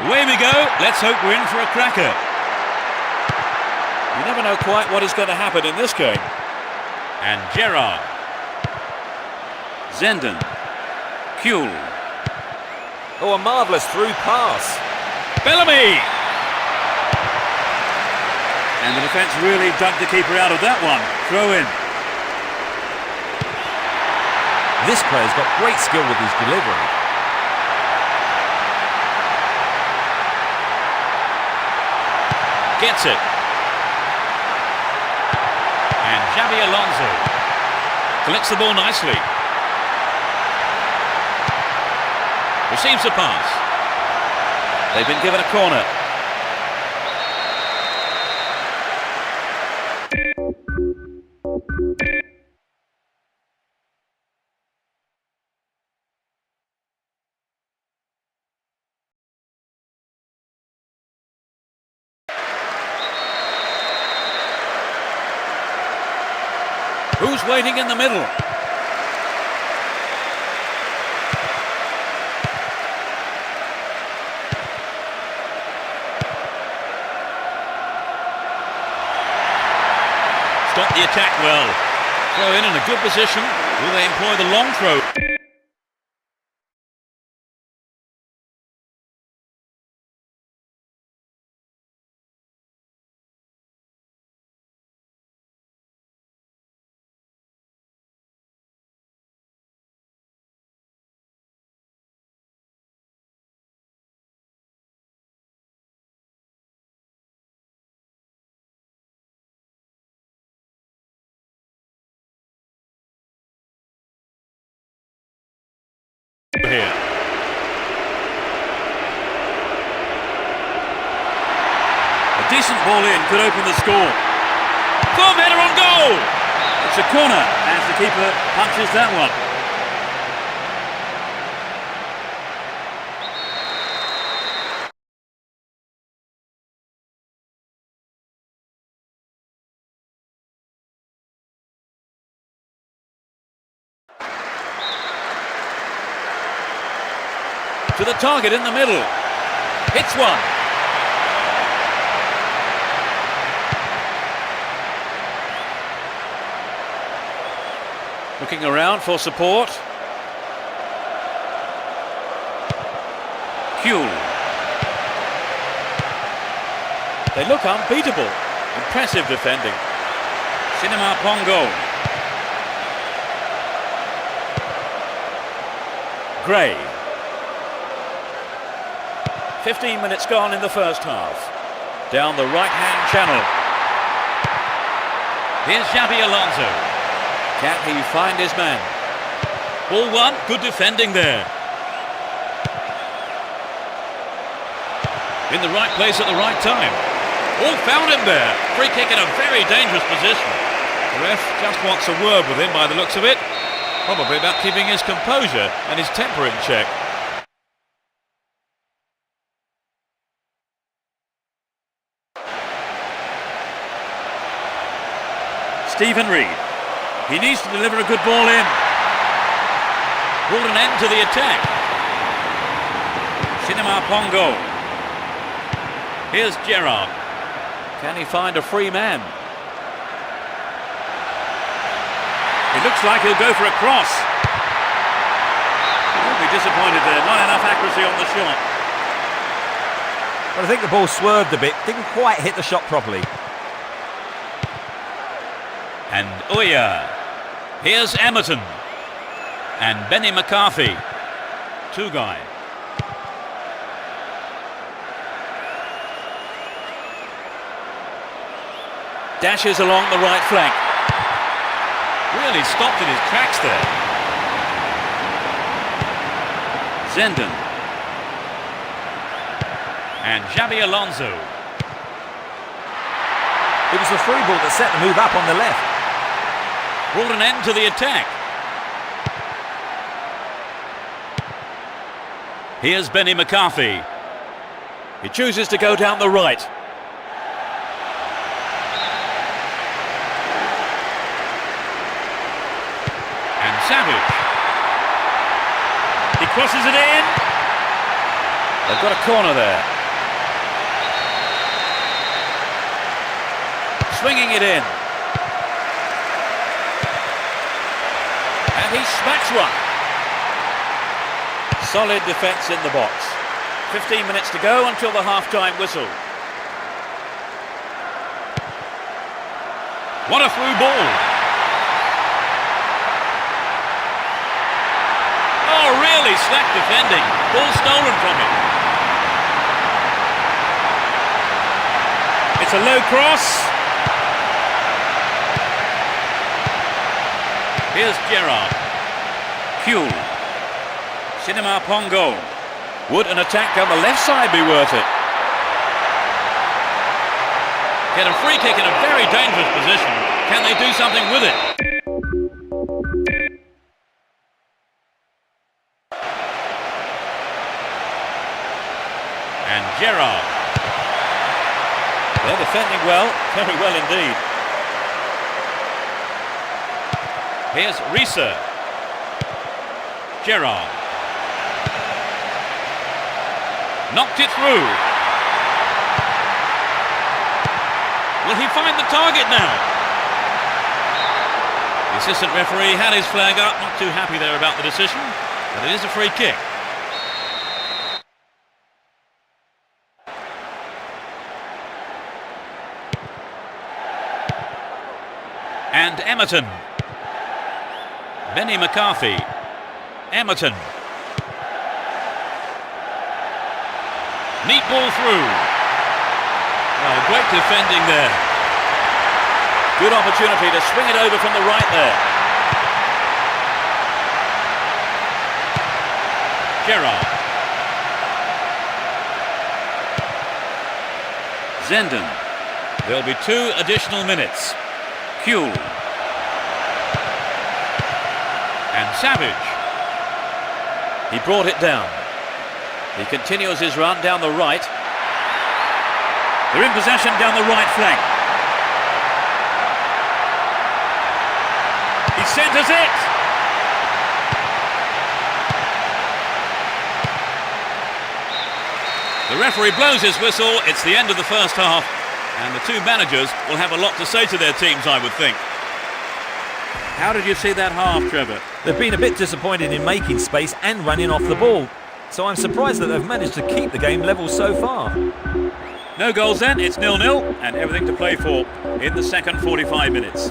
Away we go. Let's hope we're in for a cracker. You never know quite what is going to happen in this game. And Gerrard. Zenden. Kuhl. Oh, a marvellous through pass. Bellamy! And the defence really dug the keeper out of that one. Throw in. This player's got great skill with his delivery. Gets it. And Xabi Alonso collects the ball nicely. Receives the pass. They've been given a corner. Who's waiting in the middle? Stop the attack well. Throw in a good position. Will they employ the long throw? Here. A decent ball in could open the score. Boom, header on goal! It's a corner as the keeper punches that one. To the target in the middle. Hits one. Looking around for support. Kuhl. They look unbeatable. Impressive defending. Cinema Pongo. Gray. 15 minutes gone in the first half. Down the right-hand channel. Here's Xabi Alonso. Can he find his man? Ball one, good defending there. In the right place at the right time. Oh, found him there. Free kick in a very dangerous position. The ref just wants a word with him by the looks of it. Probably about keeping his composure and his temper in check. Stephen Reed. He needs to deliver a good ball in. Brought an end to the attack. Cinema Pongo. Here's Gerrard. Can he find a free man? It looks like he'll go for a cross. He'll be disappointed there. Not enough accuracy on the shot. But I think the ball swerved a bit. Didn't quite hit the shot properly. And Uya. Here's Emerton. And Benny McCarthy. Two-guy. Dashes along the right flank. Really stopped in his tracks there. Zenden. And Xabi Alonso. It was the through ball that set the move up on the left. Brought an end to the attack. Here's Benny McCarthy. He chooses to go down the right. And Savage. He crosses it in. They've got a corner there. Swinging it in. And he smacks one. Solid defence in the box. 15 minutes to go until the half-time whistle. What a through ball. Oh, really slack defending. Ball stolen from him. It's a low cross. Here's Gerrard. Kuhl. Cinema Pongo. Would an attack down the left side be worth it? Get a free kick in a very dangerous position. Can they do something with it? And Gerrard. They're defending well, very well indeed. Here's Risa. Gerrard. Knocked it through. Will he find the target now? The assistant referee had his flag up, not too happy there about the decision, but it is a free kick. And Emerton. Benny McCarthy. Emerton. Neat ball through. Well, great defending there. Good opportunity to swing it over from the right there. Gerrard. Zenden. There'll be 2 additional minutes. Kuhl. And Savage. He brought it down. He continues his run down the right. They're in possession down the right flank. He centres it. The referee blows his whistle. It's the end of the first half, and the two managers will have a lot to say to their teams, I would think. How did you see that half, Trevor? They've been a bit disappointed in making space and running off the ball. So I'm surprised that they've managed to keep the game level so far. No goals then, it's 0-0 and everything to play for in the second 45 minutes.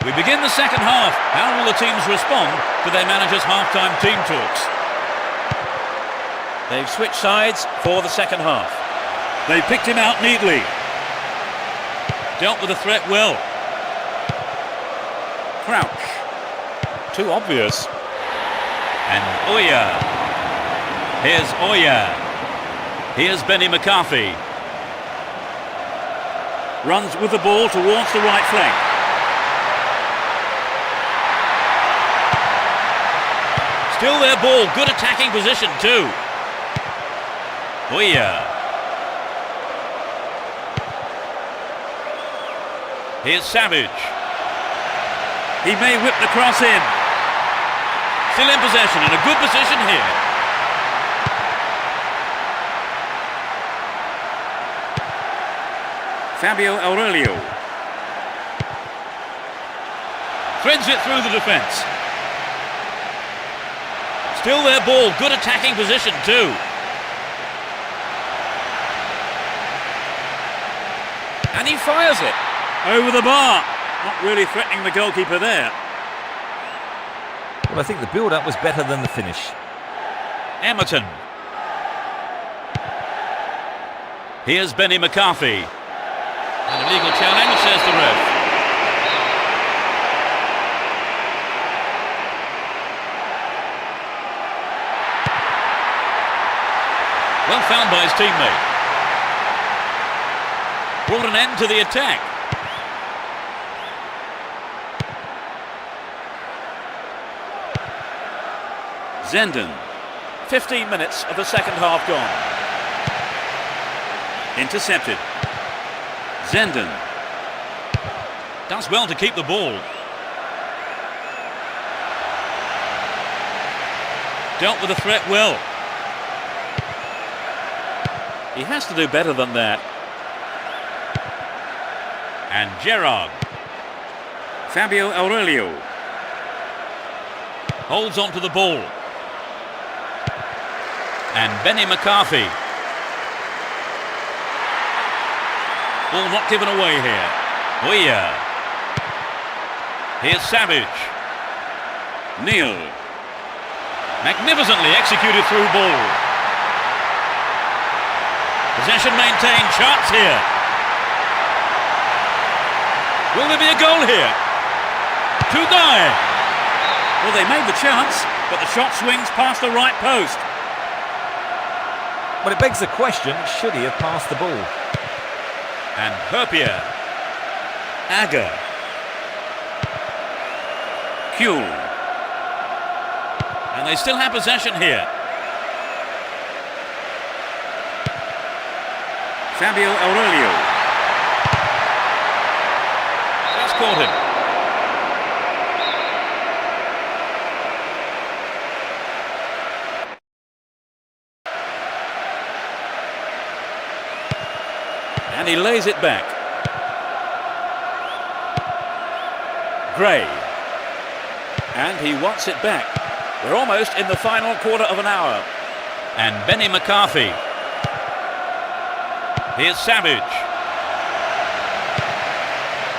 We begin the second half. How will the teams respond to their manager's half-time team talks? They've switched sides for the second half. They picked him out neatly. Dealt with the threat well. Crouch. Too obvious. And Oya. Here's Oya. Here's Benny McCarthy. Runs with the ball towards the right flank. Still their ball. Good attacking position too. Oya. Here's Savage. He may whip the cross in. Still in possession, in a good position here. Fabio Aurelio. Threads it through the defence. Still their ball, good attacking position too. And he fires it. Over the bar. Not really threatening the goalkeeper there. Well, I think the build-up was better than the finish. Emerton. Here's Benny McCarthy. An illegal challenge, says the ref. Well found by his teammate. Brought an end to the attack. Zenden. 15 minutes of the second half gone. Intercepted. Zenden. Does well to keep the ball. Dealt with the threat well. He has to do better than that. And Gerrard. Fabio Aurelio. Holds on to the ball. And Benny McCarthy. Ball not given away here. Oya. Here's Savage. Neil. Magnificently executed through ball. Possession maintained. Chance here. Will there be a goal here? JOGAO. Well, they made the chance, but the shot swings past the right post. Well, it begs the question, should he have passed the ball? And Herpier. Aga. Kuhl. And they still have possession here. Fabio Aurelio. Just caught him. And he lays it back. Gray. And he wants it back. We're almost in the final quarter of an hour. And Benny McCarthy. Here's Savage.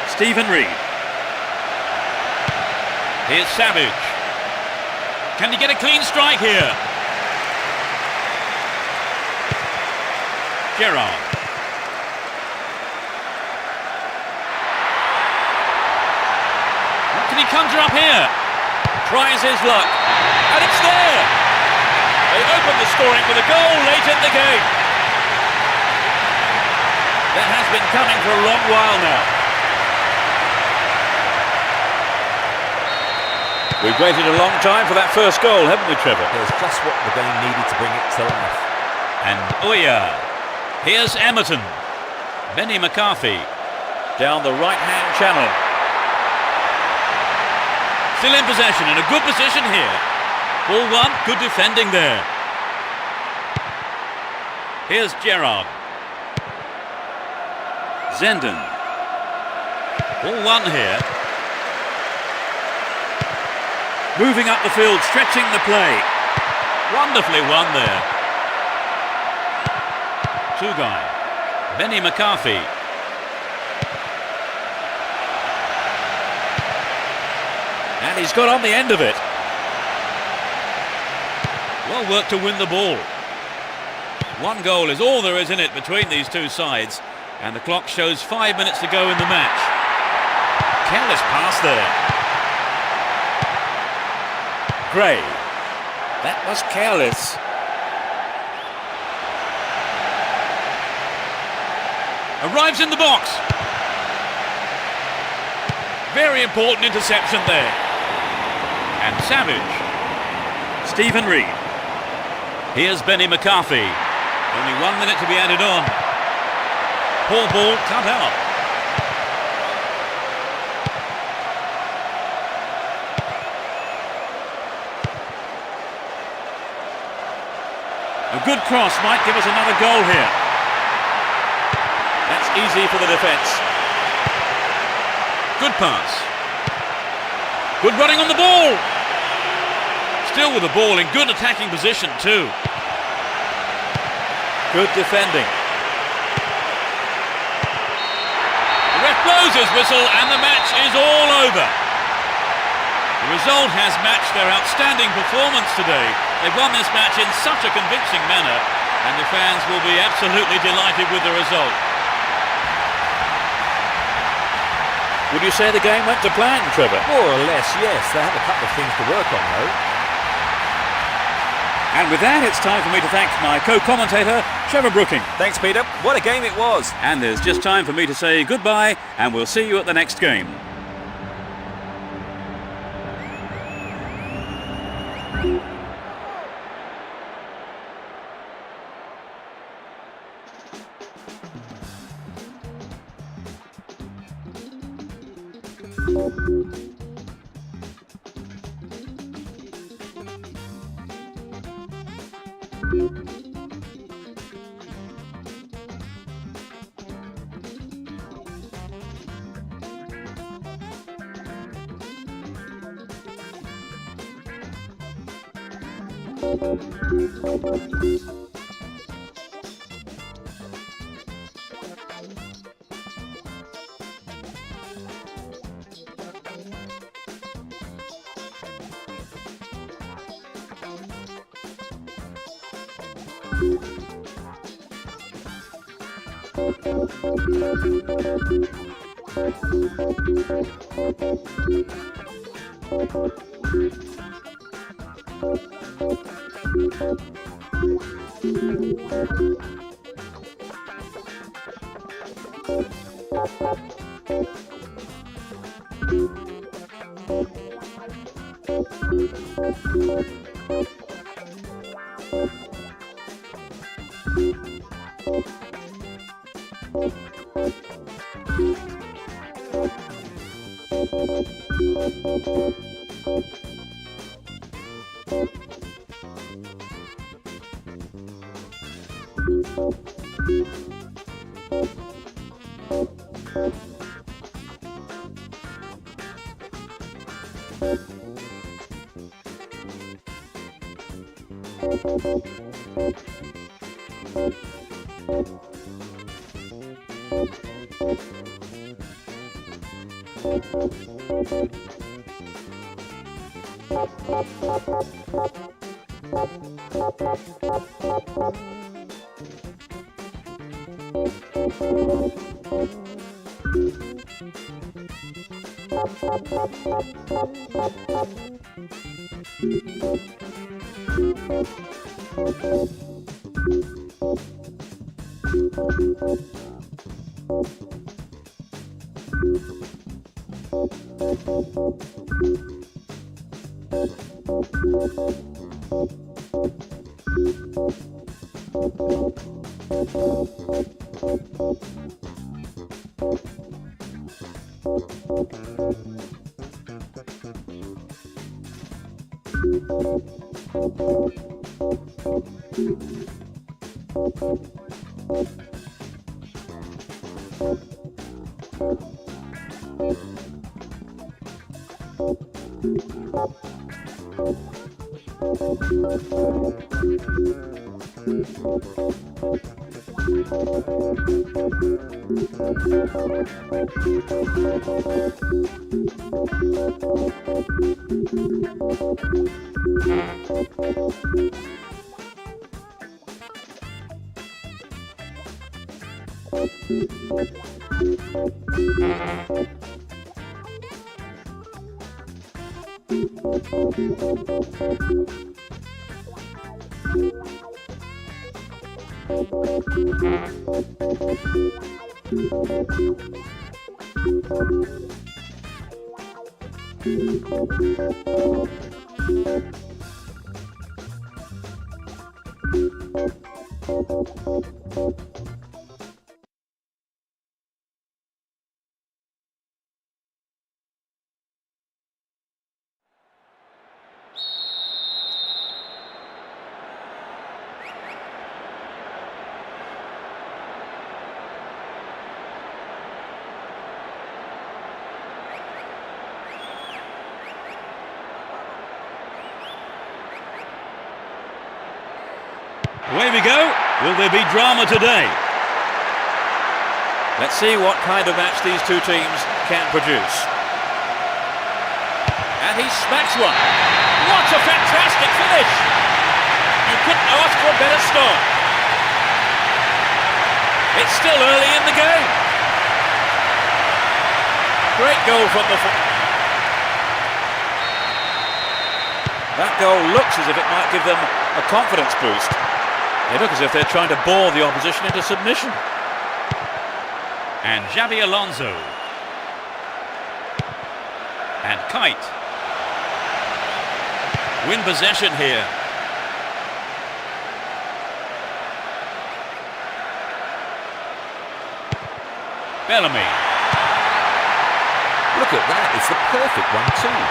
Stephen Reed. Here's Savage. Can he get a clean strike here? Gerrard. What can he conjure up here? Tries his luck. And it's there! They opened the scoring with a goal late in the game. That has been coming for a long while now. We've waited a long time for that first goal, haven't we, Trevor? It was just what the game needed to bring it to life. And Oya. Here's Emerton. Benny McCarthy. Down the right-hand channel. Still in possession, in a good position here. Ball one, good defending there. Here's Gerrard. Zenden. Ball one here. Moving up the field, stretching the play. Wonderfully won there. JOGAO. Benny McCarthy. And he's got on the end of it. Well worked to win the ball. One goal is all there is in it between these two sides, and the clock shows 5 minutes to go in the match. Careless pass there. Gray. That was careless. Arrives in the box. Very important interception there. And Savage. Stephen Reed. Here's Benny McCarthy. Only 1 minute to be added on. Poor ball cut out. A good cross might give us another goal here. That's easy for the defence. Good pass. Good running on the ball. Still with the ball in good attacking position too. Good defending. The ref blows his whistle and the match is all over. The result has matched their outstanding performance today. They've won this match in such a convincing manner, and the fans will be absolutely delighted with the result. Would you say the game went to plan, Trevor? More or less, yes. They have a couple of things to work on, though. And with that, it's time for me to thank my co-commentator, Trevor Brooking. Thanks, Peter. What a game it was. And there's just time for me to say goodbye, and we'll see you at the next game. Away we go. Will there be drama today? Let's see what kind of match these two teams can produce. And he smacks one. What a fantastic finish! You couldn't ask for a better start. It's still early in the game. Great goal from the... That goal looks as if it might give them a confidence boost. They look as if they're trying to bore the opposition into submission. And Xabi Alonso. And Kite. Win possession here. Bellamy. Look at that, it's the perfect one too.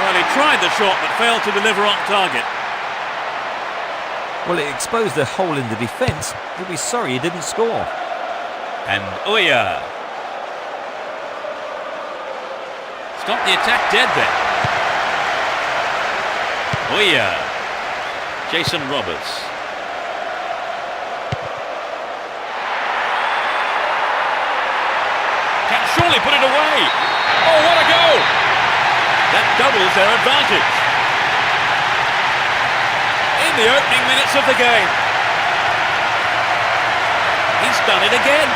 Well, he tried the shot but failed to deliver on target. Well, it exposed a hole in the defence. He'll be sorry he didn't score. And Oya. Stop the attack dead there. Oya. Jason Roberts. Can surely put it away. Oh, what a goal! That doubles their advantage. In the opening minutes of the game. He's done it again.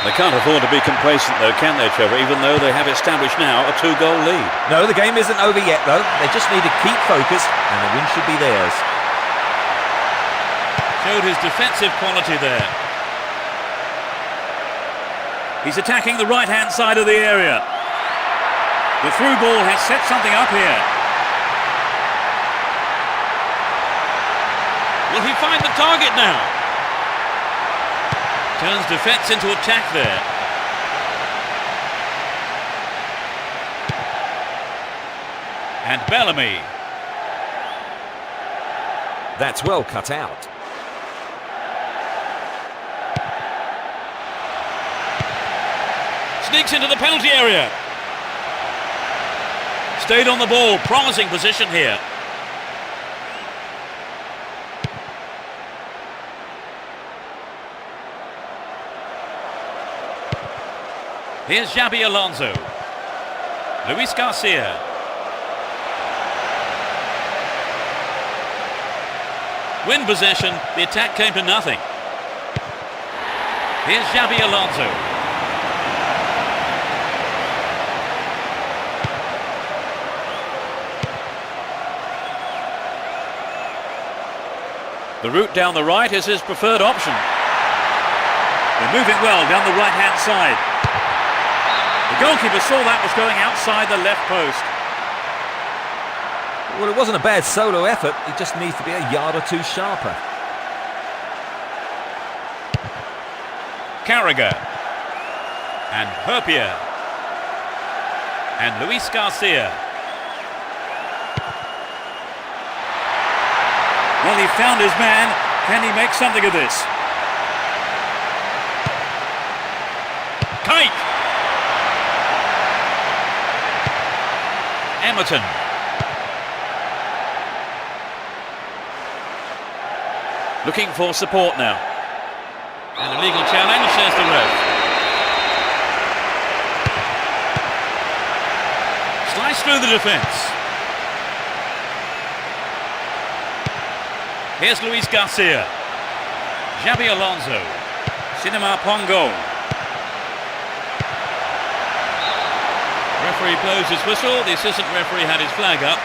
They can't afford to be complacent though, can they, Trevor? Even though they have established now a 2-goal lead. No, the game isn't over yet though. They just need to keep focused and the win should be theirs. Showed his defensive quality there. He's attacking the right-hand side of the area. The through ball has set something up here. Will he find the target now? Turns defence into attack there. And Bellamy. That's well cut out. Sneaks into the penalty area. Stayed on the ball, promising position here. Here's Xabi Alonso. Luis Garcia. Win possession, the attack came to nothing. Here's Xabi Alonso. The route down the right is his preferred option. They're moving well down the right-hand side. The goalkeeper saw that was going outside the left post. Well, it wasn't a bad solo effort. He just needs to be a yard or two sharper. Carragher. And Herpier. And Luis Garcia. Well, he found his man. Can he make something of this? Kite. Emerton. Looking for support now. And a legal challenge, says the ref. Slice through the defence. Here's Luis Garcia. Xabi Alonso. Cinema Pongo. Referee blows his whistle. The assistant referee had his flag up.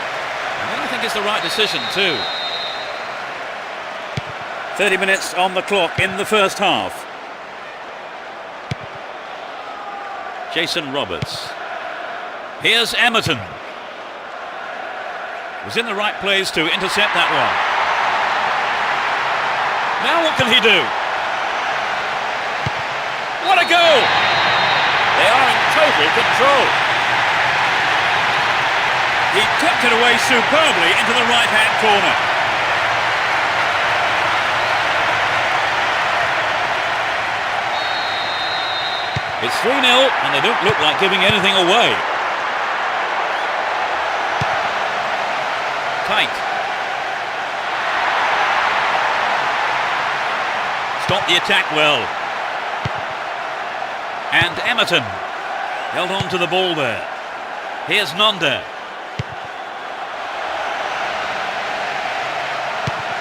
And I think it's the right decision too. 30 minutes on the clock in the first half. Jason Roberts. Here's Emerton. Was in the right place to intercept that one. Now what can he do? What a goal! They are in total control. He tucked it away superbly into the right-hand corner. It's 3-0 and they don't look like giving anything away. Tight. Stopped the attack well. And Emerton held on to the ball there. Here's Nonda.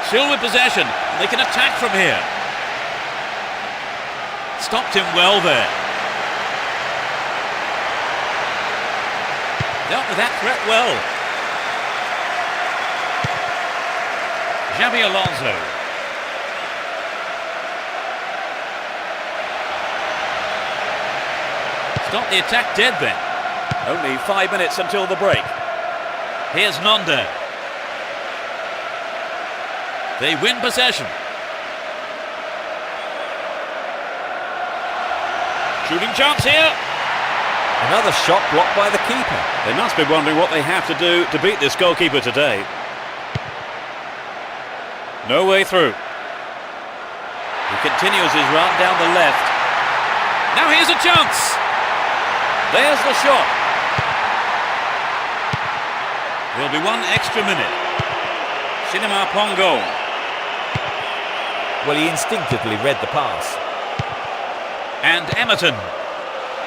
Still with possession. They can attack from here. Stopped him well there. Dealt with that threat well. Xabi Alonso. Stop the attack dead then. Only 5 minutes until the break. Here's Nonda. They win possession. Shooting chance here. Another shot blocked by the keeper. They must be wondering what they have to do to beat this goalkeeper today. No way through. He continues his run down the left. Now here's a chance. There's the shot. There'll be 1 extra minute. Cinema Pongo. Well, he instinctively read the pass. And Emerton.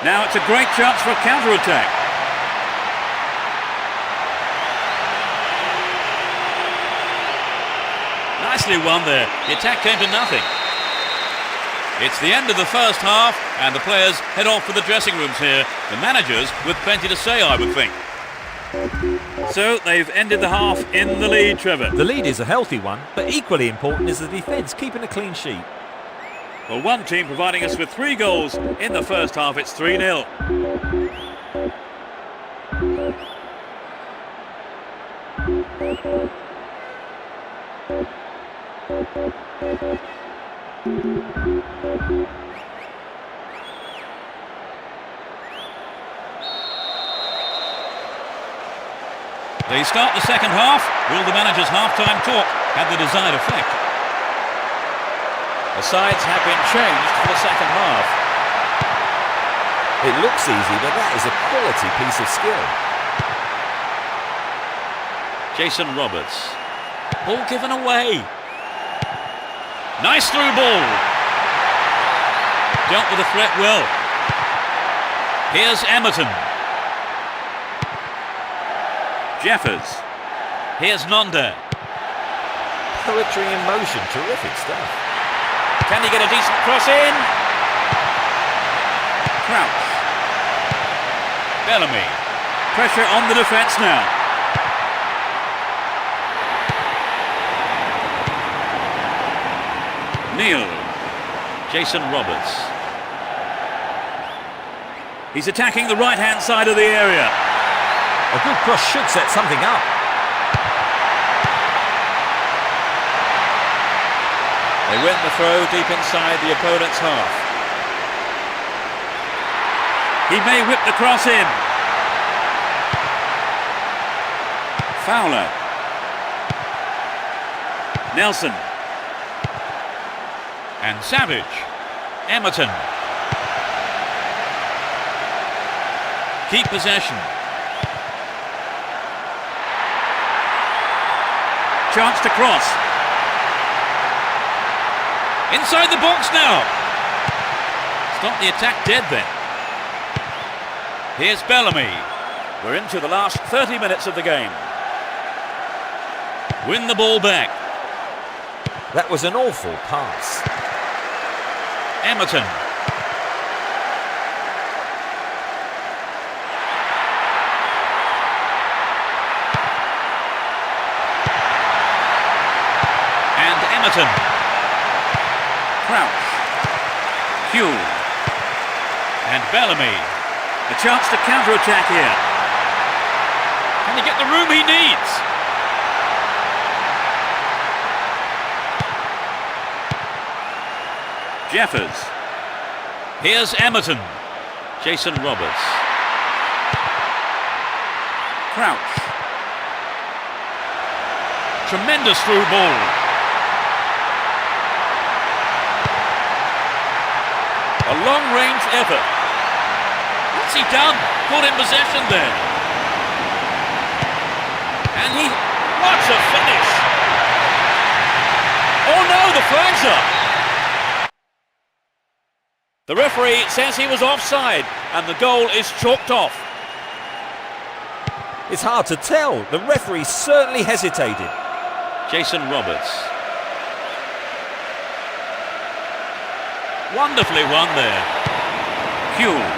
Now it's a great chance for a counter-attack. Nicely won there. The attack came to nothing. It's the end of the first half and the players head off for the dressing rooms here. The managers with plenty to say, I would think. So they've ended the half in the lead, Trevor. The lead is a healthy one, but equally important is the defence keeping a clean sheet. Well, one team providing us with 3 goals in the first half. It's 3-0. They start the second half. Will the manager's half-time talk have the desired effect? The sides have been changed for the second half. It looks easy, but that is a quality piece of skill. Jason Roberts. Ball given away. Nice through ball. Dealt with the threat well. Here's Emerton. Jeffers. Here's Nonda. Poetry in motion, terrific stuff. Can he get a decent cross in? Crouch. Bellamy. Pressure on the defence now. Neil. Jason Roberts. He's attacking the right-hand side of the area. A good cross should set something up. They win the throw deep inside the opponent's half. He may whip the cross in. Fowler. Nelson. And Savage. Emerton. Keep possession. Chance to cross. Inside the box now. Stop the attack dead then. Here's Bellamy. We're into the last 30 minutes of the game. Win the ball back. That was an awful pass. Emerton. And Emerton. Crouch. Hume. And Bellamy. A chance to counter-attack here. Can he get the room he needs? Jeffers. Here's Emerton. Jason Roberts. Crouch. Tremendous through ball. A long-range effort. What's he done? Caught in possession there. And he... What a finish! Oh no, the flag's up! The referee says he was offside and the goal is chalked off. It's hard to tell. The referee certainly hesitated. Jason Roberts. Wonderfully won there. Hume.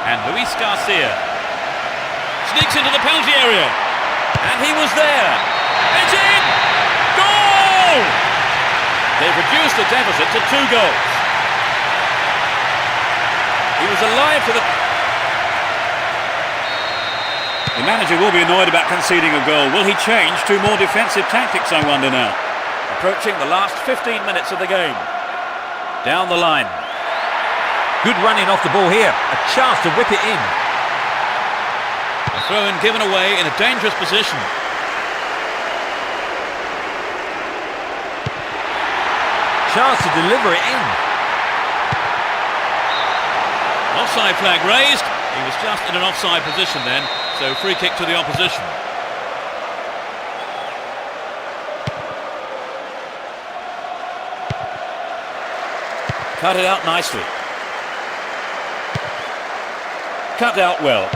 And Luis Garcia sneaks into the penalty area. And he was there. It's in! Goal! They've reduced the deficit to 2 goals. He was alive to the... The manager will be annoyed about conceding a goal. Will he change to more defensive tactics, I wonder now? Approaching the last 15 minutes of the game. Down the line. Good running off the ball here. A chance to whip it in. A throw-in given away in a dangerous position. Chance to deliver it in. Offside flag raised. He was just in an offside position then, so free kick to the opposition. Cut it out nicely. Cut out well.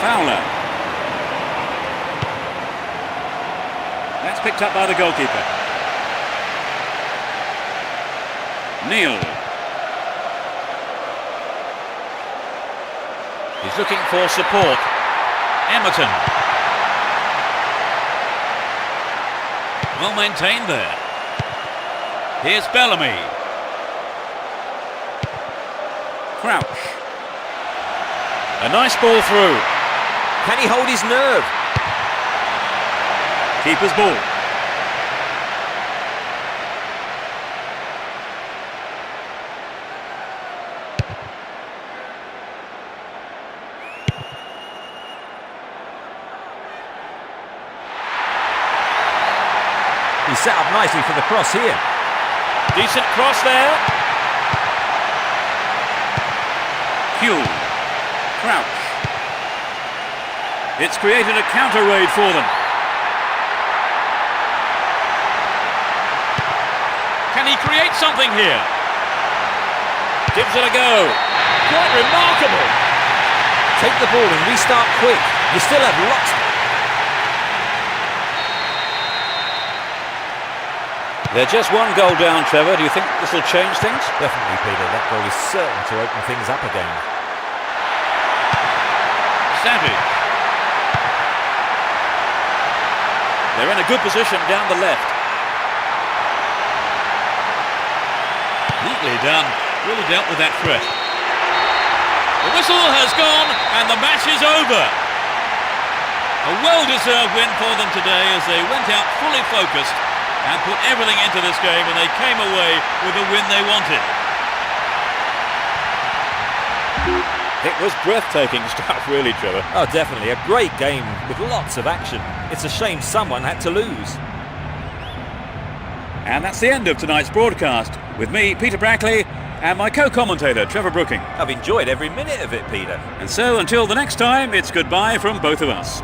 Fowler. That's picked up by the goalkeeper. Neil. He's looking for support. Emerton. Well maintained there. Here's Bellamy. Crouch. A nice ball through. Can he hold his nerve? Keeper's ball. He's set up nicely for the cross here. Decent cross there. Hume. Crouch. It's created a counter raid for them. Can he create something here? Gives it a go. Quite remarkable. Take the ball and restart quick. You still have lots. They're just 1 goal down, Trevor. Do you think this will change things? Definitely, Peter. That goal is certain to open things up again. Savage. They're in a good position down the left. Neatly done. Really dealt with that threat. The whistle has gone and the match is over. A well-deserved win for them today as they went out fully focused and put everything into this game, and they came away with the win they wanted. It was breathtaking stuff, really, Trevor. Oh, definitely. A great game with lots of action. It's a shame someone had to lose. And that's the end of tonight's broadcast. With me, Peter Brackley, and my co-commentator, Trevor Brooking. I've enjoyed every minute of it, Peter. And so, until the next time, it's goodbye from both of us.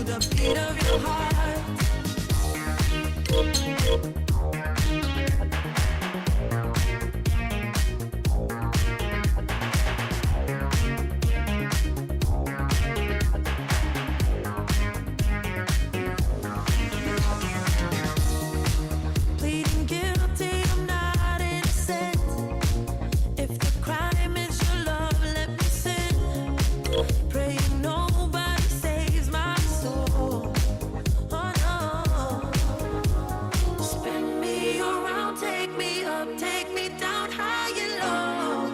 the beat of your heart. Pleading guilty, I'm not innocent. If the crime is your love, let me sin. Praying nobody saves my soul. Oh no. Spin me around, take me up, take me down high and low.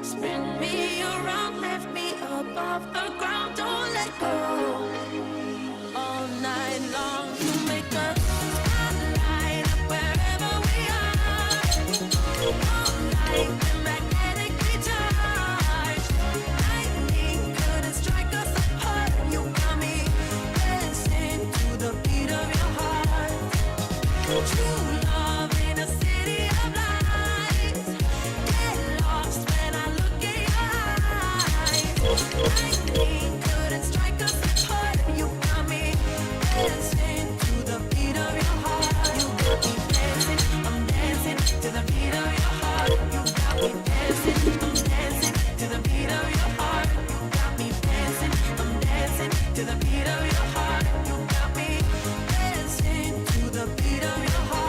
Spin me around, lift me up off the ground, don't let go. All night long, you make a spotlight up wherever we are. All night, we're magnetically charged. Lightning couldn't strike us apart. You got me dancing to the beat of your heart. True love in a city of lights. Get lost when I look in your eyes. Lightning couldn't strike us apart. You got me dancing to the beat of your heart. You got me dancing, I'm dancing to the beat of your heart. You got me dancing, I'm dancing to the beat of your heart. You got me dancing, I'm dancing to the beat of your heart. You got me dancing to the beat of your heart.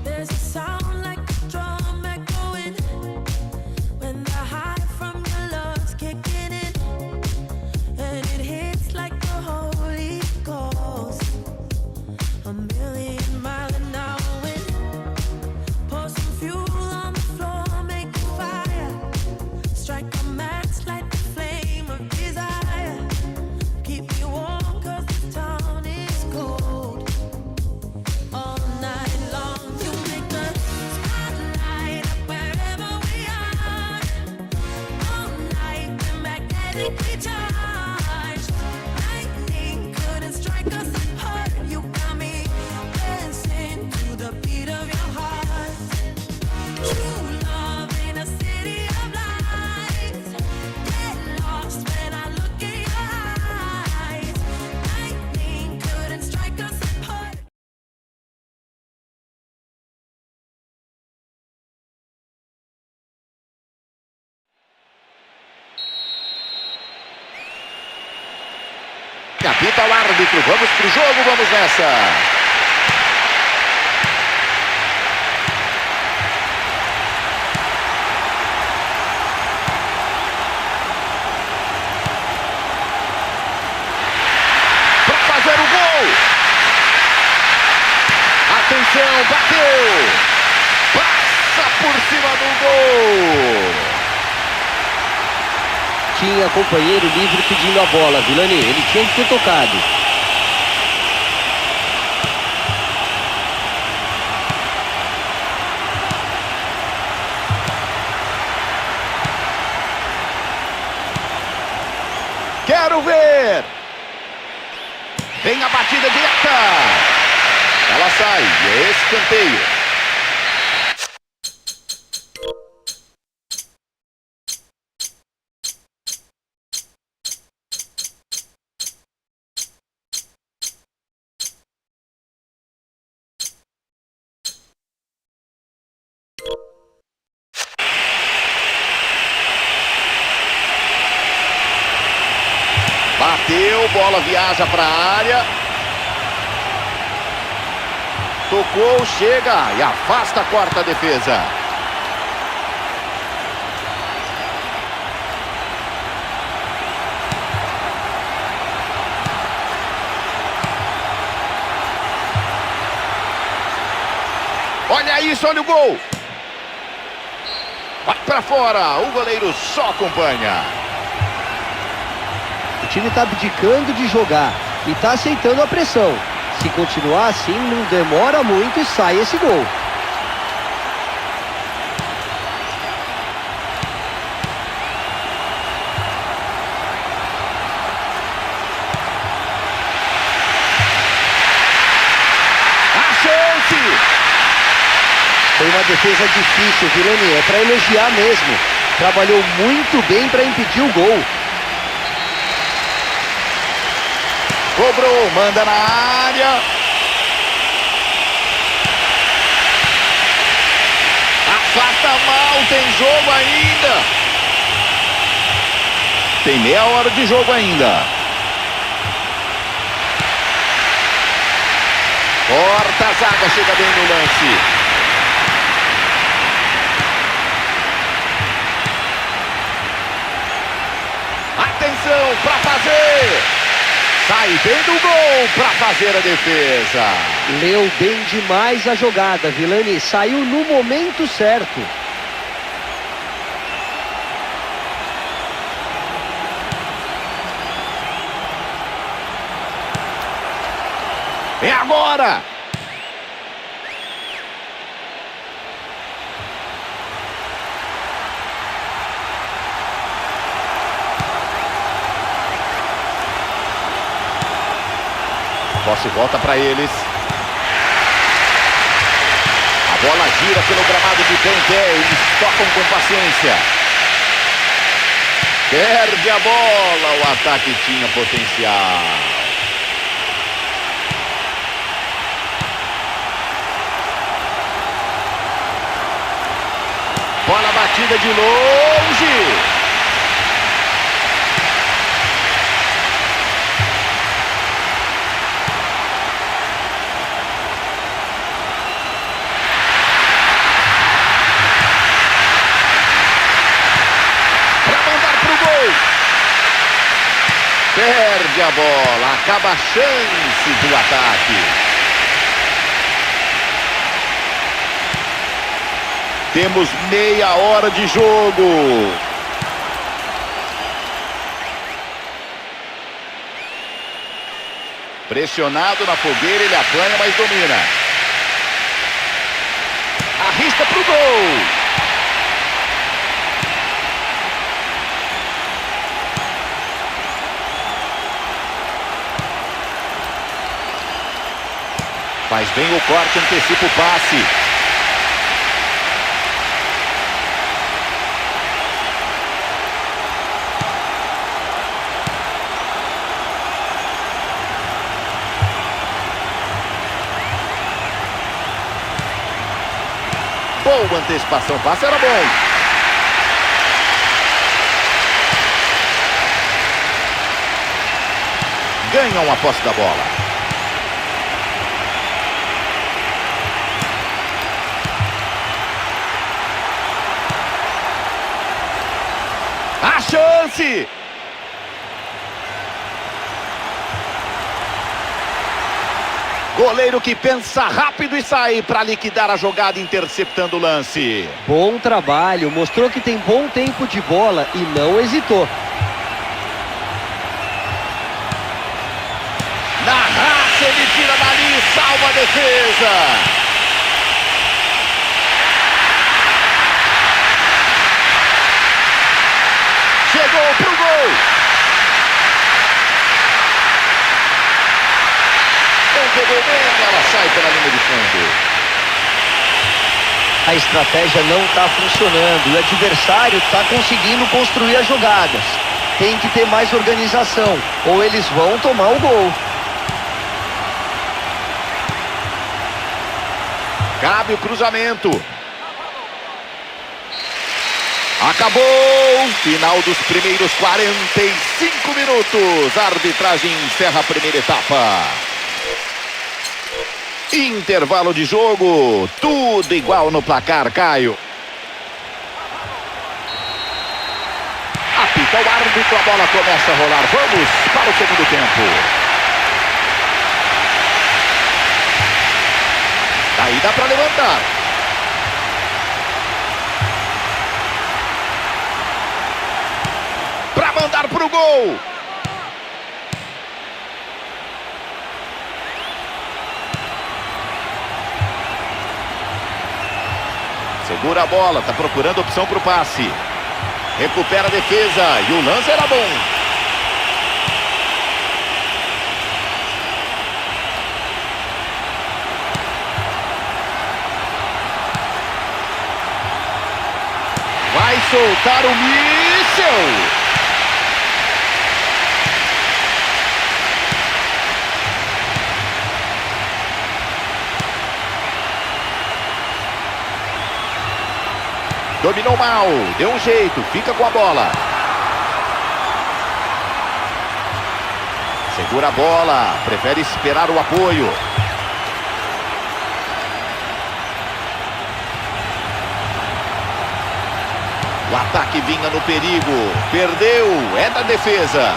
There's a sound like a drum echoing when the high from your love's kicking in, and it hits like the Holy Ghost. A million mile an hour wind. Pour some fuel on the floor, make a fire. Strike a match, light the flame of desire. Keep me warm 'cause this town is cold. All night long, you make the spotlight up wherever we are. All night, we're magnetically charged. Lightning couldn't strike us apart. You got me dancing to the beat of your heart. True love in a city of lights. Get lost when I look in your eyes. Lightning couldn't strike us apart. Apita o árbitro, vamos pro jogo, vamos nessa. Para fazer o gol. Atenção, bateu. Passa por cima do gol. Tinha companheiro livre pedindo a bola, Vilani. Ele tinha que ter tocado. Quero ver. Vem a batida direta. Ela sai, é escanteio. Bateu, bola viaja para a área. Tocou, chega e afasta a quarta defesa. Olha isso, olha o gol. Vai pra fora, o goleiro só acompanha. O time está abdicando de jogar e está aceitando a pressão. Se continuar assim, não demora muito e sai esse gol. A chance! Foi uma defesa difícil, Vilani, é para elogiar mesmo. Trabalhou muito bem para impedir o gol. Cobrou, manda na área. Afasta mal, tem jogo ainda. Tem meia hora de jogo ainda. Corta a zaga, chega bem no lance. Atenção para fazer. Sai bem do gol para fazer a defesa. Leu bem demais a jogada, Vilani. Saiu no momento certo. É agora. Posse volta para eles. A bola gira pelo gramado de pé em pé. Eles tocam com paciência. Perde a bola. O ataque tinha potencial. Bola batida de longe. Perde a bola, acaba a chance do ataque. Temos meia hora de jogo. Pressionado na fogueira, ele apanha, mas domina. Arrisca pro gol. Faz bem o corte, antecipa o passe. Boa antecipação, o passe era bom. Ganham a posse da bola. A chance! Goleiro que pensa rápido e sai para liquidar a jogada, interceptando o lance. Bom trabalho, mostrou que tem bom tempo de bola e não hesitou. Na raça ele tira dali e salva a defesa. Chegou pro gol. Não pegou bem, ela sai pela linha de fundo. A estratégia não está funcionando e o adversário está conseguindo construir as jogadas. Tem que ter mais organização ou eles vão tomar o gol. Cabe o cruzamento. Acabou! Final dos primeiros 45 minutos. A arbitragem encerra a primeira etapa. Intervalo de jogo, tudo igual no placar, Caio. Apita o árbitro, a bola começa a rolar. Vamos para o segundo tempo. Aí dá para levantar. Para mandar pro gol. Segura a bola, tá procurando opção para o passe. Recupera a defesa e o lance era bom. Vai soltar o míssil. Dominou mal, deu um jeito, fica com a bola. Segura a bola, prefere esperar o apoio. O ataque vinha no perigo, perdeu, é da defesa.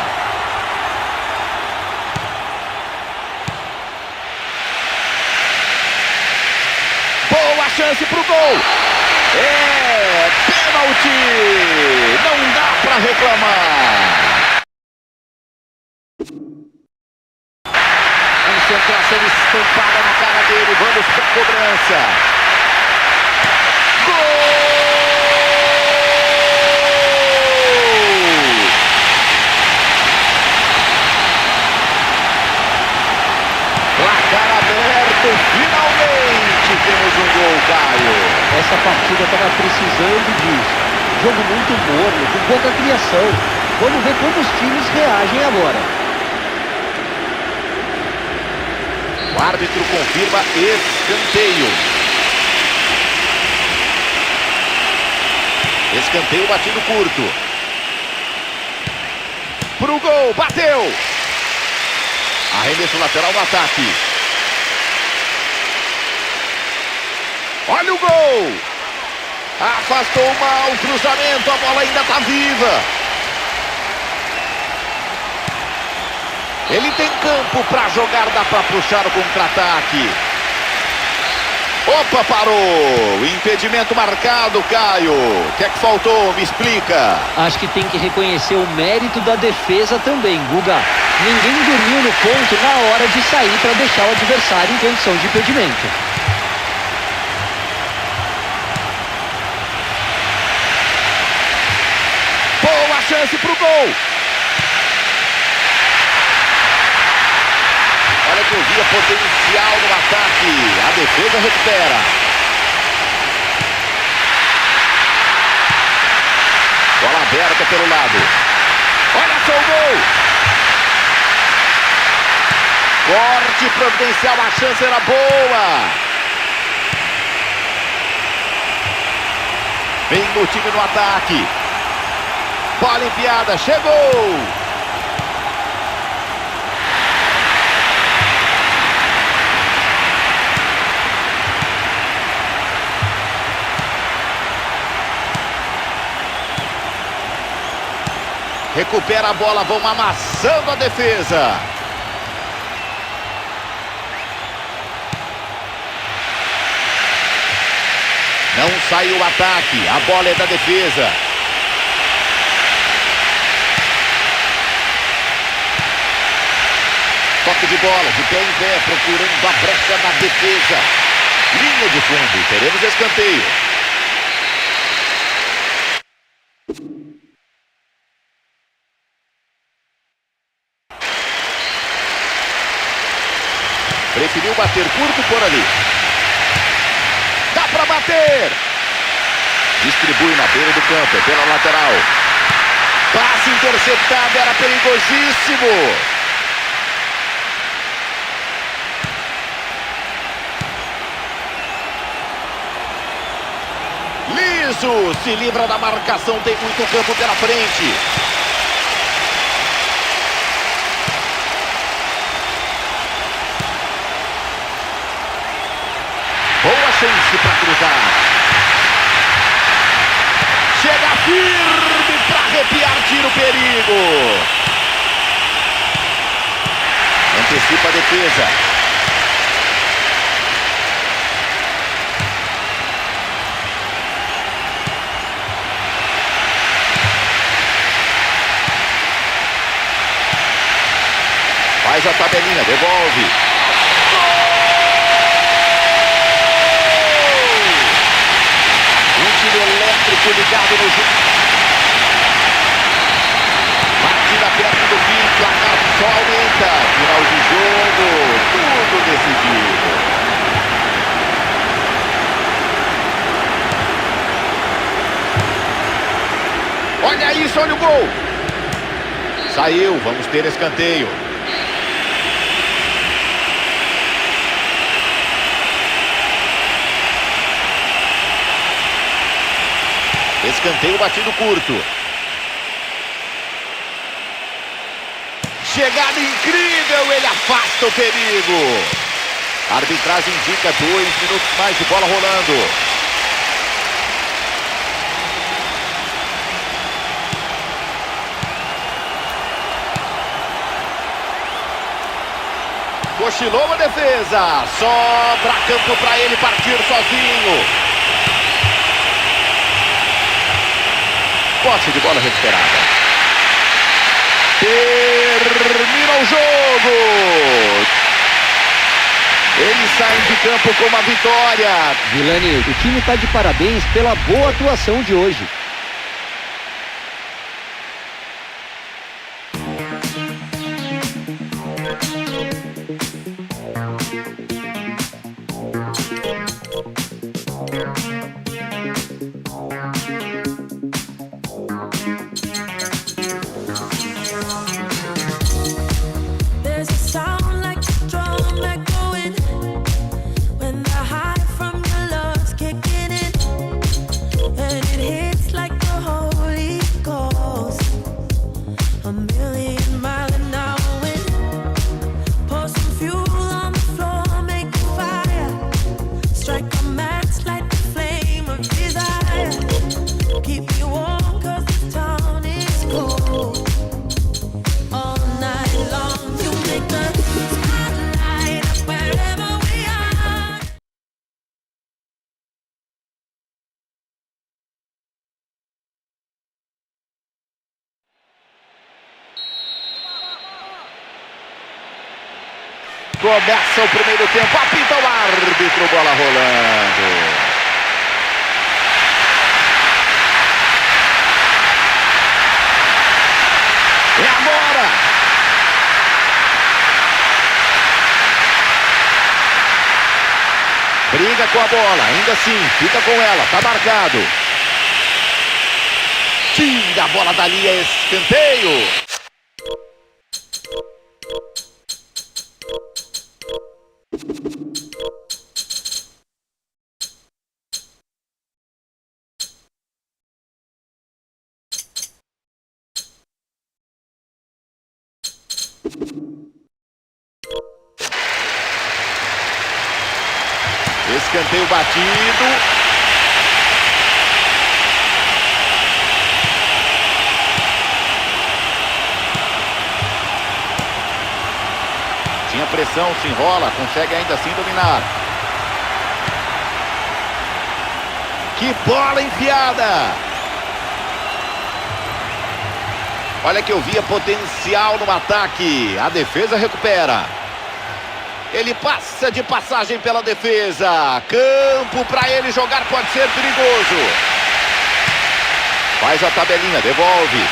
Boa chance pro gol. É pênalti! Não dá para reclamar. Concentração estampada na cara dele. Vamos para a cobrança. Gol! Placar aberto. Finalmente temos um gol, Caio. Essa partida estava precisando disso. Jogo muito morno, com pouca criação. Vamos ver como os times reagem agora. O árbitro confirma escanteio. Escanteio batido curto. Pro gol, bateu. Arremesso lateral no ataque. Olha o gol! Afastou mal o cruzamento, a bola ainda está viva. Ele tem campo para jogar, dá para puxar o contra-ataque. Opa, parou! Impedimento marcado, Caio. O que é que faltou? Me explica. Acho que tem que reconhecer o mérito da defesa também, Guga. Ninguém dormiu no ponto na hora de sair para deixar o adversário em condição de impedimento. Boa chance pro gol. Olha que eu via potencial no ataque. A defesa recupera. Bola aberta pelo lado. Olha só o gol. Corte providencial, a chance era boa. Vem o time no ataque. Bola enfiada, chegou! Recupera a bola, vão amassando a defesa. Não saiu o ataque, a bola é da defesa. Toque de bola, de pé em pé, procurando a brecha na defesa. Linha de fundo, teremos escanteio. Preferiu bater curto por ali. Dá pra bater. Distribui na beira do campo, pela lateral. Passe interceptado, era perigosíssimo. Liso, se livra da marcação, tem muito campo pela frente. perigo. Antecipa a defesa. Faz a tabelinha, devolve. Um tiro elétrico ligado no jogo. Partida perto do fim, placar só aumenta. Final de jogo, tudo decidido. Olha isso, olha o gol. Saiu, vamos ter escanteio. Escanteio batido curto. Chegada incrível, ele afasta o perigo. A arbitragem indica 2 minutos mais de bola rolando. Cochilou a defesa. Sobra campo para ele partir sozinho. Posse de bola recuperada. Termina o jogo. Eles saem de campo com uma vitória. Vilani, o time está de parabéns pela boa atuação de hoje. There's a sound like a drum echoing when the high from your love's kicking in, and it hits like the Holy Ghost. A million mile an hour wind. Pour some fuel on the floor, make a fire. Strike a match, light the flame of desire. Keep me warm 'cause this town is cold. All night long, you make the spotlight up wherever we are. Começa o primeiro tempo, apita o árbitro, bola rolando. É agora! Briga com a bola, ainda assim, fica com ela, tá marcado. Tira a bola dali, é escanteio. Escanteio batido. Tinha pressão, se enrola, consegue ainda assim dominar. Que bola enfiada! Olha que eu via potencial no ataque. A defesa recupera. Ele passa de passagem pela defesa. Campo para ele jogar, pode ser perigoso. Faz a tabelinha, devolve.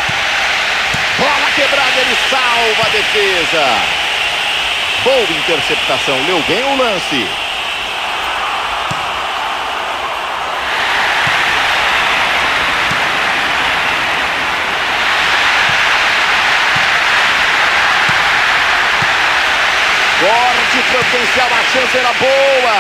Bola quebrada, ele salva a defesa. Boa interceptação, leu bem o lance. Forte potencial, a chance era boa.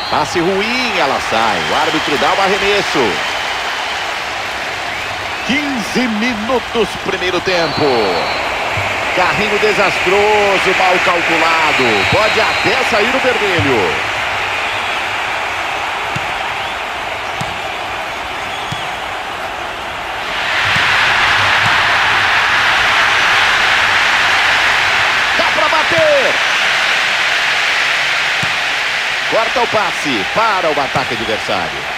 Passe ruim, ela sai. O árbitro dá o arremesso. 15 minutos, primeiro tempo. Carrinho desastroso, mal calculado. Pode até sair o vermelho. Dá pra bater. Corta o passe para o ataque adversário.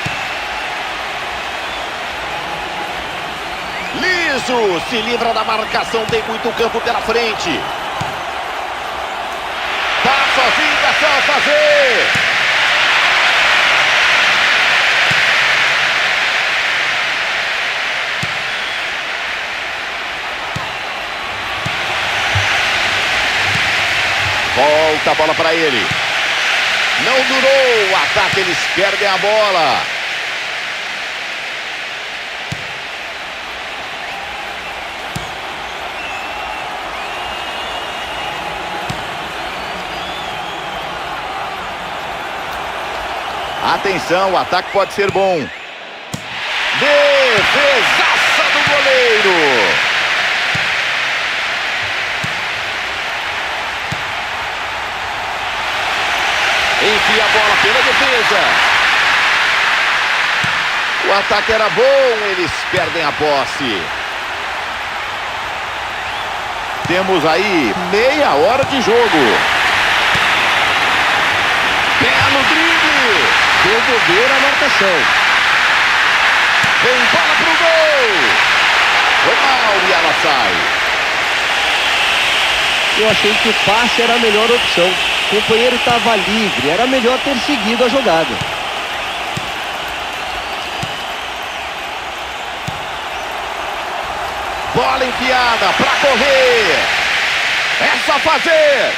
Liso, se livra da marcação, tem muito campo pela frente. Tá sozinho, é só fazer. Volta a bola para ele. Não durou o ataque, eles perdem a bola. Atenção, o ataque pode ser bom. Defesaça do goleiro. Enfia a bola pela defesa. O ataque era bom, eles perdem a posse. Temos aí meia hora de jogo. Pé no drible. Devolver a marcação. Vem bola pro gol. Foi mal e ela sai. Eu achei que o passe era a melhor opção. O companheiro estava livre, era melhor ter seguido a jogada. Bola enfiada para correr. É só fazer.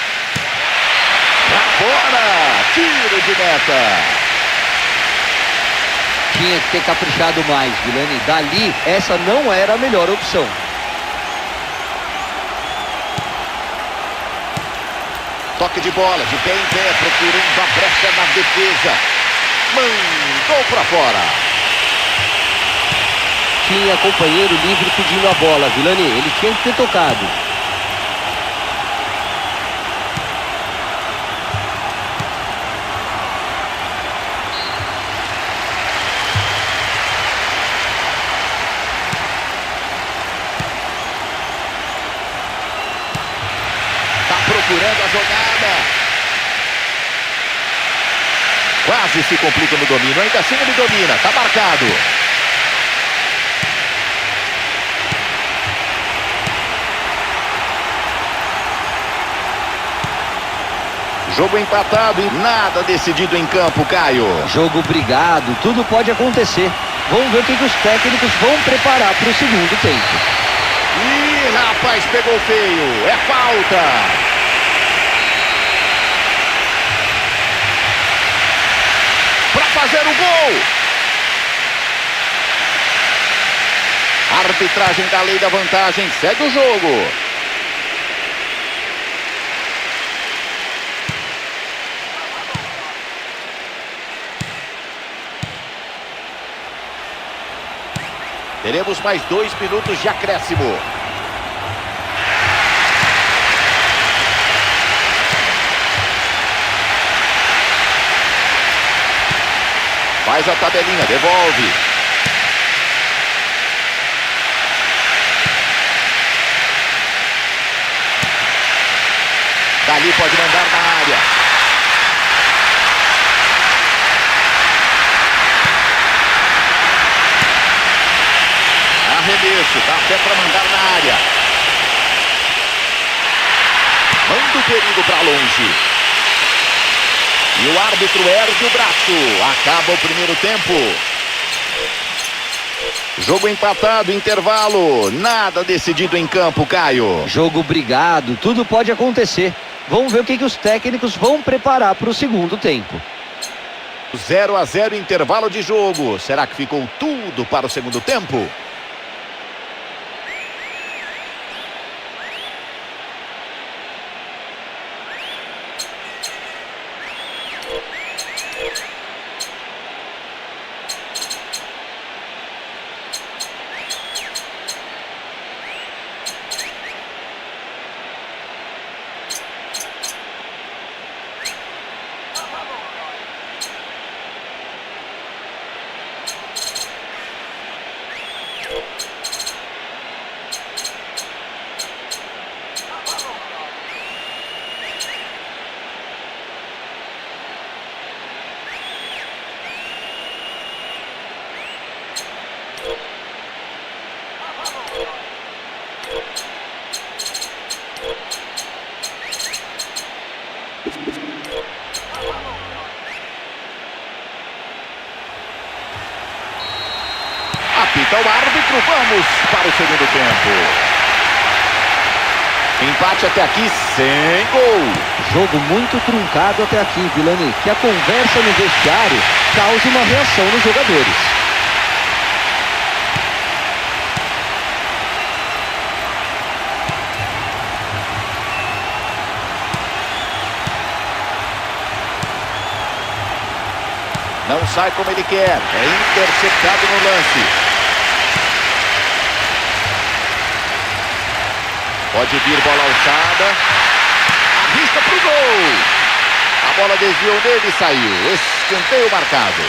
Pra fora. Tiro de meta. Tinha que ter caprichado mais, Vilani. Dali, essa não era a melhor opção. Toque de bola, de pé em pé, procurando a brecha na defesa. Mandou pra fora. Tinha companheiro livre pedindo a bola, Vilani. Ele tinha que ter tocado. Procurando a jogada. Quase se complica no domínio. Ainda assim ele domina. Tá marcado. Jogo empatado e nada decidido em campo, Caio. Jogo brigado, tudo pode acontecer. Vamos ver o que os técnicos vão preparar para o segundo tempo. Ih, rapaz, pegou feio. É falta. Fazer o gol. Arbitragem da lei da vantagem. Segue o jogo. Teremos mais 2 minutos de acréscimo. Faz a tabelinha, devolve. Dali pode mandar na área. Arremesso, dá pé para mandar na área. Manda o perigo para longe. E o árbitro ergue o braço. Acaba o primeiro tempo. Jogo empatado, intervalo. Nada decidido em campo, Caio. Jogo brigado, tudo pode acontecer. Vamos ver o que os técnicos vão preparar para o segundo tempo. 0-0, intervalo de jogo. Será que ficou tudo para o segundo tempo? Apita o árbitro, vamos para o segundo tempo. Empate até aqui sem gol. Jogo muito truncado até aqui, Vilani. Que a conversa no vestiário cause uma reação nos jogadores. Não sai como ele quer. É interceptado no lance. Pode vir bola alçada. Arrisca pro gol. A bola desviou nele e saiu. Escanteio marcado.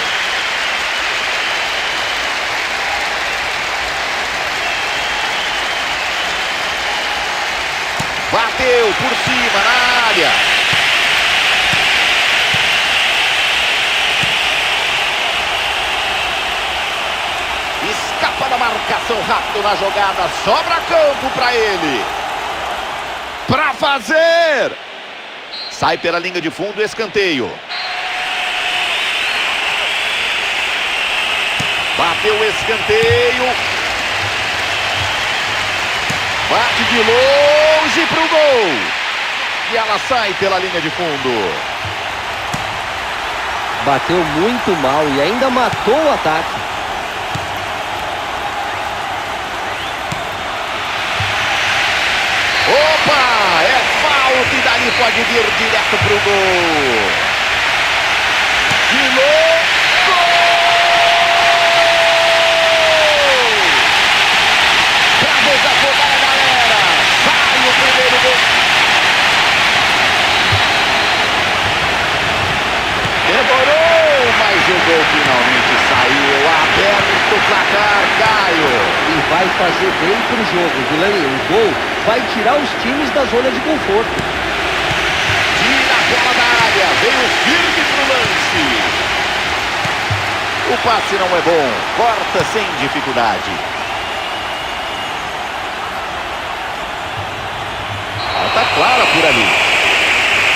Bateu por cima na área. Escapa da marcação rápido na jogada. Sobra campo para ele. Para fazer. Sai pela linha de fundo, escanteio. Bateu o escanteio. Bate de longe pro gol. E ela sai pela linha de fundo. Bateu muito mal e ainda matou o ataque. Opa, é falta e daí pode vir direto pro gol. De novo, gol! Pra desafogar a galera. Sai o primeiro gol. Demorou, mas o gol finalmente saiu. Aberto o placar, Caio. E vai fazer bem pro jogo, Vilani. O gol vai tirar os times da zona de conforto. Tira a bola da área, veio firme pro lance. O passe não é bom, corta sem dificuldade. Falta clara por ali.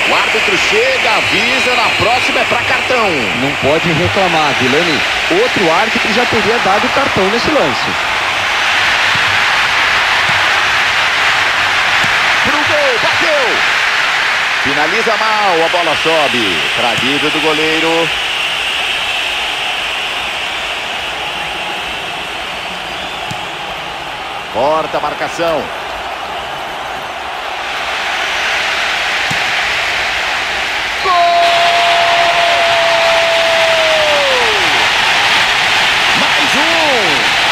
O árbitro chega, avisa, na próxima é pra cartão. Não pode reclamar, Vilani. Outro árbitro já teria dado cartão nesse lance. Bateu! Finaliza mal, a bola sobe para alívio do goleiro. Corta a marcação. Gol! Mais um!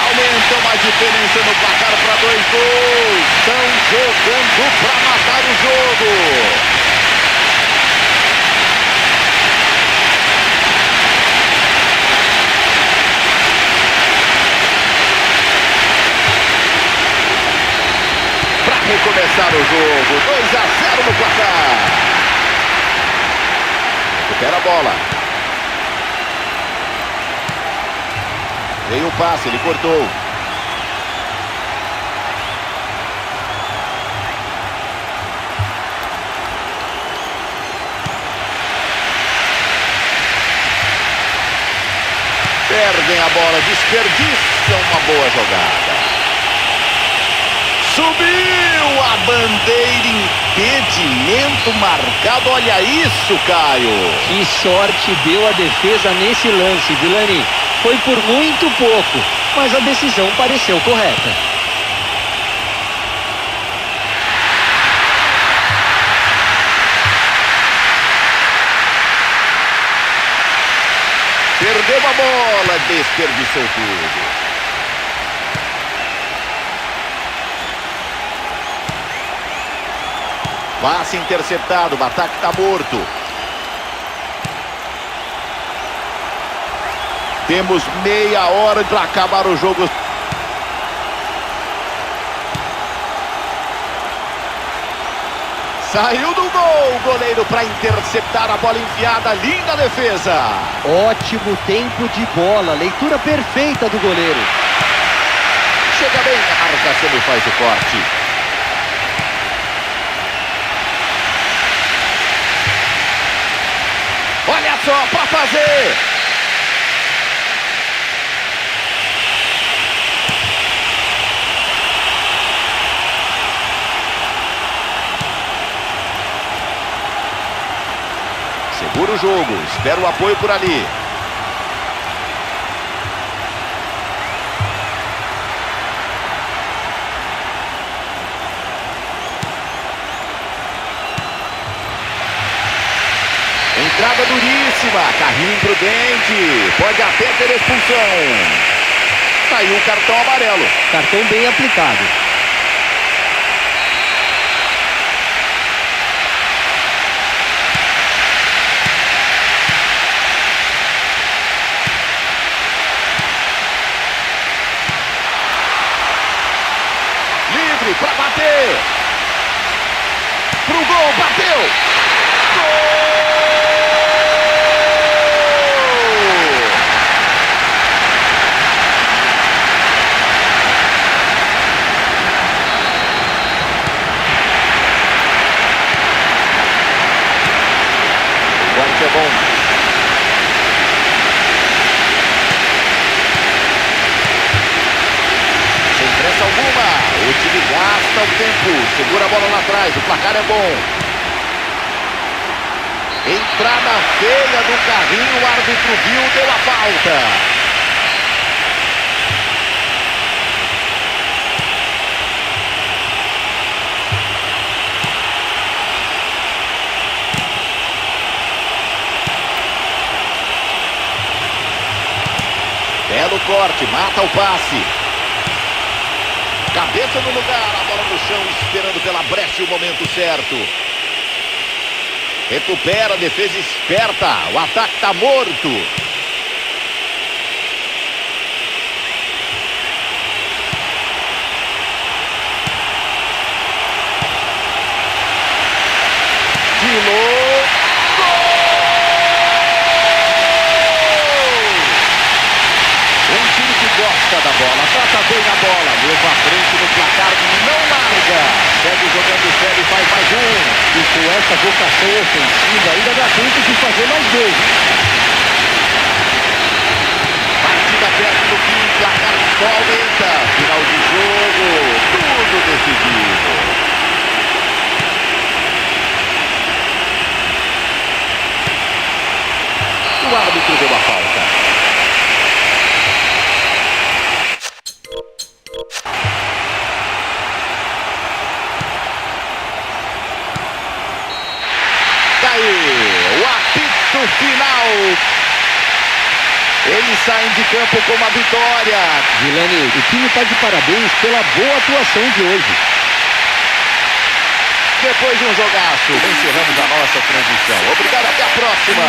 Aumentam a diferença no placar para 2 gols. Estão jogando para matar o jogo. Para recomeçar o jogo, 2-0 no placar. Recupera a bola. Veio o passe, ele cortou. Perdem a bola, desperdiçam uma boa jogada. Subiu a bandeira, impedimento marcado. Olha isso, Caio. Que sorte deu a defesa nesse lance, Vilani. Foi por muito pouco, mas a decisão pareceu correta. Perdeu a bola, desperdiçou tudo. Passe interceptado, o ataque está morto. Temos meia hora para acabar o jogo. Saiu do gol, goleiro para interceptar a bola enfiada, linda defesa. Ótimo tempo de bola, leitura perfeita do goleiro. Chega bem a você me faz o corte. Olha só para fazer. Segura o jogo, espera o apoio por ali. Entrada duríssima, carrinho imprudente, pode até ter expulsão. Saiu o cartão amarelo. Cartão bem aplicado. Livre para bater. Pro gol, bateu. Gol! É bom. Sem pressa alguma, o time gasta o tempo, segura a bola lá atrás, o placar é bom. Entrada feia do carrinho, o árbitro viu, deu a falta. Belo corte, mata o passe. Cabeça no lugar, a bola no chão, esperando pela brecha o momento certo. Recupera, defesa esperta, o ataque está morto. Tirou. Gosta da bola, trata bem a bola, leva à frente no placar, não larga, segue jogando sério e faz mais um. E com essa vocação ofensiva ainda dá tempo de fazer mais dois. Partida perto do fim, placar só aumenta, final de jogo, tudo decidido. O árbitro deu a falta. O apito final. Eles saem de campo com uma vitória. Vilani, o time está de parabéns pela boa atuação de hoje. Depois de um jogaço, encerramos a nossa transmissão. Obrigado, até a próxima.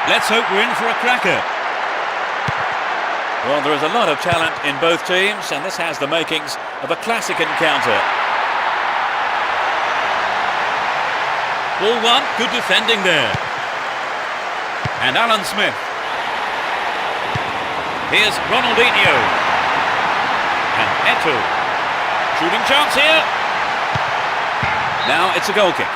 Let's hope we're in for a cracker. Well, there is a lot of talent in both teams, and this has the makings of a classic encounter. Ball one, good defending there. And Alan Smith. Here's Ronaldinho. And Eto'o. Shooting chance here. Now it's a goal kick.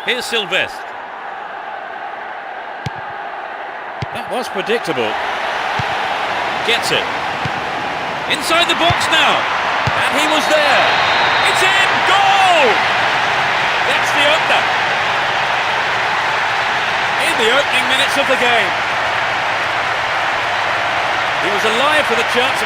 Here's Sylvestre. That was predictable. Gets it. Inside the box now. And he was there. It's in! Goal! That's the opener. In the opening minutes of the game. He was alive for the chance.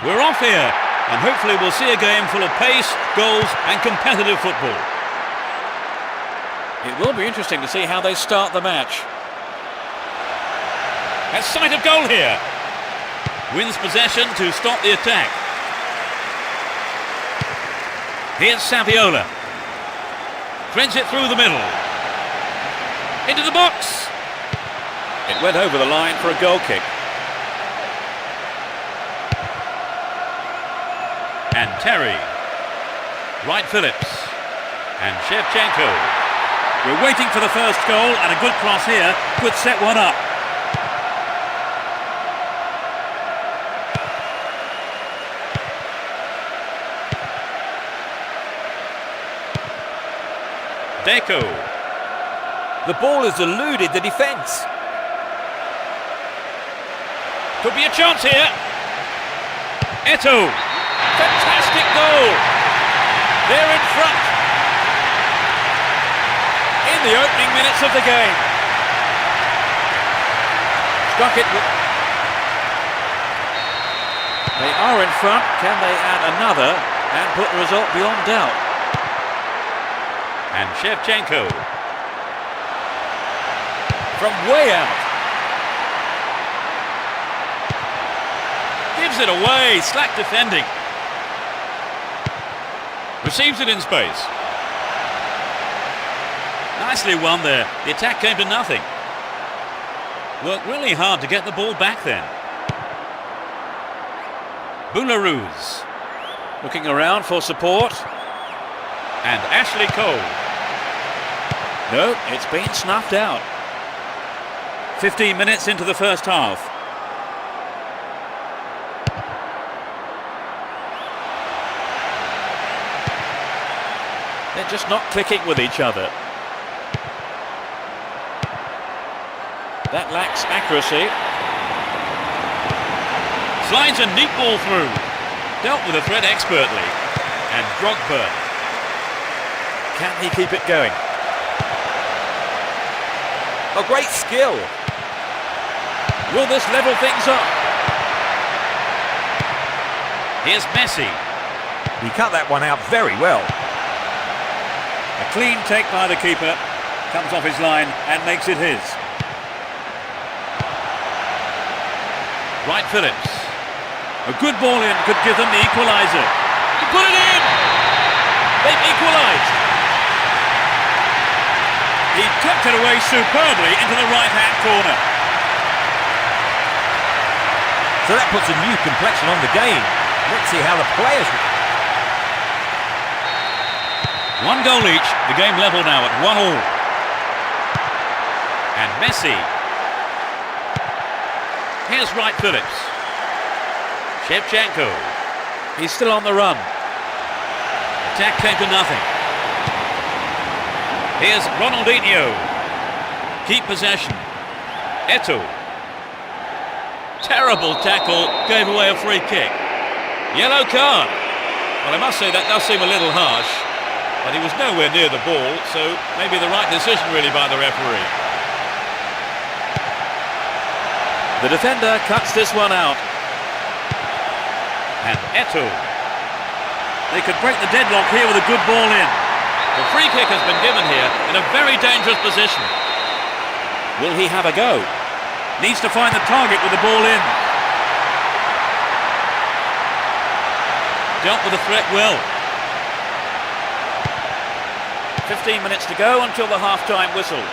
We're off here. And hopefully we'll see a game full of pace, goals and competitive football. It will be interesting to see how they start the match. Has sight of goal here. Wins possession to stop the attack. Here's Saviola. Threads it through the middle. Into the box. It went over the line for a goal kick. And Terry. Wright Phillips. And Shevchenko. We're waiting for the first goal, and a good cross here could set one up. Deco. The ball has eluded the defence. Could be a chance here. Eto'o. Fantastic goal. They're in front. In the opening minutes of the game. Struck it. They are in front. Can they add another and put the result beyond doubt? And Shevchenko. From way out. Gives it away. Slack defending. Receives it in space. Nicely won there. The attack came to nothing. Worked really hard to get the ball back then. Boularus. Looking around for support. And Ashley Cole. No, it's been snuffed out. 15 minutes into the first half. They're just not clicking with each other. That lacks accuracy. Slides a neat ball through. Dealt with the threat expertly. And Drogba. Can he keep it going? A great skill. Will this level things up? Here's Messi. He cut that one out very well. A clean take by the keeper. Comes off his line and makes it his. Wright Phillips. A good ball in could give them the equaliser. He put it in! They've equalised. He tucked it away superbly into the right-hand corner. So that puts a new complexion on the game. Let's see how the players... One goal each, the game level now at 1-1. And Messi. Here's Wright Phillips. Shevchenko. He's still on the run. Attack came to nothing. Here's Ronaldinho. Keep possession. Eto'o. Terrible tackle, gave away a free kick. Yellow card. Well, I must say that does seem a little harsh, but he was nowhere near the ball, so maybe the right decision really by the referee. The defender cuts this one out. And Eto'o. They could break the deadlock here with a good ball in. The free kick has been given here in a very dangerous position. Will he have a go? Needs to find the target with the ball in. Dealt with the threat well. 15 minutes to go until the half-time whistle.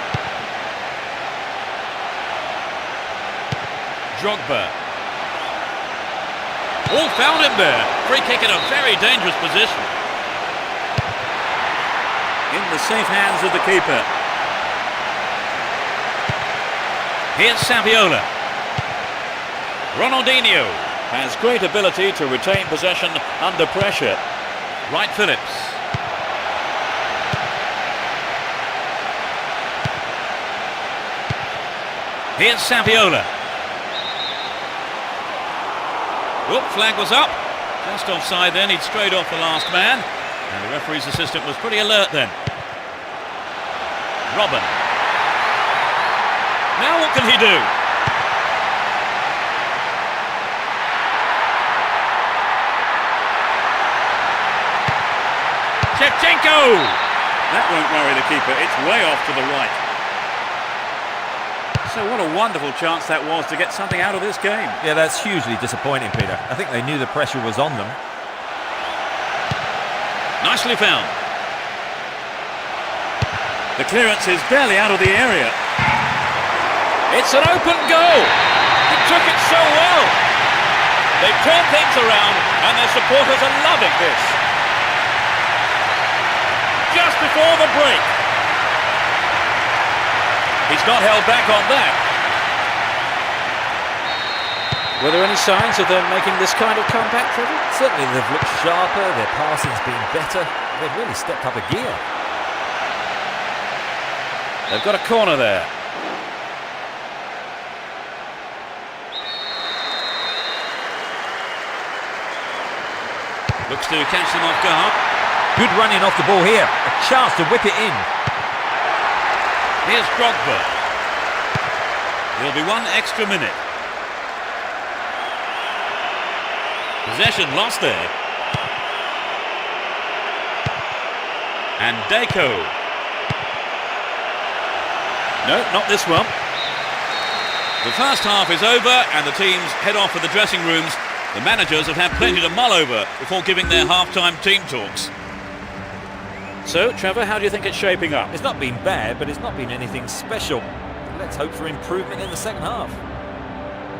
Drogba. All found him there. Free kick in a very dangerous position. In the safe hands of the keeper. Here's Saviola. Ronaldinho. Has great ability to retain possession under pressure. Wright Phillips. Here's Saviola. Whoop, flag was up. Just offside then, he'd strayed off the last man. And the referee's assistant was pretty alert then. Robin. Now what can he do? Zinchenko! That won't worry the keeper. It's way off to the right. So what a wonderful chance that was to get something out of this game. Yeah, that's hugely disappointing, Peter. I think they knew the pressure was on them. Nicely found. The clearance is barely out of the area. It's an open goal. He took it so well. They've turned things around and their supporters are loving this. Just before the break. He's not held back on that. Were there any signs of them making this kind of comeback, Trevor? Certainly they've looked sharper, their passing's been better. They've really stepped up a gear. They've got a corner there. Looks to catch them off guard. Good running off the ball here. A chance to whip it in. Here's Drogba. There'll be one extra minute. Possession lost there. And Deco. No, not this one. The first half is over and the teams head off for the dressing rooms. The managers have had plenty to mull over before giving their half-time team talks. So, Trevor, how do you think it's shaping up? It's not been bad, but it's not been anything special. Let's hope for improvement in the second half.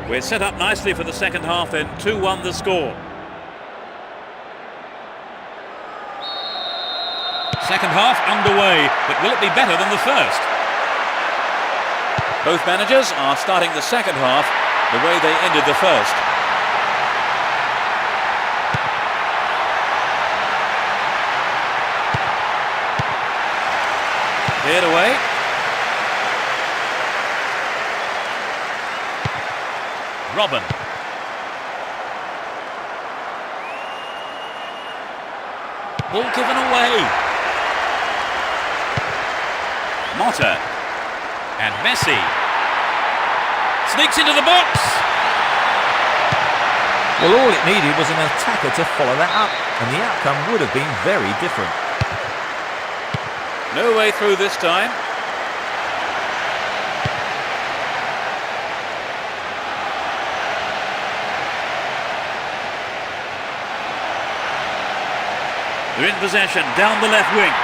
We're set up nicely for the second half then. 2-1 the score. Second half underway, but will it be better than the first? Both managers are starting the second half the way they ended the first. Cleared away. Robin. Ball given away. Motta. And Messi. Sneaks into the box. Well, all it needed was an attacker to follow that up, and the outcome would have been very different. No way through this time. They're in possession, down the left wing.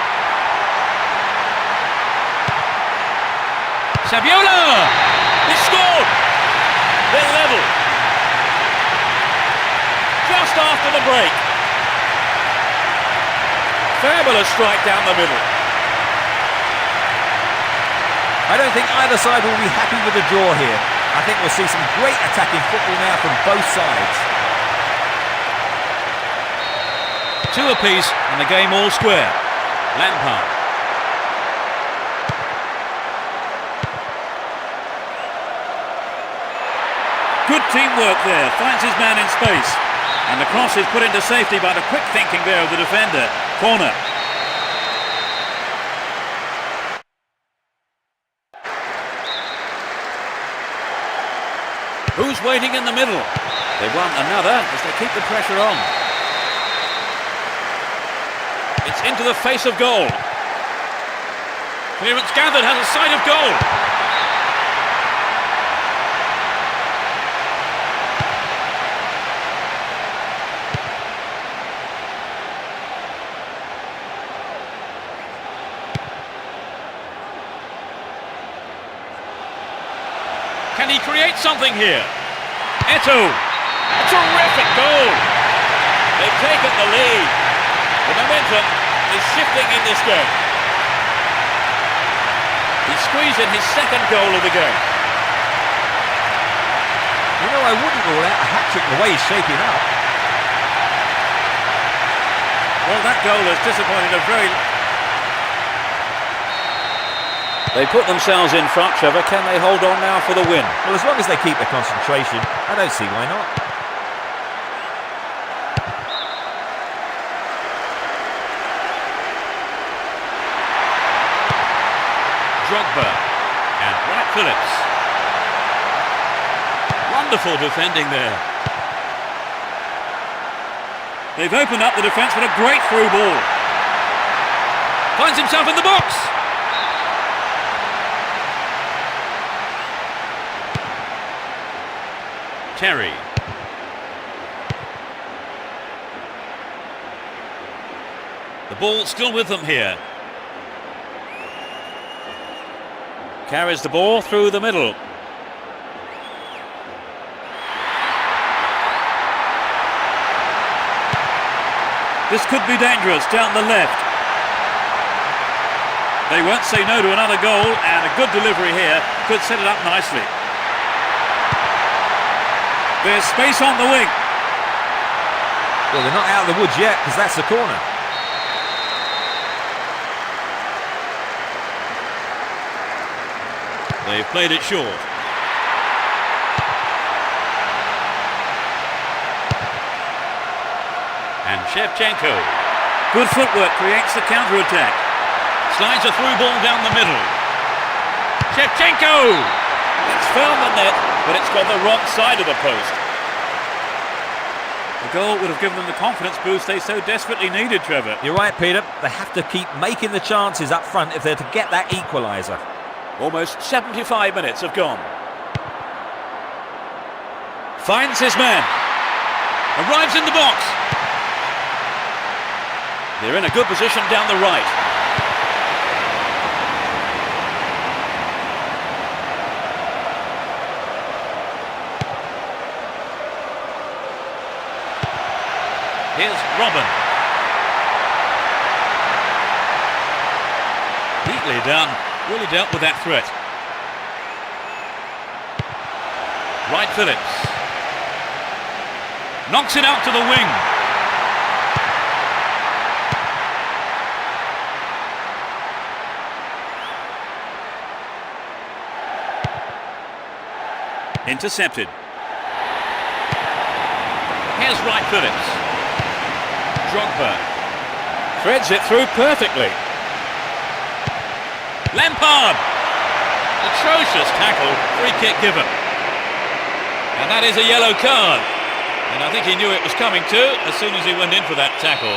Saviola! He scored! They're level. Just after the break. Fabulous strike down the middle. I don't think either side will be happy with the draw here. I think we'll see some great attacking football now from both sides. Two apiece and the game all square. Lampard. Good teamwork there, finds his man in space. And the cross is put into safety by the quick thinking there of the defender. Corner. Who's waiting in the middle? They want another as they keep the pressure on. It's into the face of goal. Clearance gathered, has a sight of goal. Can he create something here? Eto'o. A terrific goal. They've taken the lead. The momentum is shifting in this game. He squeezed in his second goal of the game. You know, I wouldn't rule out a hat-trick the way he's shaping up. Well, that goal has disappointed a very... They put themselves in front, Trevor. Can they hold on now for the win? Well, as long as they keep their concentration, I don't see why not. Drogba and Wright Phillips. Wonderful defending there. They've opened up the defence with a great through ball. Finds himself in the box. Terry. The ball still with them here. Carries the ball through the middle. This could be dangerous down the left. They won't say no to another goal, and a good delivery here could set it up nicely. There's space on the wing. Well, they're not out of the woods yet because that's the corner. They've played it short. And Shevchenko. Good footwork creates the counter-attack. Slides a through ball down the middle. Shevchenko! It's found the net, but it's got the wrong side of the post. The goal would have given them the confidence boost they so desperately needed, Trevor. You're right, Peter. They have to keep making the chances up front if they're to get that equaliser. Almost 75 minutes have gone. Finds his man. Arrives in the box. They're in a good position down the right. Here's Robin. Neatly done. Really dealt with that threat. Wright Phillips. Knocks it out to the wing. Intercepted. Here's Wright Phillips. Jogando. Threads it through perfectly. Lampard! Atrocious tackle, free kick given. And that is a yellow card. And I think he knew it was coming too as soon as he went in for that tackle.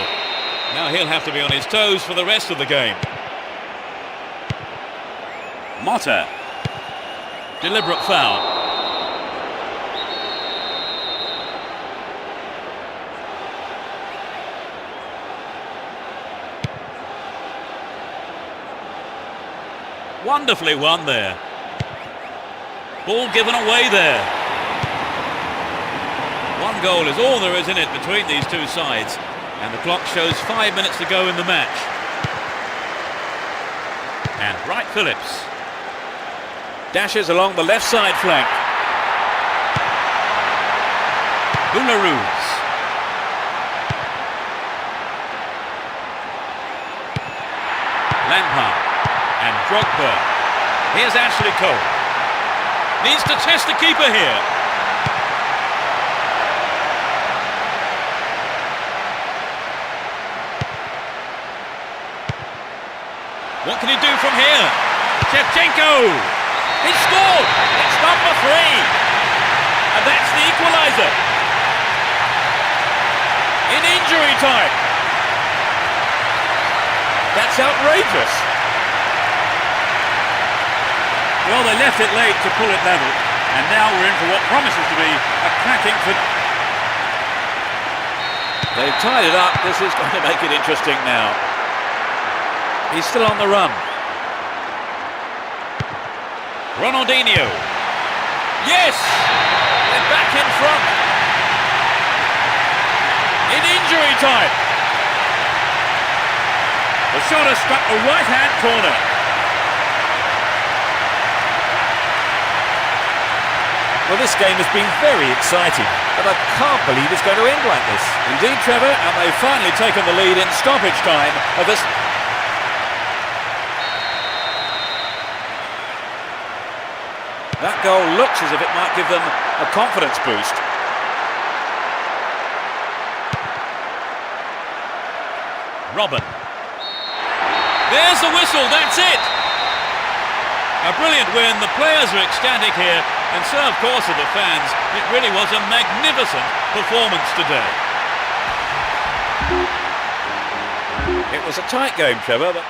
Now he'll have to be on his toes for the rest of the game. Motta. Deliberate foul. Wonderfully won there. Ball given away there. One goal is all there is in it between these two sides, and the clock shows 5 minutes to go in the match. And Wright Phillips Dashes along the left side flank. Boularus. Lampard and Drogba. Here's Ashley Cole. Needs to test the keeper here. What can he do from here? Shevchenko! He scored! It's number 3! And that's the equaliser. In injury time. That's outrageous. Well, they left it late to pull it level, and now we're in for what promises to be a cracking fit. They've tied it up. This is going to make it interesting now. He's still on the run. Ronaldinho. Yes! They're back in front. In injury time. The shot has struck the right-hand corner. Well, this game has been very exciting, but I can't believe it's going to end like this. Indeed, Trevor, and they've finally taken the lead in stoppage time of this. That goal looks as if it might give them a confidence boost. Robin. There's the whistle, that's it! A brilliant win, the players are ecstatic here, and so of course are the fans. It really was a magnificent performance today. It was a tight game, Trevor, but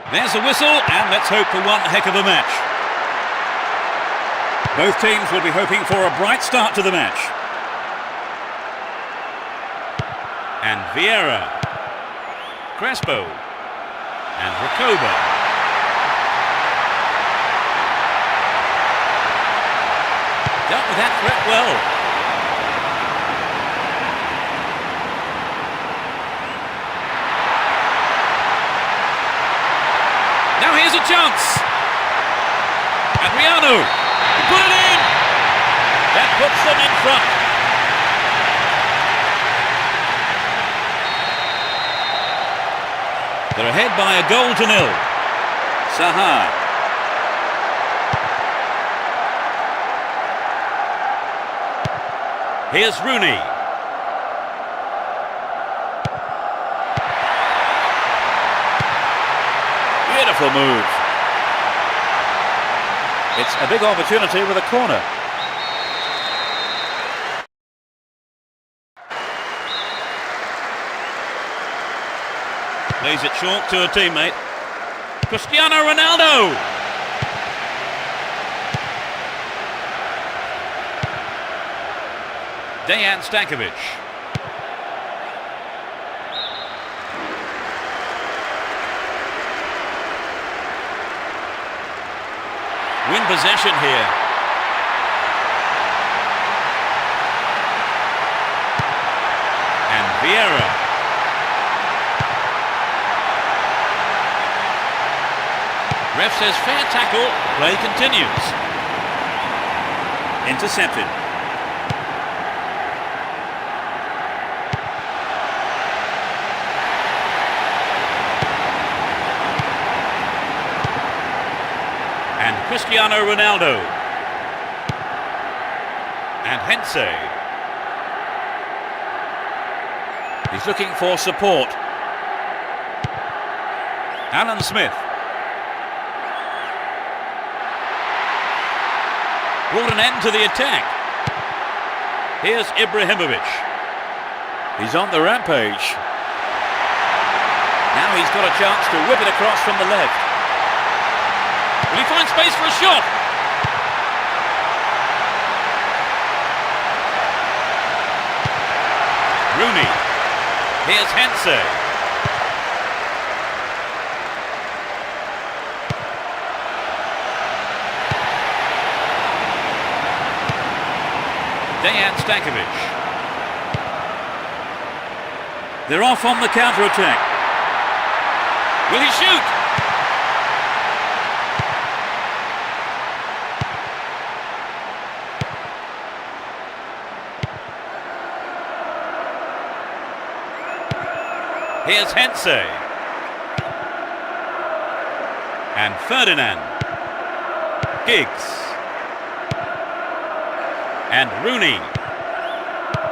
There's a whistle, and let's hope for one heck of a match. Both teams will be hoping for a bright start to the match. And Vieira, Crespo, and Recoba. Dealt with that threat well. Now here's a chance. Adriano, put it in. That puts them in front. They're ahead by 1-0. Saha. Here's Rooney. Beautiful move. It's a big opportunity with a corner. Plays it short to a teammate. Cristiano Ronaldo. Dejan Stankovic. Win possession here. And Vieira. Ref says fair tackle, play continues. Intercepted. And Cristiano Ronaldo. And Hensey. He's looking for support. Alan Smith. Brought an end to the attack. Here's Ibrahimovic. He's on the rampage. Now he's got a chance to whip it across from the left. Will he find space for a shot? Rooney. Here's Hensey. Dejan Stankovic. They're off on the counter-attack. Will he shoot? Here's Hensey. And Ferdinand. Giggs. And Rooney.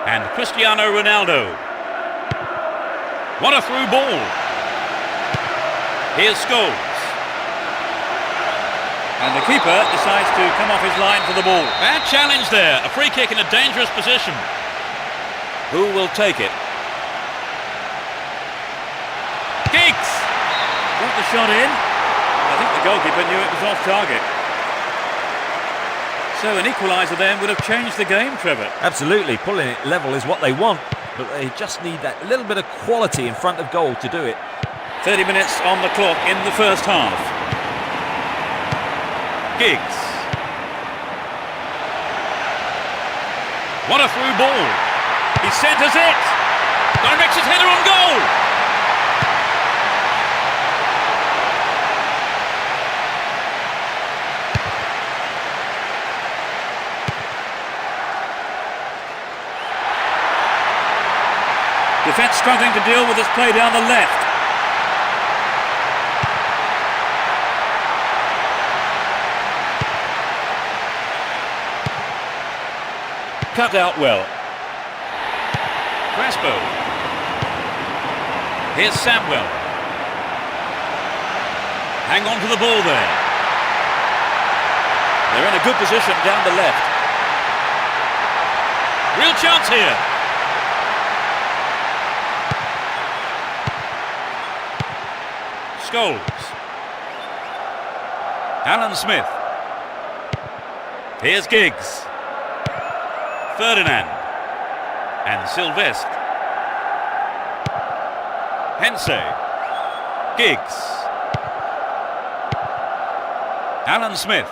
And Cristiano Ronaldo. What a through ball. Here's Scholes. And the keeper decides to come off his line for the ball. Bad challenge there. A free kick in a dangerous position. Who will take it? Giggs! Got the shot in. I think the goalkeeper knew it was off target. So an equaliser then would have changed the game, Trevor. Absolutely, pulling it level is what they want, but they just need that little bit of quality in front of goal to do it. 30 minutes on the clock in the first half. Giggs. What a through ball. He centres it. Directs his header on goal. Defence struggling to deal with this play down the left. Cut out well. Crespo. Here's Samuel. Hang on to the ball there. They're in a good position down the left. Real chance here. Scholes. Alan Smith. Here's Giggs. Ferdinand. And Sylvestre. Hensey. Giggs. Alan Smith.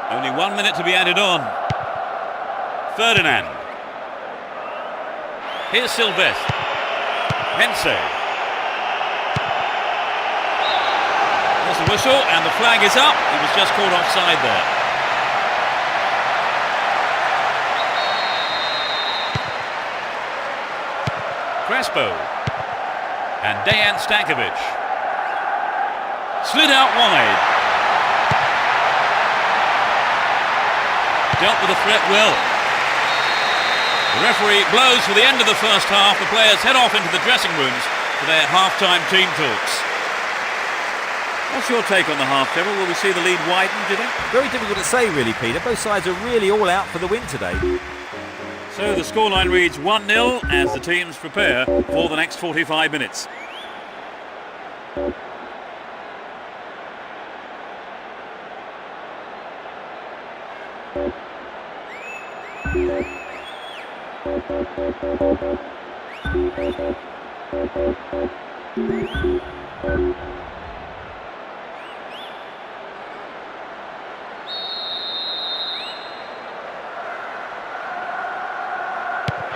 Only 1 minute to be added on. Ferdinand. Here's Sylvestre. Hensey. There's the whistle and the flag is up. He was just caught offside there. Crespo. And Dejan Stankovic. Slid out wide. Dealt with the threat well. The referee blows for the end of the first half. The players head off into the dressing rooms for their half-time team talks. What's your take on the half, Trevor? Will we see the lead widen, do you think? Very difficult to say, really, Peter. Both sides are really all out for the win today. So the scoreline reads 1-0 as the teams prepare for the next 45 minutes.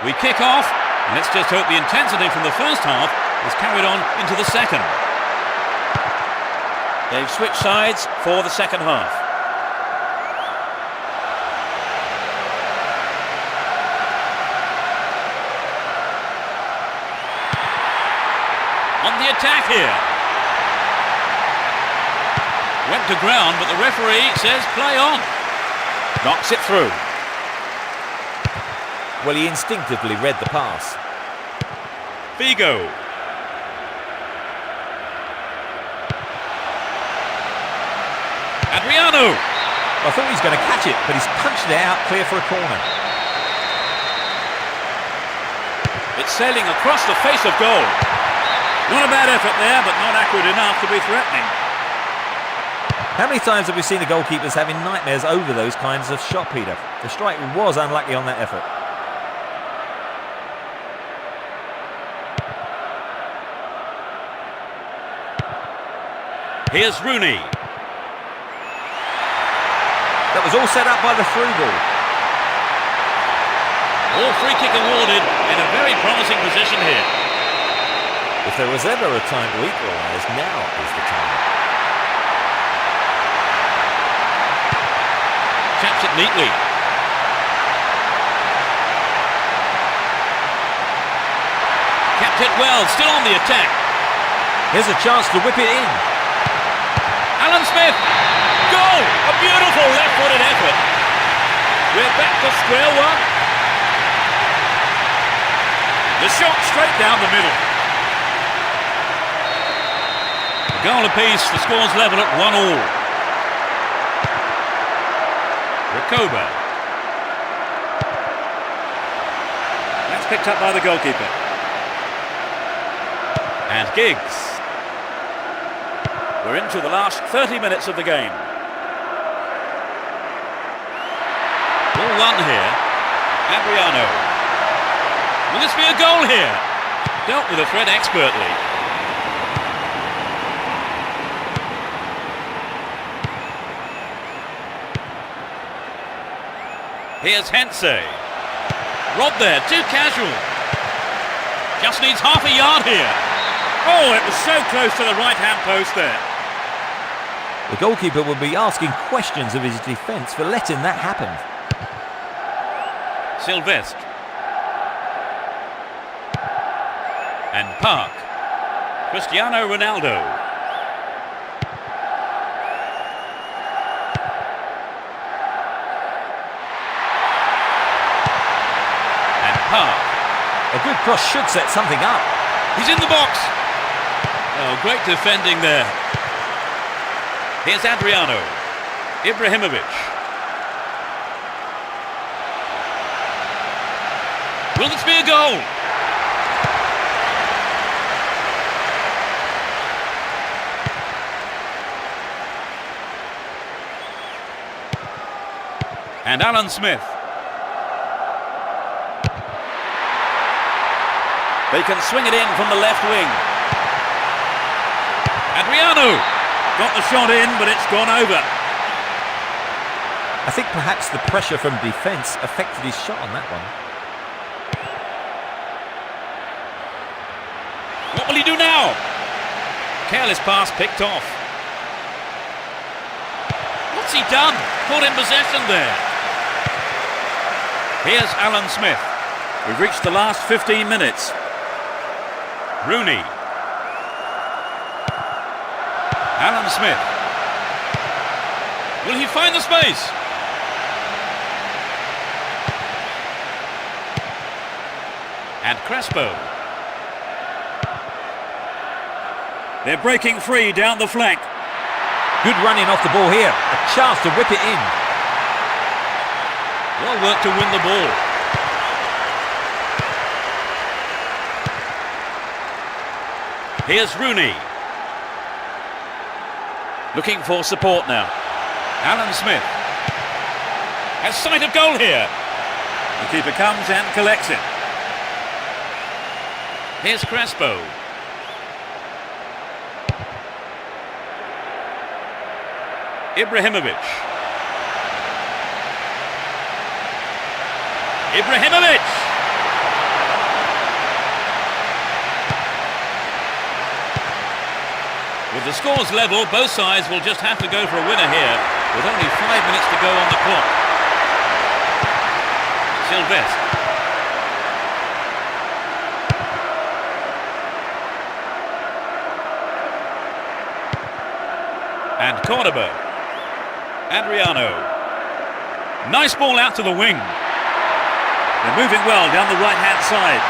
We kick off, and let's just hope the intensity from the first half is carried on into the second. They've switched sides for the second half. attack here. Went to ground, but the referee says play on. Knocks it through. Well, he instinctively read the pass. Figo. Adriano. I thought he was going to catch it, but he's punched it out clear for a corner. It's sailing across the face of goal. Not a bad effort there, but not accurate enough to be threatening. How many times have we seen the goalkeepers having nightmares over those kinds of shot, Peter? The strike was unlucky on that effort. Here's Rooney. That was all set up by the through ball. All free kick awarded in a very promising position here. If there was ever a time to equalise, now is the time. Taps it neatly. Kept it well, still on the attack. Here's a chance to whip it in. Alan Smith. Goal! A beautiful left-footed effort. We're back to square one. The shot straight down the middle. A goal apiece, the score's level at 1-1. Recoba. That's picked up by the goalkeeper. And Giggs. We're into the last 30 minutes of the game. Ball one here. Adriano. Will this be a goal here? Dealt with the threat expertly. Here's Hensey. Rob there, too casual. Just needs half a yard here. Oh, it was so close to the right-hand post there. The goalkeeper will be asking questions of his defence for letting that happen. Sylvestre. And Park. Cristiano Ronaldo. And Park. A good cross should set something up. He's in the box. Oh, great defending there. Here's Adriano. Ibrahimovic. Will this be a goal? And Alan Smith. They can swing it in from the left wing. Adriano got the shot in, but it's gone over. I think perhaps the pressure from defence affected his shot on that one. What will he do now? Careless pass picked off. What's he done? Caught in possession there. Here's Alan Smith. We've reached the last 15 minutes. Rooney. Alan Smith. Will he find the space? And Crespo. They're breaking free down the flank. Good running off the ball here. A chance to whip it in. Well worked to win the ball. Here's Rooney. Looking for support now. Alan Smith. Has sight of goal here. The keeper comes and collects it. Here's Crespo. Ibrahimovic. Ibrahimovic! With the scores level, both sides will just have to go for a winner here, with only 5 minutes to go on the clock. Sylvestre. Cordoba. Adriano. Nice ball out to the wing. They're moving well down the right-hand side.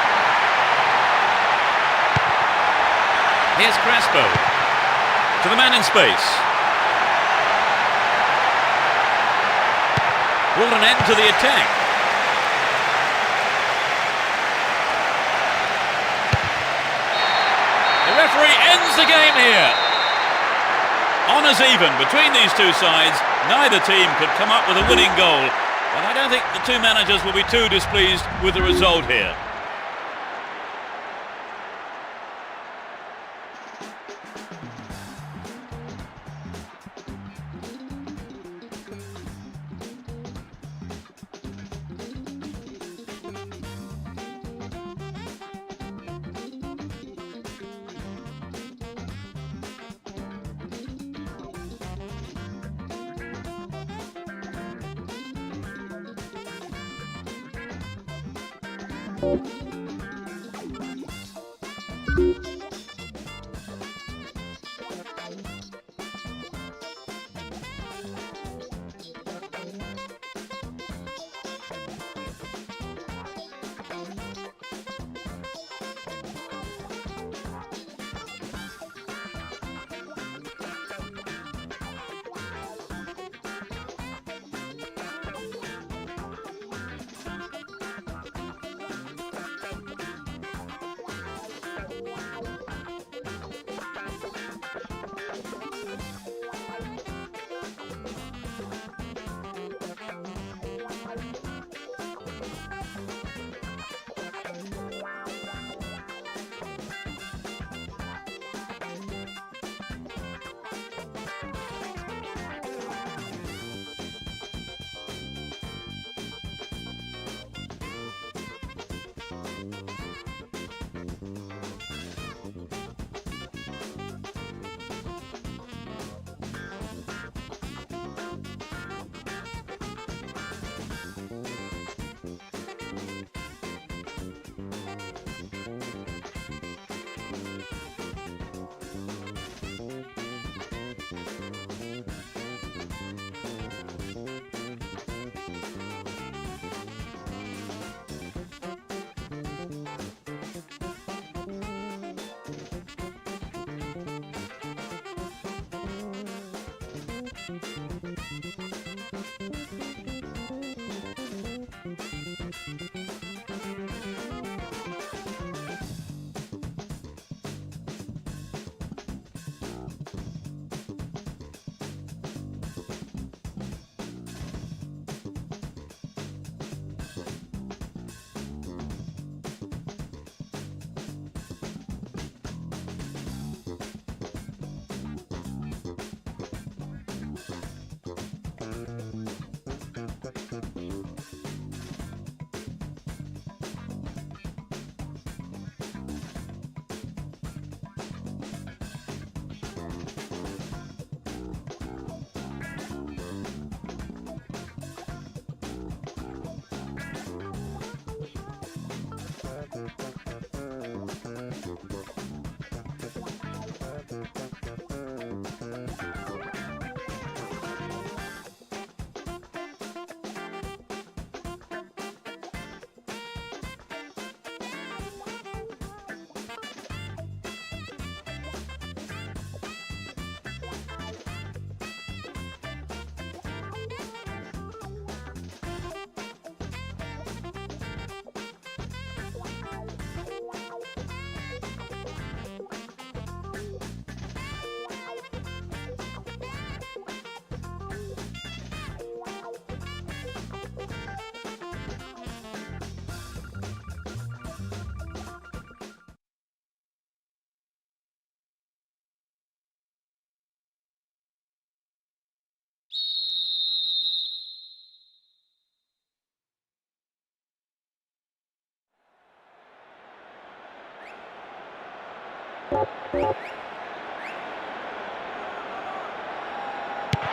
Here's Crespo. To the man in space. Brought an end to the attack. The referee ends the game here. Honours even between these two sides. Neither team could come up with a winning goal, but I don't think the two managers will be too displeased with the result here.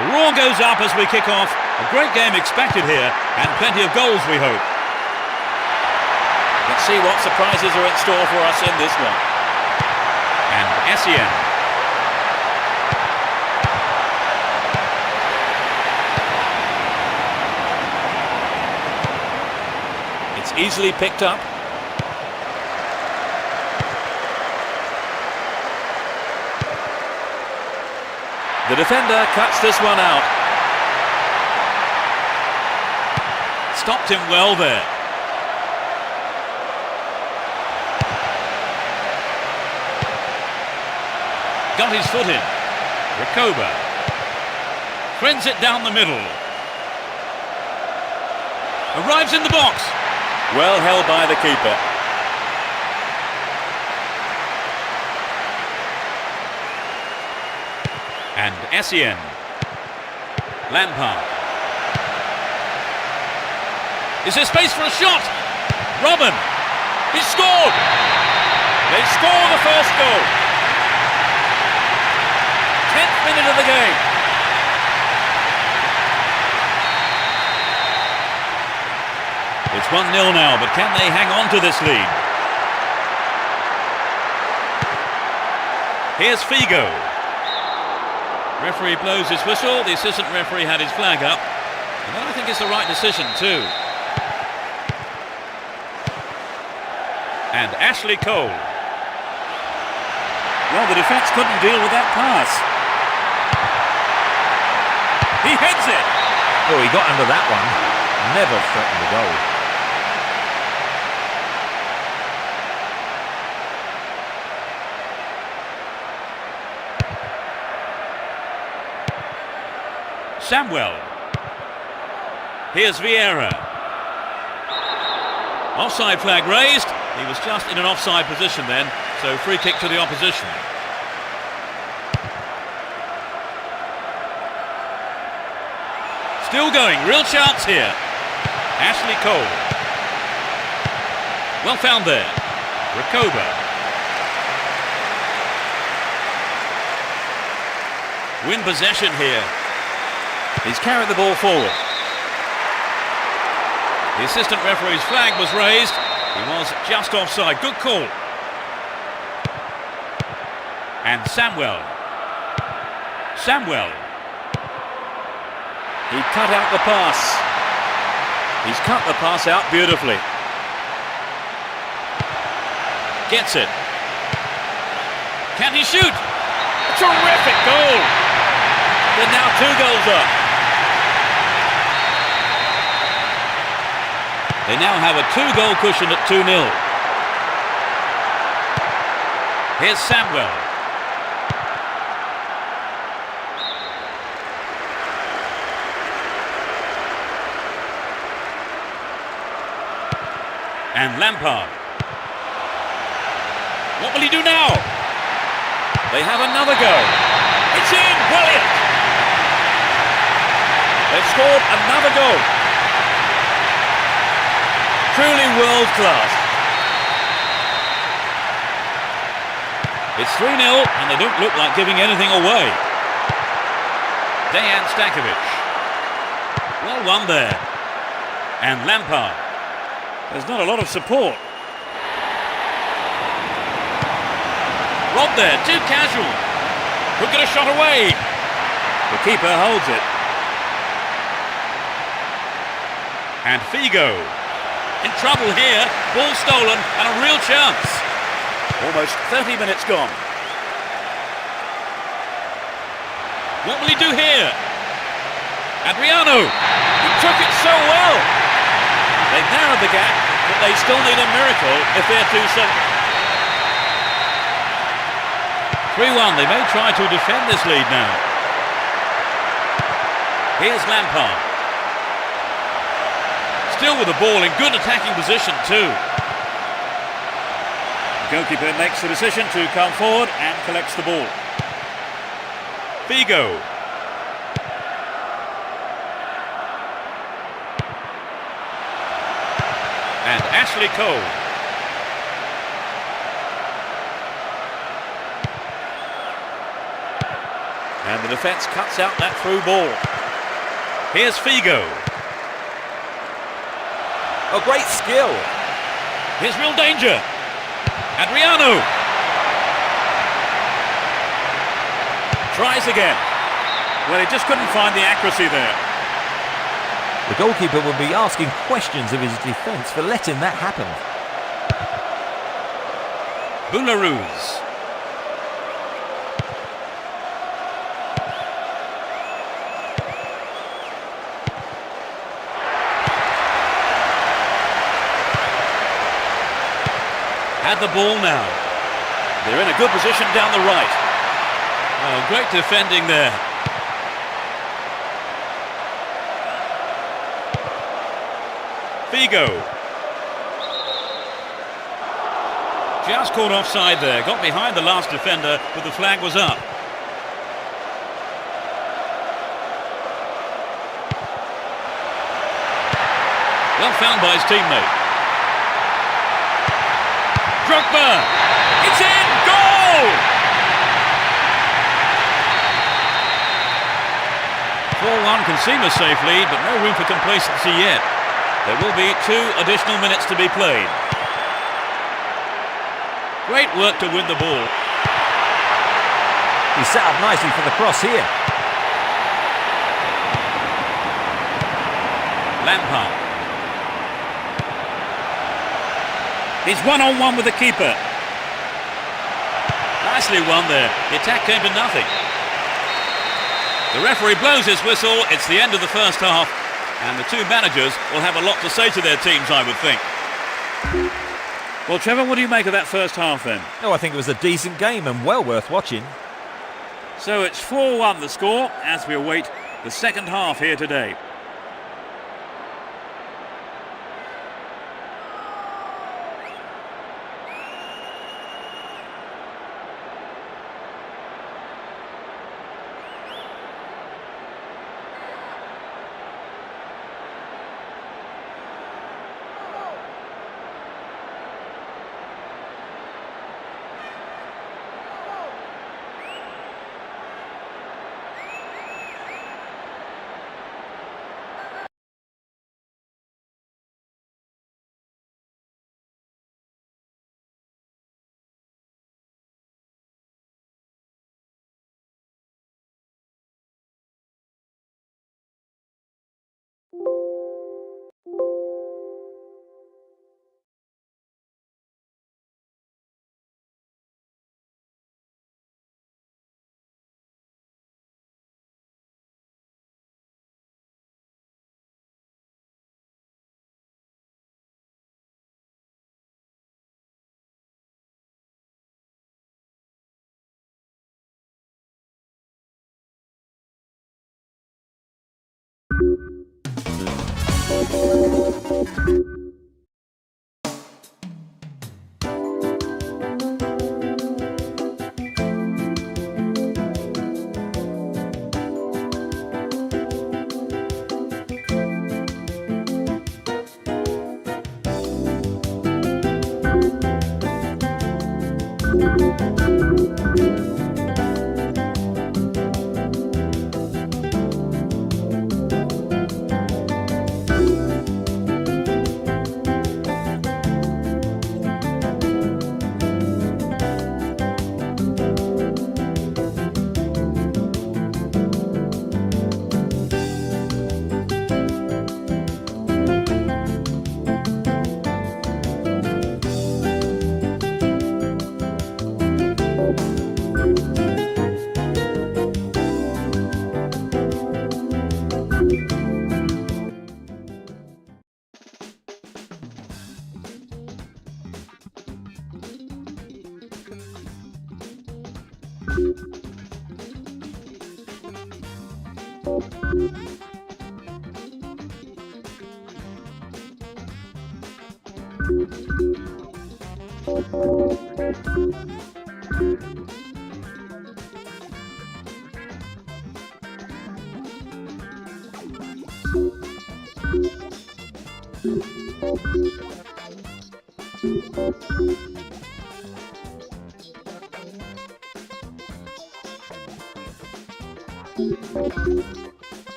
The roar goes up as we kick off. A great game expected here, and plenty of goals, we hope. Let's see what surprises are in store for us in this one. And Essien. easily picked up. The defender cuts this one out. Stopped him well there. Got his foot in. Rakoba threads it down the middle. Arrives in the box. Well held by the keeper. And Essien. Lampard. Is there space for a shot? Robin. He scored. They score the first goal. 10th minute of the game. It's 1-0 now, but can they hang on to this lead? Here's Figo. Referee blows his whistle. The assistant referee had his flag up. And I think it's the right decision too. And Ashley Cole. Well, the defence couldn't deal with that pass. He heads it. Oh, he got under that one. Never threatened the goal. Samuel. Here's Vieira. Offside flag raised. He was just in an offside position then, so free kick to the opposition. Still going, real chance here. Ashley Cole. Well found there. Rakoba. Win possession here. He's carried the ball forward. The assistant referee's flag was raised. He was just offside. Good call. And Samuel. Samuel. He cut out the pass. He's cut the pass out beautifully. Gets it. Can he shoot? A terrific goal. They're now 2 goals up. They now have a 2-goal cushion at 2-0. Here's Samuel. And Lampard. What will he do now? They have another go. It's in! Brilliant! They've scored another goal. Truly world class. It's 3-0 and they don't look like giving anything away. Dejan Stankovic. Well won there. And Lampard. There's not a lot of support. Rob there, too casual. Could get a shot away. The keeper holds it. And Figo. In trouble here. Ball stolen and a real chance. Almost 30 minutes gone. What will he do here? Adriano. He took it so well. They've narrowed the gap, but they still need a miracle if they're too simple. 3-1. They may try to defend this lead now. Here's Lampard. Still with the ball in good attacking position too. The goalkeeper makes the decision to come forward and collects the ball. Figo. And Ashley Cole. And the defence cuts out that through ball. Here's Figo. Oh, great skill. Here's real danger. Adriano. Tries again. Well, he just couldn't find the accuracy there. The goalkeeper will be asking questions of his defence for letting that happen. Boularus. Had the ball now. They're in a good position down the right. Oh, great defending there. Figo. Just caught offside there. Got behind the last defender, but the flag was up. Well found by his teammate. Drogba! It's in! Goal! 4-1 can seem a safe lead, but no room for complacency yet. There will be 2 additional minutes to be played. Great work to win the ball. He's set up nicely for the cross here. Lampard. He's one-on-one with the keeper. Nicely won there. The attack came to nothing. The referee blows his whistle. It's the end of the first half. And the two managers will have a lot to say to their teams, I would think. Well, Trevor, what do you make of that first half then? Oh, I think it was a decent game and well worth watching. So it's 4-1 the score as we await the second half here today.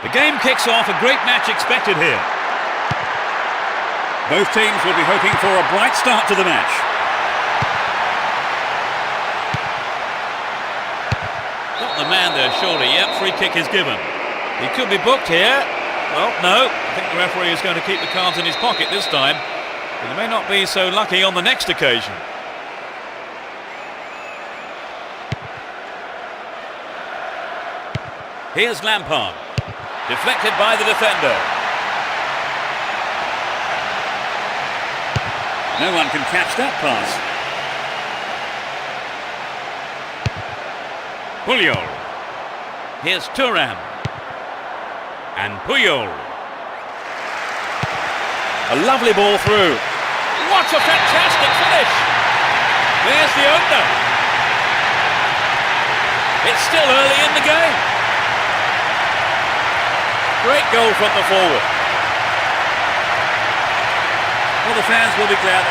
The game kicks off, a great match expected here. Both teams will be hoping for a bright start to the match. Got the man there, surely. Yep, free kick is given. He could be booked here. Well, no. I think the referee is going to keep the cards in his pocket this time. But he may not be so lucky on the next occasion. Here's Lampard. Deflected by the defender. No one can catch that pass. Puyol. Here's Thuram. And Puyol. A lovely ball through. What a fantastic finish! There's the opener. It's still early in the game. Great goal from the forward. Well, the fans will be glad.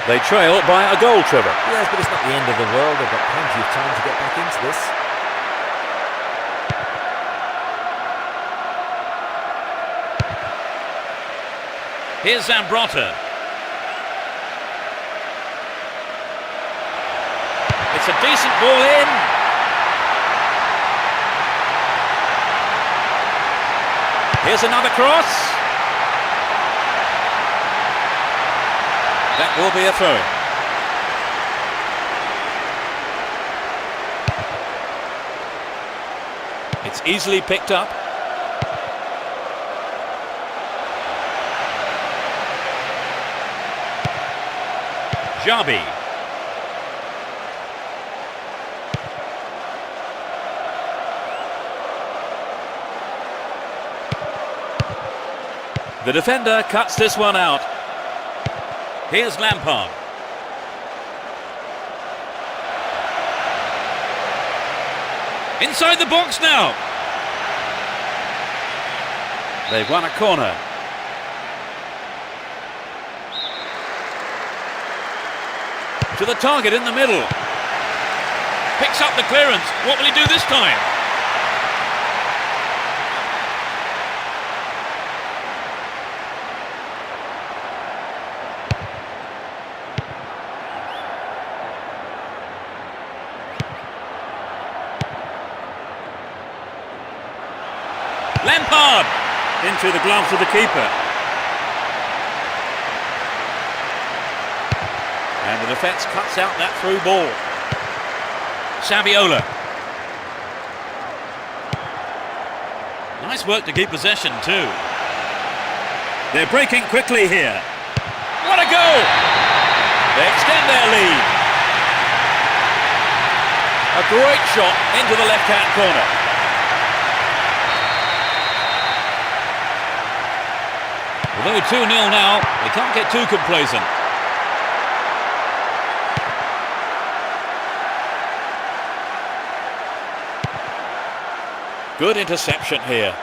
They trail by a goal, Trevor. Yes, but it's not the end of the world. They've got plenty of time to get back into this. Here's Zambrotta. It's a decent ball in. Here's another cross. That will be a throw. It's easily picked up. Jabi. The defender cuts this one out. Here's Lampard. Inside the box now. They've won a corner. To the target in the middle. Picks up the clearance. What will he do this time? Lampard! Into the gloves of the keeper. And the defence cuts out that through ball. Saviola. Nice work to keep possession too. They're breaking quickly here. What a goal! They extend their lead. A great shot into the left-hand corner. Although 2-0 now, they can't get too complacent. Good interception here.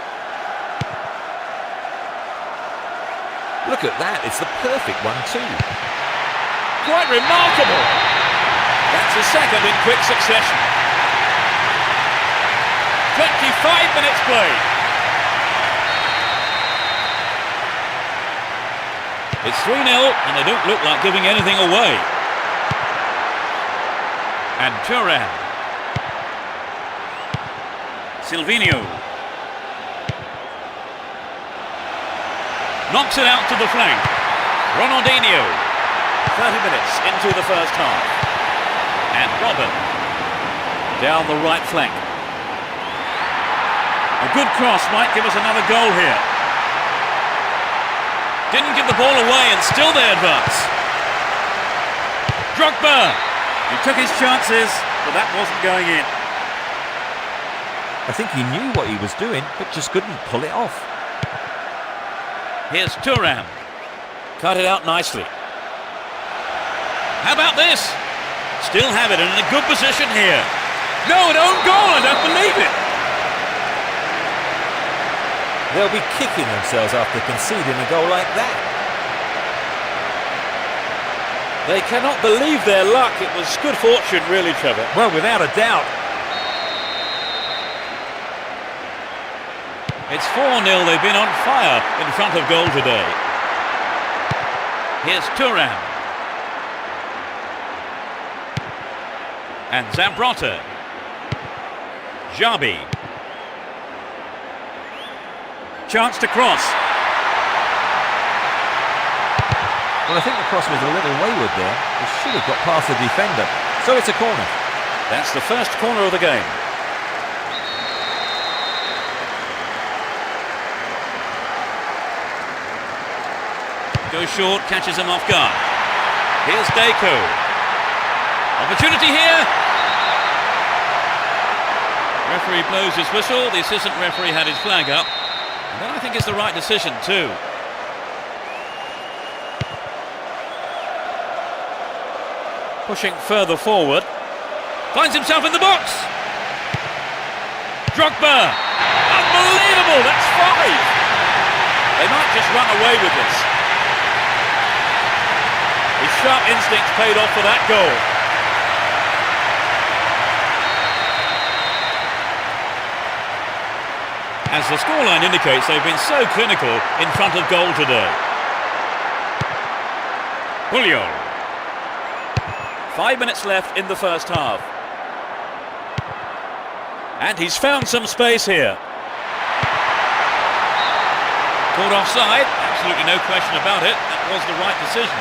Look at that, it's the perfect one too. Quite remarkable. That's a second in quick succession. 25 minutes played. It's 3-0 and they don't look like giving anything away. And Thuram. Silvinho. Knocks it out to the flank. Ronaldinho. 30 minutes into the first half. And Robin. Down the right flank. A good cross might give us another goal here. Didn't give the ball away and still they advance. Drogba. He took his chances, but that wasn't going in. I think he knew what he was doing, but just couldn't pull it off. Here's Thuram. Cut it out nicely. How about this? Still have it and in a good position here. No, an own goal, I don't believe it. They'll be kicking themselves after conceding a goal like that. They cannot believe their luck. It was good fortune, really, Trevor. Well, without a doubt. It's 4-0. They've been on fire in front of goal today. Here's Thuram. And Zambrotta. Jabi. Chance to cross. Well, I think the cross was a little wayward there. It should have got past the defender. So it's a corner. That's the first corner of the game. Goes short, catches him off guard. Here's Deco. Opportunity here. Referee blows his whistle. The assistant referee had his flag up. And that, I think, is the right decision too. Pushing further forward. Finds himself in the box. Drogba. Unbelievable, that's 5. They might just run away with this. His sharp instincts paid off for that goal. As the scoreline indicates, they've been so clinical in front of goal today. Julio. 5 minutes left in the first half. And he's found some space here. Caught offside, absolutely no question about it. That was the right decision.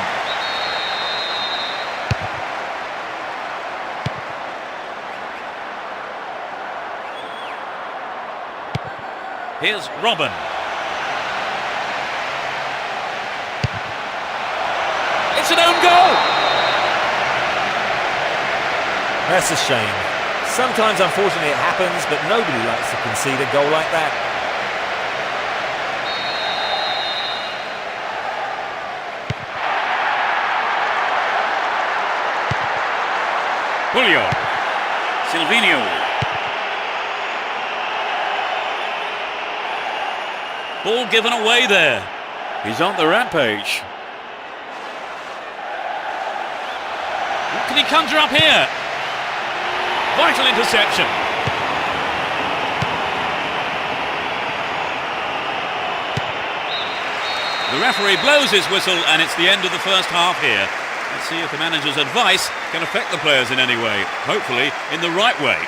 Here's Robin. It's an own goal! That's a shame. Sometimes, unfortunately, it happens, but nobody likes to concede a goal like that. Julio. Silvinho. Ball given away there. He's on the rampage. What can he conjure up here? Vital interception. The referee blows his whistle and it's the end of the first half here. Let's see if the manager's advice can affect the players in any way. Hopefully in the right way.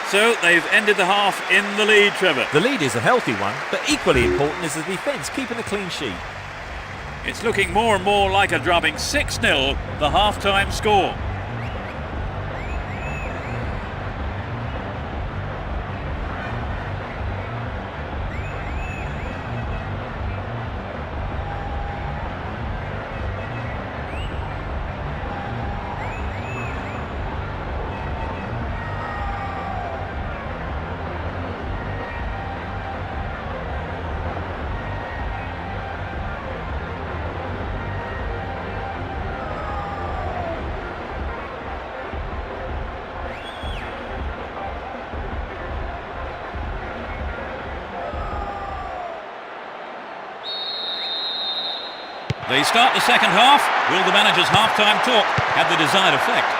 So they've ended the half in the lead, Trevor. The lead is a healthy one, but equally important is the defence, keeping a clean sheet. It's looking more and more like a drubbing. 6-0, the half-time score. They start the second half. Will the manager's half-time talk have the desired effect?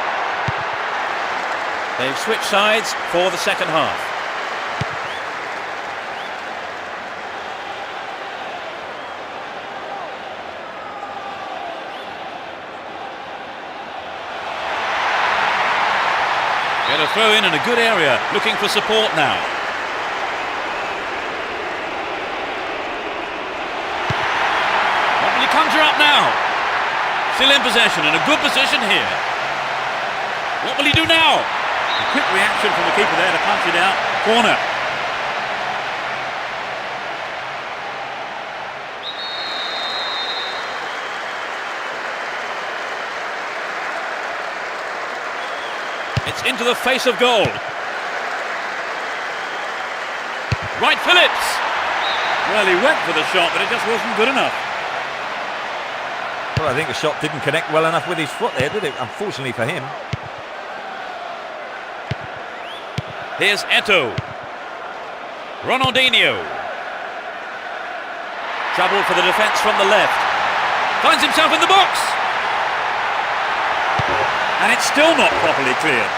They've switched sides for the second half. Get a throw in a good area, looking for support now. Conjure up now. Still in possession and a good position here. What will he do now? A quick reaction from the keeper there to punch it out. Corner. It's into the face of goal. Right, Phillips. Well, he went for the shot, but it just wasn't good enough. Well, I think the shot didn't connect well enough with his foot there, did it? Unfortunately for him. Here's Eto'o. Ronaldinho. Trouble for the defence from the left. Finds himself in the box. And it's still not properly cleared.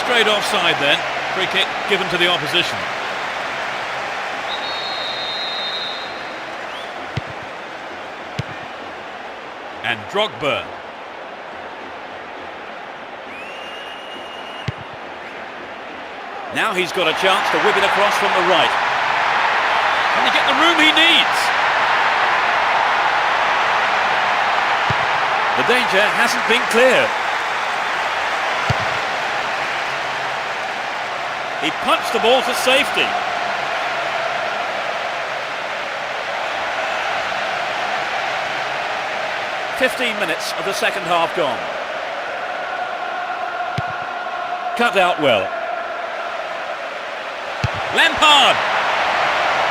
straight offside then. Free kick given to the opposition. And Drogba. Now he's got a chance to whip it across from the right. Can he get the room he needs? The danger hasn't been clear. He punched the ball to safety. "15 minutes of the second half gone. Cut out well. Lampard!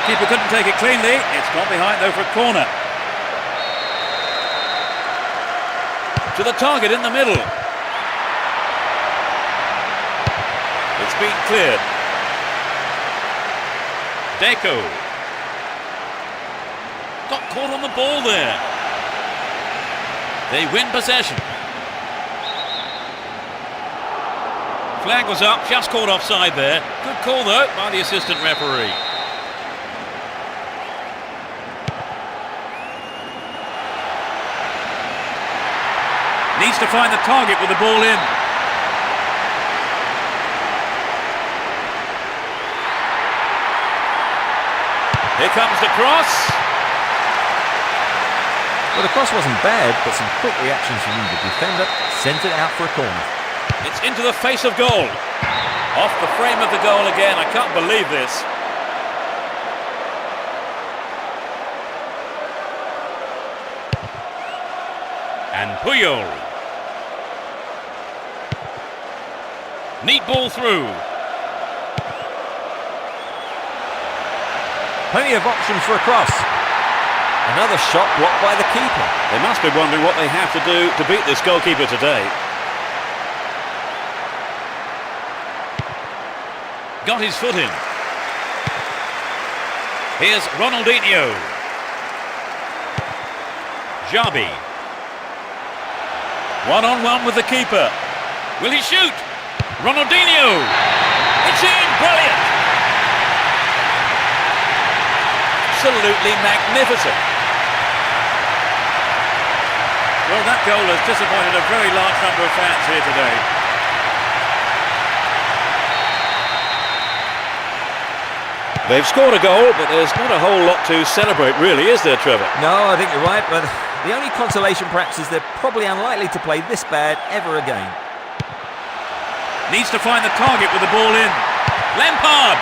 Keeper couldn't take it cleanly. It's gone behind though for a corner. To the target in the middle. It's been cleared. Deco. Got caught on the ball there. They win possession. Flag was up, just caught offside there. Good call though by the assistant referee. Needs to find the target with the ball in. Here comes the cross. Well, the cross wasn't bad, but some quick reactions from the defender sent it out for a corner. It's into the face of goal. Off the frame of the goal again. I can't believe this. And Puyol. Neat ball through. Plenty of options for a cross. Another shot blocked by the keeper. They must be wondering what they have to do to beat this goalkeeper today. Got his foot in. Here's Ronaldinho. Xabi. One-on-one with the keeper. Will he shoot? Ronaldinho. It's in. Brilliant. Absolutely magnificent. Well, that goal has disappointed a very large number of fans here today. They've scored a goal, but there's not a whole lot to celebrate, really, is there, Trevor? No, I think you're right, but the only consolation perhaps is they're probably unlikely to play this bad ever again. Needs to find the target with the ball in. Lampard!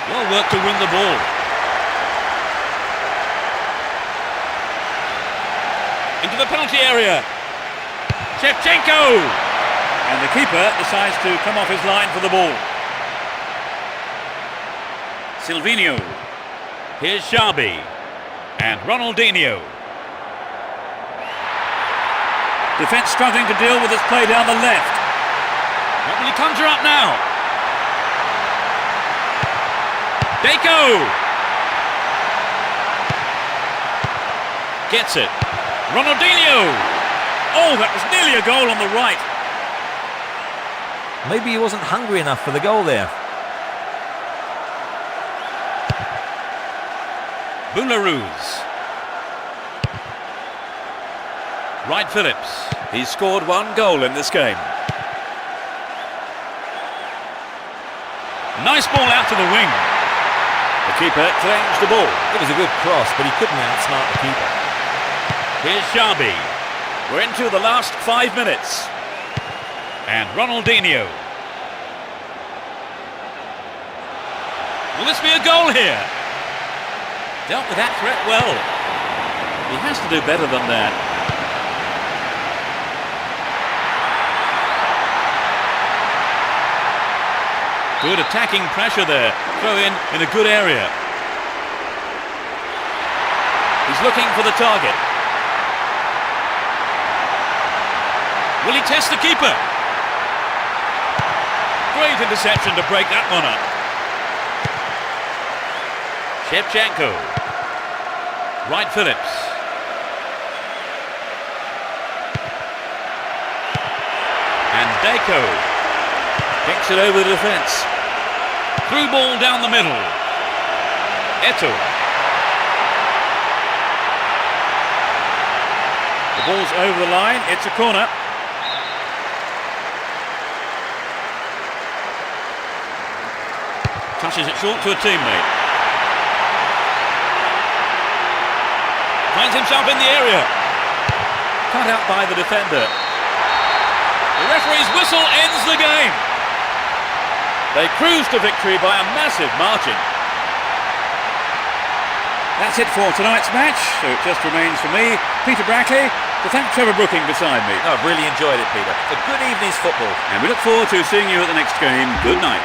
Well worked to win the ball. Into the penalty area. Shevchenko! And the keeper decides to come off his line for the ball. Silvinho. Here's Xabi. And Ronaldinho. Defence struggling to deal with this play down the left. What will he conjure up now? Deco! Gets it. Ronaldinho! Oh, that was nearly a goal on the right. Maybe he wasn't hungry enough for the goal there. Boularus. Wright Phillips. He's scored one goal in this game. Nice ball out to the wing. The keeper claims the ball. It was a good cross, but he couldn't outsmart the keeper. Here's Xabi. We're into the last 5 minutes. And Ronaldinho. Will this be a goal here? Dealt with that threat well. He has to do better than that. Good attacking pressure there. Throw in a good area. He's looking for the target. Will he test the keeper? Great interception to break that one up. Shevchenko. Wright Phillips. Deco kicks it over the defence. Through ball down the middle. Eto'o. The ball's over the line. It's a corner. Touches it short to a teammate. Finds himself in the area. Cut out by the defender. The referee's whistle ends the game. They cruise to victory by a massive margin. That's it for tonight's match. So it just remains for me, Peter Brackley, to thank Trevor Brooking beside me. I've really enjoyed it, Peter. A good evening's football. And we look forward to seeing you at the next game. Good night.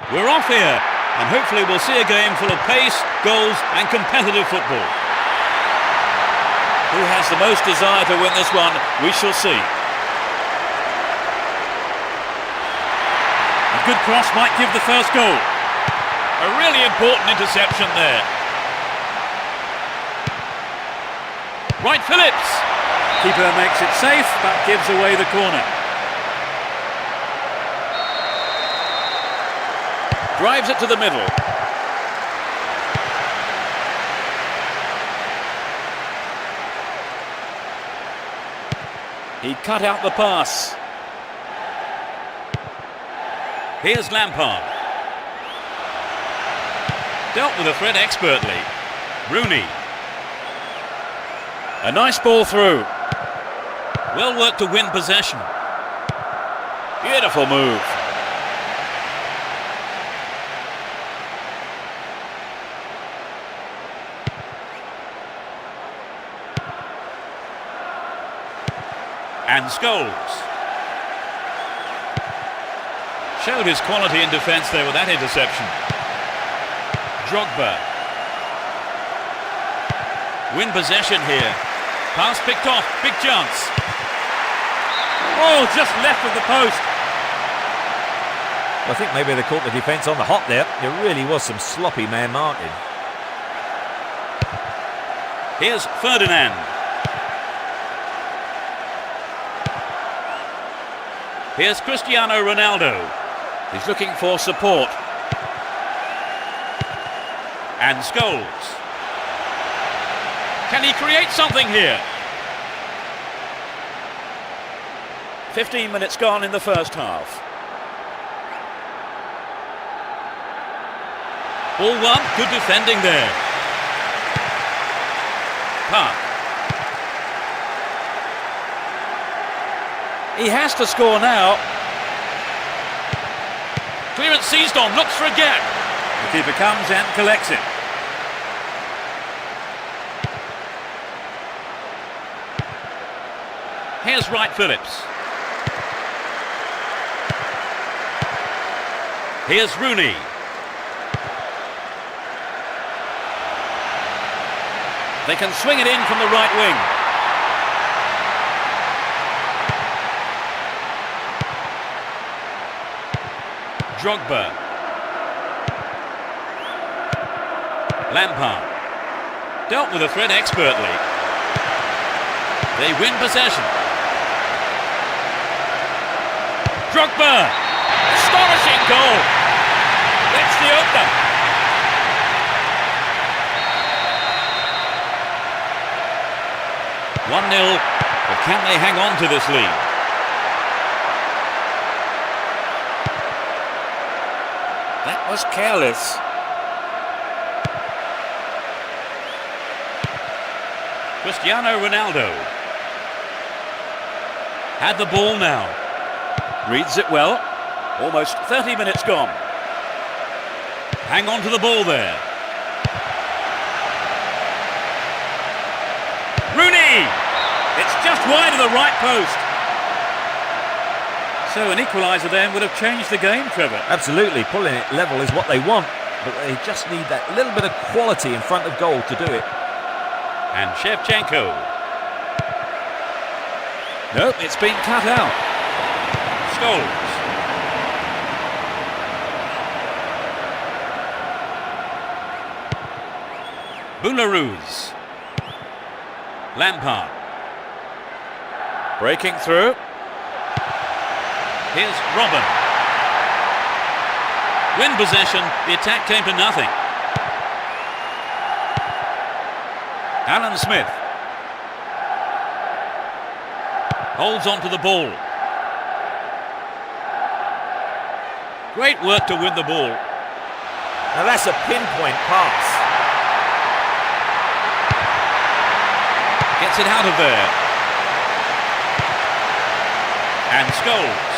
We're off here, and hopefully we'll see a game full of pace, goals and competitive football. Who has the most desire to win this one, we shall see. A good cross might give the first goal. A really important interception there. Right, Phillips. Keeper makes it safe, but gives away the corner. Drives it to the middle. He cut out the pass. Here's Lampard. Dealt with the threat expertly. Rooney. A nice ball through. Well worked to win possession. Beautiful move. And Scholes. Showed his quality in defence there with that interception. Drogba. Win possession here. Pass picked off. Big chance. Oh, just left of the post. I think maybe they caught the defence on the hop there. There really was some sloppy man marking. Here's Ferdinand. Here's Cristiano Ronaldo. He's looking for support. And Scholes. Can he create something here? 15 minutes gone in the first half. Ball one, good defending there. Park. He has to score now. Clearance seized on, looks for a gap. The keeper comes and collects it. Here's Wright Phillips. Here's Rooney. They can swing it in from the right wing. Drogba. Lampard. Dealt with the threat expertly. They win possession. Drogba. Astonishing goal. That's the opener. 1-0, but can they hang on to this lead? That was careless. Cristiano Ronaldo. Had the ball now. Reads it well. Almost 30 minutes gone. Hang on to the ball there. Rooney! It's just wide of the right post. So an equaliser then would have changed the game, Trevor. Absolutely, pulling it level is what they want, but they just need that little bit of quality in front of goal to do it. And Shevchenko. Nope, it's been cut out. Scholes. Boularus. Lampard. Breaking through. Here's Robin. Win possession, the attack came to nothing. Alan Smith. Holds on to the ball. Great work to win the ball. Now that's a pinpoint pass. Gets it out of there. And Scholes.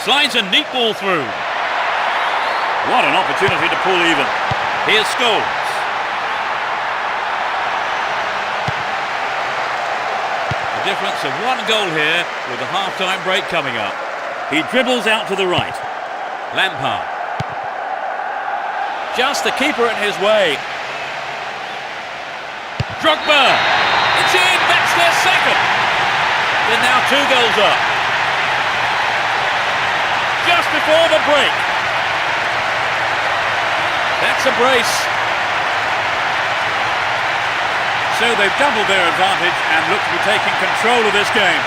Slides a neat ball through. What an opportunity to pull even. Here's Scholes. A difference of 1 goal here with the half-time break coming up. He dribbles out to the right. Lampard. Just the keeper in his way. Drogba. It's in. That's their second. They're now 2 goals up. Just before the break. That's a brace. So they've doubled their advantage and look to be taking control of this game.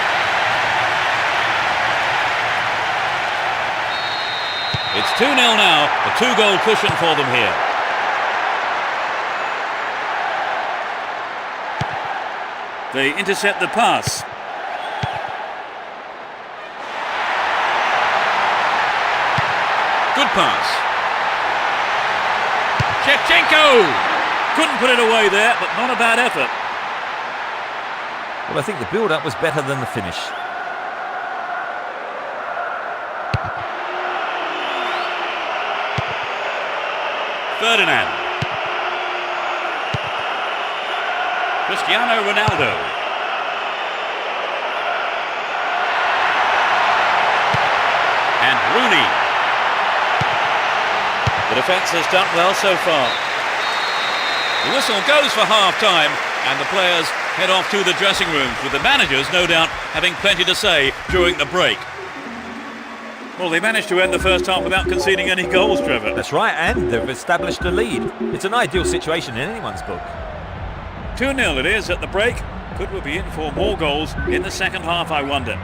It's 2-0 now. A 2-goal cushion for them here. They intercept the pass. Good pass. Shevchenko! Couldn't put it away there, but not a bad effort. Well, I think the build-up was better than the finish. Ferdinand. Cristiano Ronaldo. And Rooney. The defence has done well so far. The whistle goes for half-time and the players head off to the dressing rooms, with the managers no doubt having plenty to say during the break. Well, they managed to end the first half without conceding any goals, Trevor. That's right, and they've established a lead. It's an ideal situation in anyone's book. 2-0 it is at the break. Could we be in for more goals in the second half, I wonder?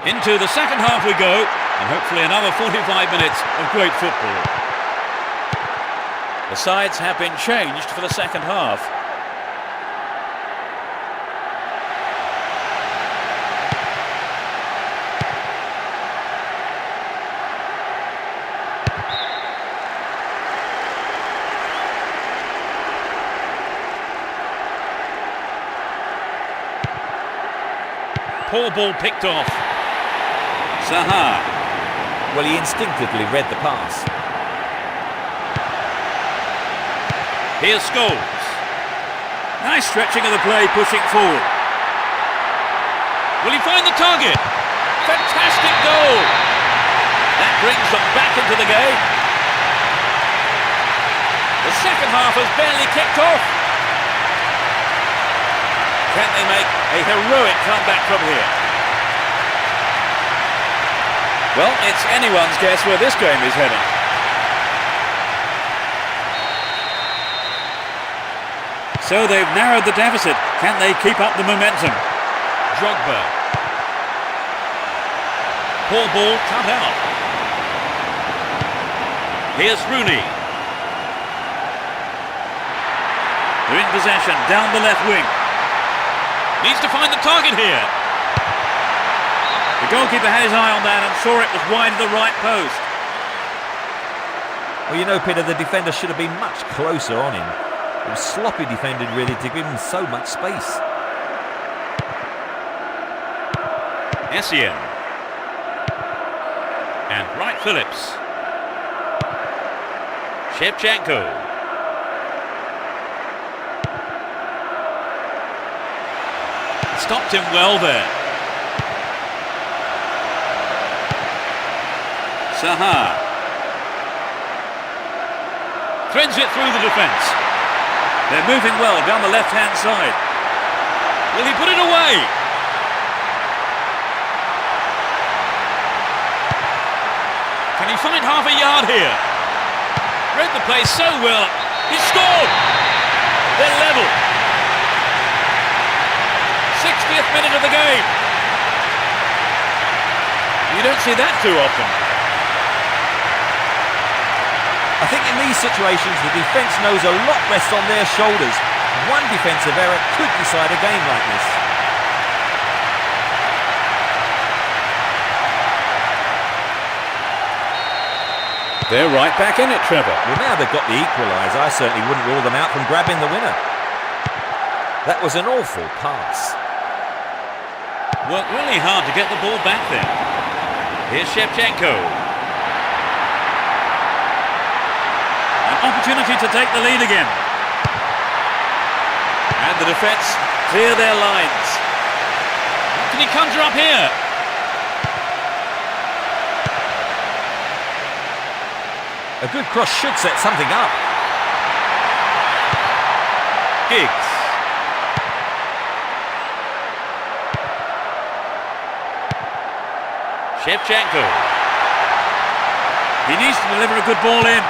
Into the second half we go. And hopefully another 45 minutes of great football. The sides have been changed for the second half. Poor ball picked off. Zaha. Well, he instinctively read the pass. Here's Scholes. Nice stretching of the play, pushing forward. Will he find the target? Fantastic goal! That brings them back into the game. The second half has barely kicked off. Can they make a heroic comeback from here? Well, it's anyone's guess where this game is heading. So they've narrowed the deficit. Can they keep up the momentum? Jogando. Poor ball cut out. Here's Rooney. They're in possession, down the left wing. Needs to find the target here. The goalkeeper had his eye on that and saw it was wide of the right post. Well, you know, Peter, the defender should have been much closer on him. It was sloppy defended, really, to give him so much space. Essien. And Wright Phillips. Shevchenko. Stopped him well there. Zaha. Threads it through the defence. They're moving well down the left-hand side. Will he put it away? Can he find half a yard here? Read the play so well. He scored! They're level. 60th minute of the game. You don't see that too often. I think in these situations, the defence knows a lot rests on their shoulders. One defensive error could decide a game like this. They're right back in it, Trevor. Well, now they've got the equaliser, I certainly wouldn't rule them out from grabbing the winner. That was an awful pass. Worked really hard to get the ball back there. Here's Shevchenko. An opportunity to take the lead again. And the defence clear their lines. What can he conjure up here? A good cross should set something up. Giggs. Shevchenko. He needs to deliver a good ball in.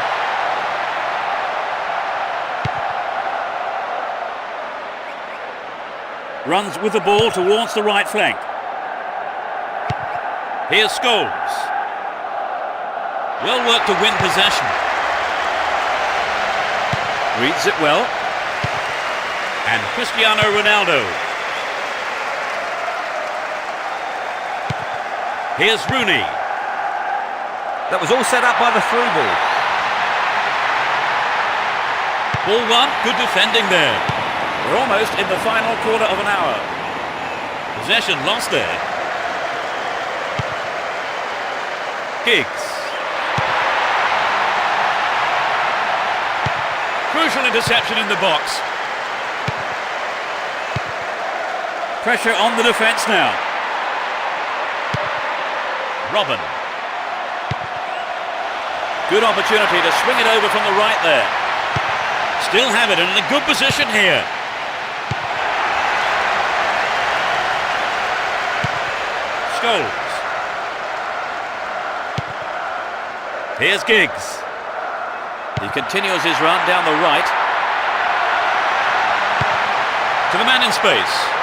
Runs with the ball towards the right flank. Here's Scholes. Well worked to win possession. Reads it well. And Cristiano Ronaldo. Here's Rooney. That was all set up by the through ball. Ball one, good defending there. We're almost in the final quarter of an hour. Possession lost there. Giggs. Crucial interception in the box. Pressure on the defence now. Robin. Good opportunity to swing it over from the right there. Still have it and in a good position here. Scholes. Here's Giggs. He continues his run down the right. To the man in space.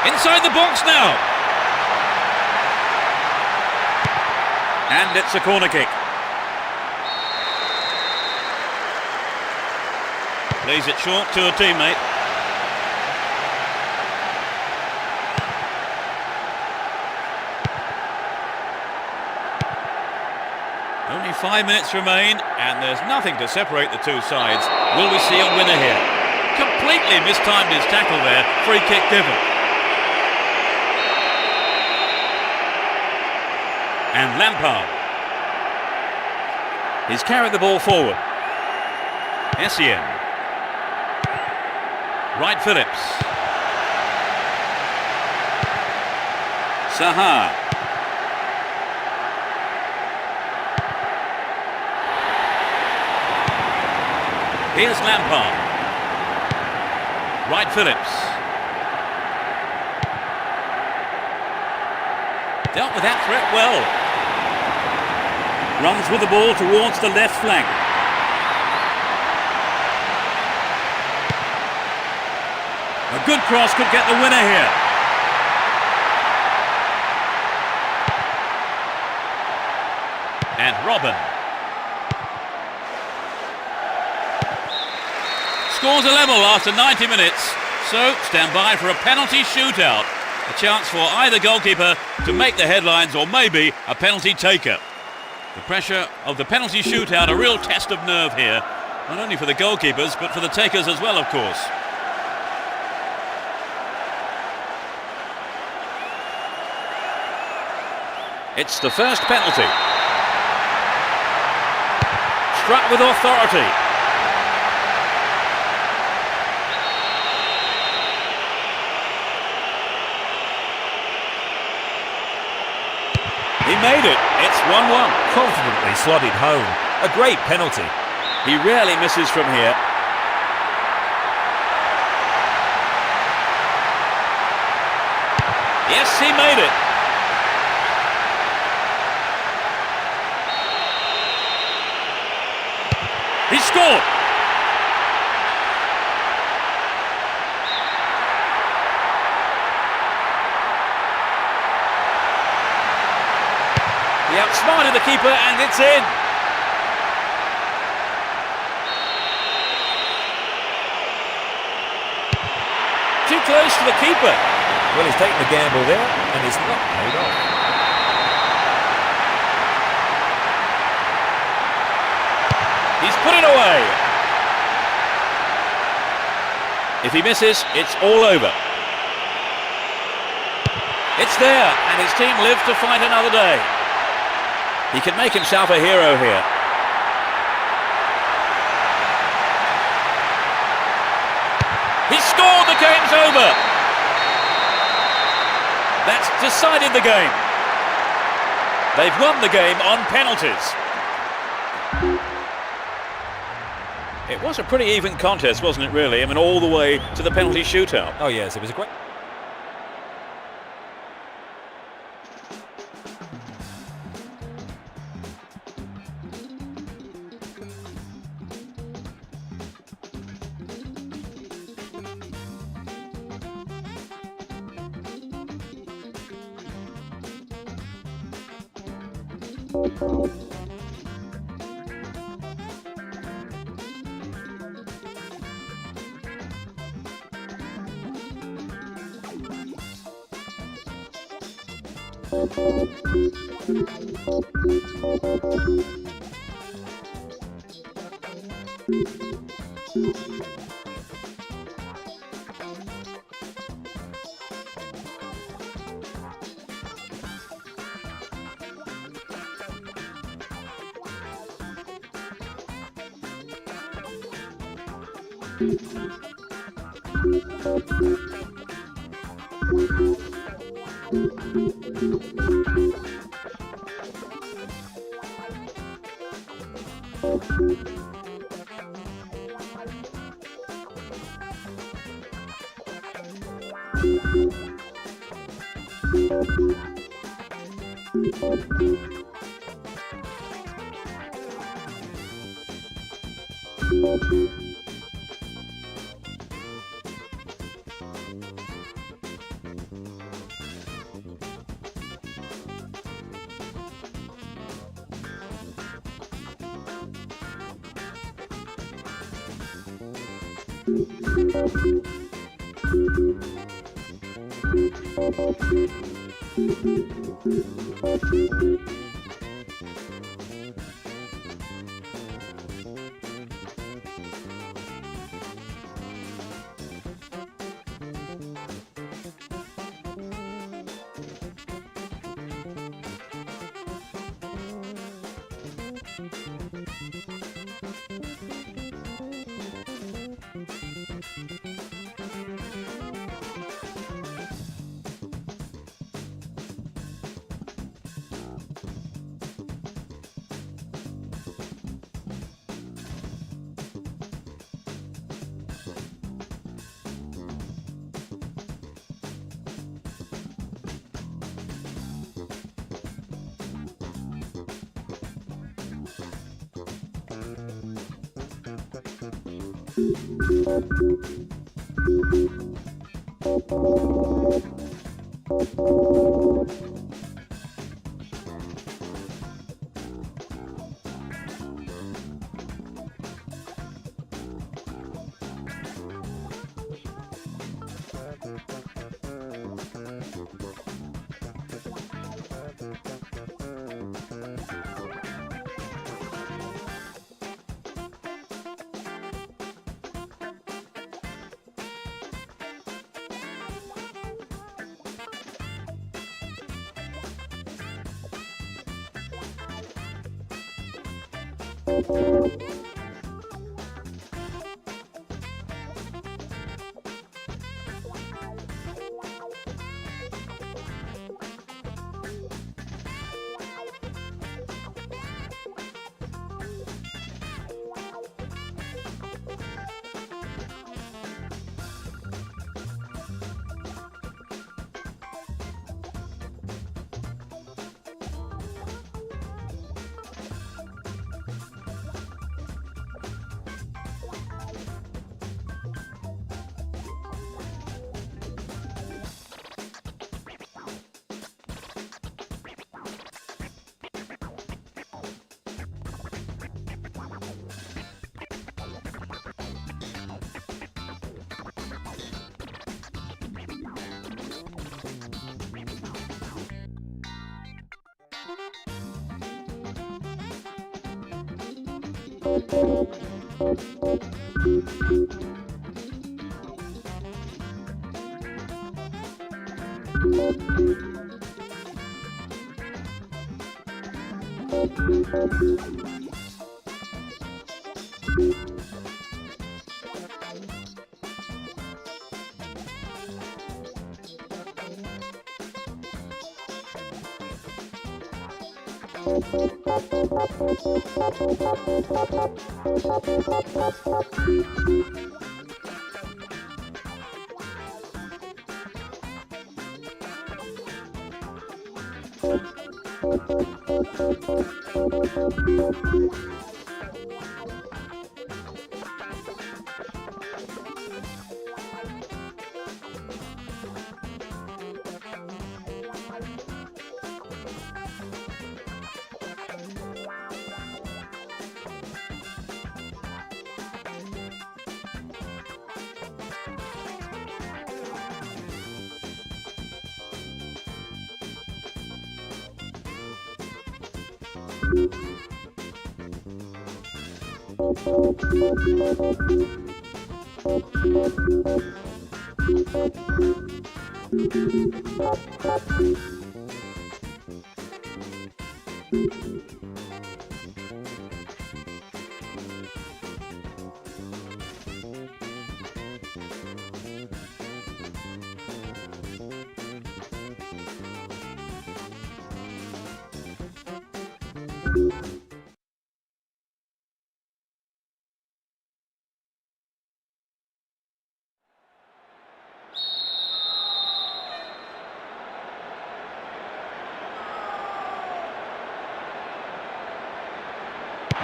Inside the box now. And it's a corner kick. Plays it short to a teammate. Only 5 minutes remain, and there's nothing to separate the two sides. Will we see a winner here? Completely mistimed his tackle there. Free kick given. And Lampard. He's carried the ball forward. Essien. Wright Phillips. Saha. Here's Lampard. Wright Phillips. Dealt with that threat well. Runs with the ball towards the left flank. A good cross could get the winner here. And Robin. Scores a level after 90 minutes. So, stand by for a penalty shootout. A chance for either goalkeeper to make the headlines or maybe a penalty taker. The pressure of the penalty shootout, a real test of nerve here. Not only for the goalkeepers, but for the takers as well, of course. It's the first penalty. Struck with authority. He made it. It's 1-1. Confidently slotted home. A great penalty. He rarely misses from here. Yes, he made it. He scored. He outsmarted the keeper and it's in. Too close to the keeper. Well, he's taken the gamble there and it's not paid off. He's put it away. If he misses, it's all over. It's there, and his team live to fight another day. He can make himself a hero here. He scored, the game's over. That's decided the game. They've won the game on penalties. It was a pretty even contest, wasn't it, really? I mean, all the way to the penalty shootout. Oh, yes, it was a great...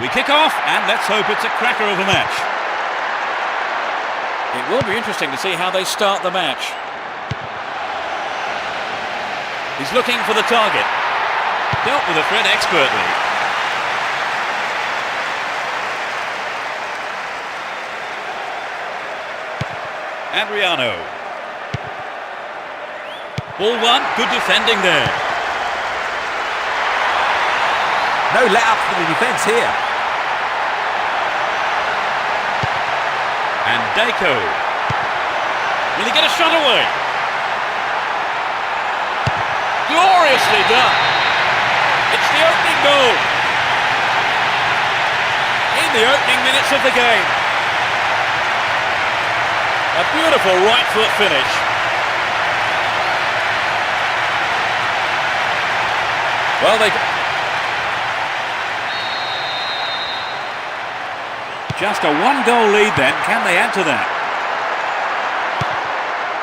We kick off, and let's hope it's a cracker of a match. It will be interesting to see how they start the match. He's looking for the target. Dealt with the threat expertly. Adriano. Ball one, good defending there. No let up for the defence here. And Deco. Will he get a shot away? Gloriously done. It's the opening goal. In the opening minutes of the game. A beautiful right foot finish. Well, they... Just a one-goal lead then. Can they add to that?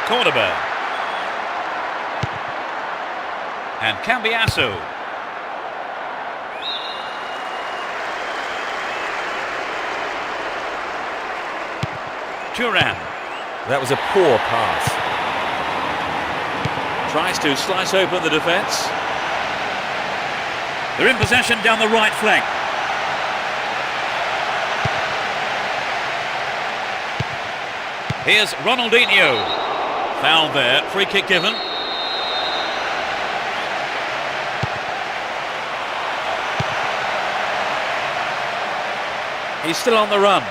Cordoba. And Cambiasso. Turan. That was a poor pass. Tries to slice open the defence. They're in possession down the right flank. Here's Ronaldinho. Foul there, free kick given. He's still on the run.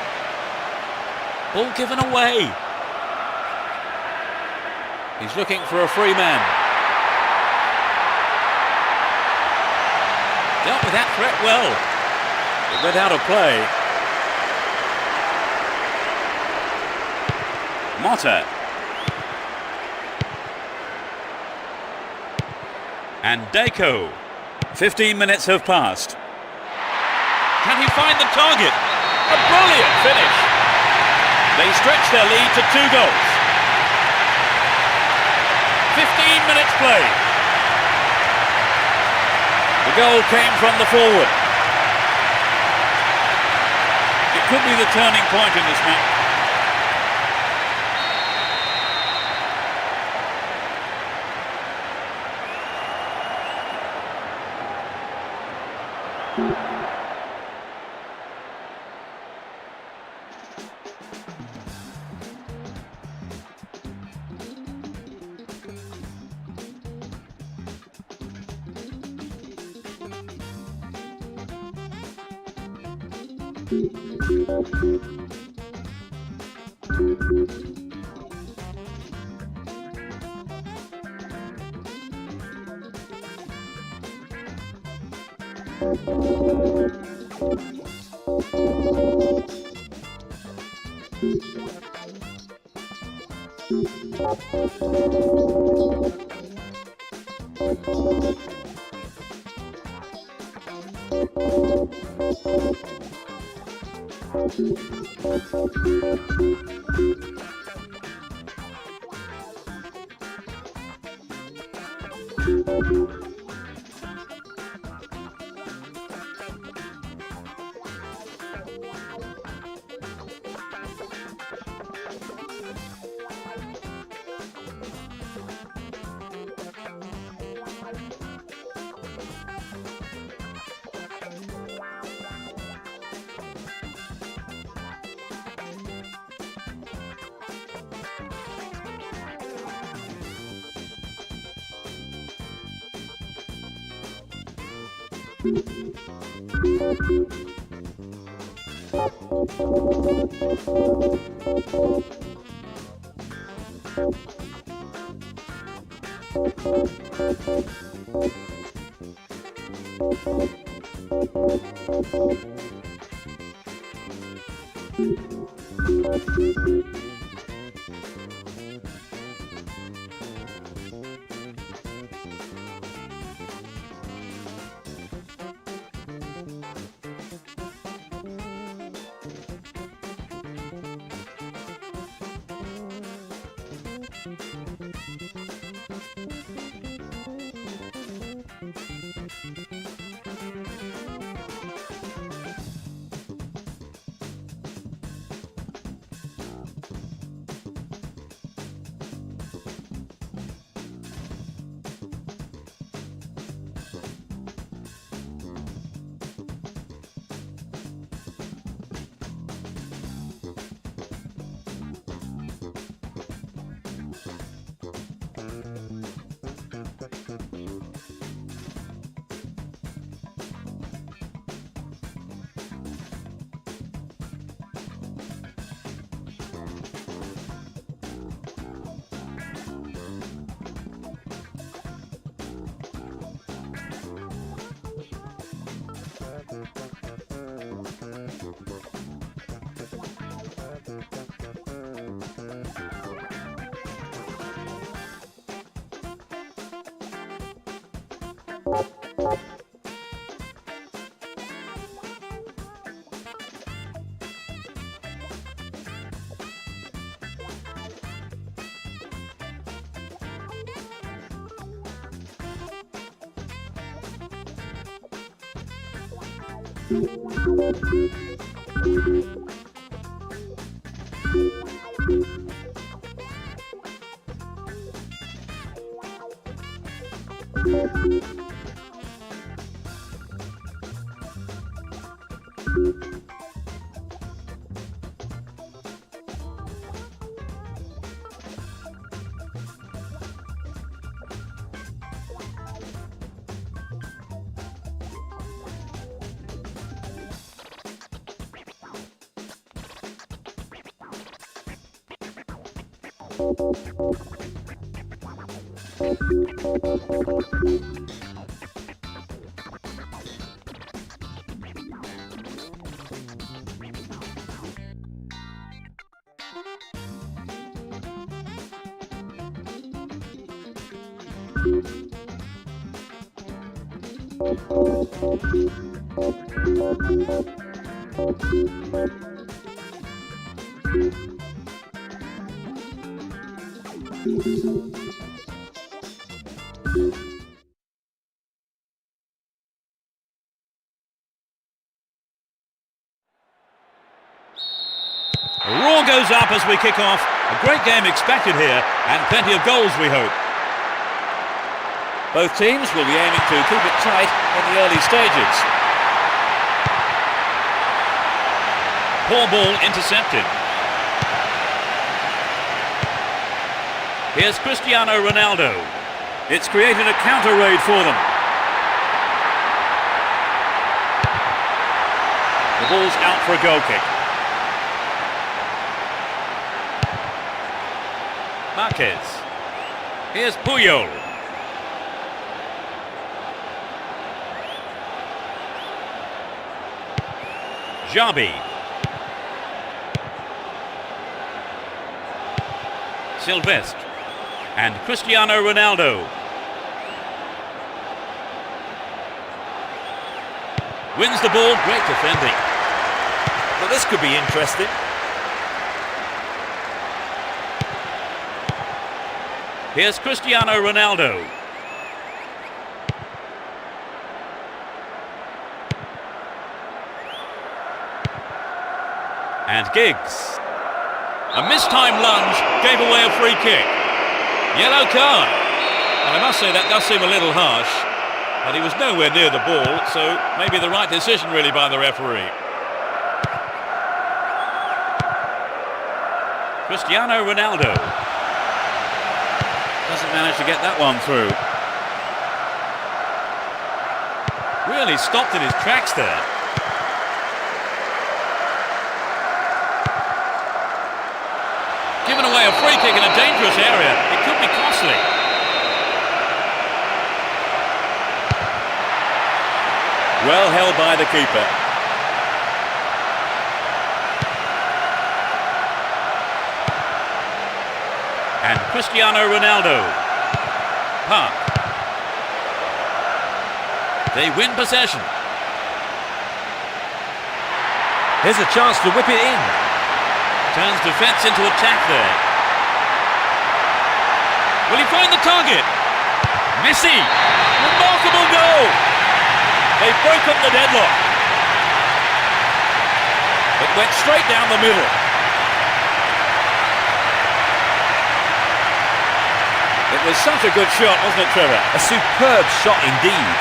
Ball given away. He's looking for a free man. Dealt with that threat well. It went out of play. Motta. And Deco. 15 minutes have passed. Can he find the target? A brilliant finish. They stretch their lead to 2 goals. 15 minutes played. The goal came from the forward. It could be the turning point in this match. A roar goes up as we kick off. A great game expected here, and plenty of goals, we hope. Both teams will be aiming to keep it tight in the early stages. Poor ball intercepted. Here's Cristiano Ronaldo. It's created a counter raid for them. The ball's out for a goal kick. Marquez. Here's Puyol. Xabi. Silvestre. And Cristiano Ronaldo. Wins the ball, great defending. Well, this could be interesting. Here's Cristiano Ronaldo. And Giggs. A mistimed lunge gave away a free kick. Yellow card. And I must say that does seem a little harsh. But he was nowhere near the ball, so maybe the right decision really by the referee. Cristiano Ronaldo. Doesn't manage to get that one through. Really stopped in his tracks there. Given away a free kick in a dangerous area. It could be costly. Well held by the keeper. And Cristiano Ronaldo. Park. They win possession. Here's a chance to whip it in. Turns defence into attack there. Will he find the target? Messi! Remarkable goal! They've broken the deadlock. It went straight down the middle. It was such a good shot, wasn't it, Trevor? A superb shot indeed.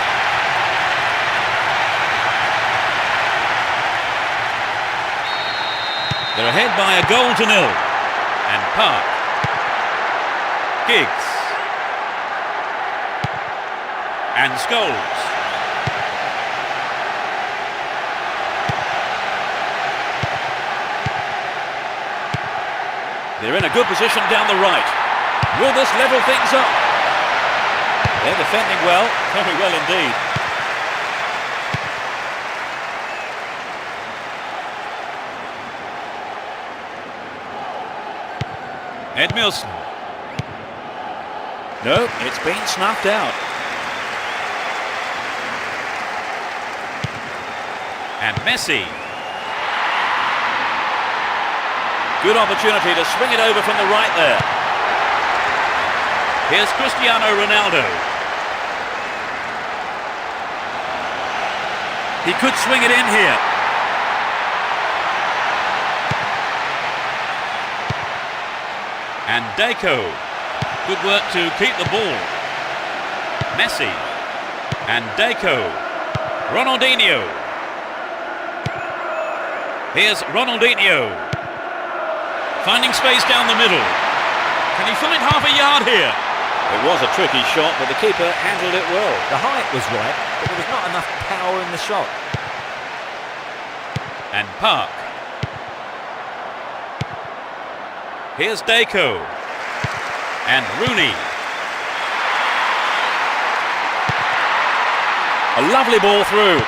They're ahead by a goal to nil. And Park. Giggs. And Scholes. They're in a good position down the right. Will this level things up? They're defending well, very well indeed. Edmilson. No, it's been snuffed out. And Messi. Good opportunity to swing it over from the right there. Here's Cristiano Ronaldo. He could swing it in here. And Deco. Good work to keep the ball. Messi. And Deco. Ronaldinho. Here's Ronaldinho. Finding space down the middle. Can he find half a yard here? It was a tricky shot, but the keeper handled it well. The height was right, but there was not enough power in the shot. And Park. Here's Deco. And Rooney. A lovely ball through.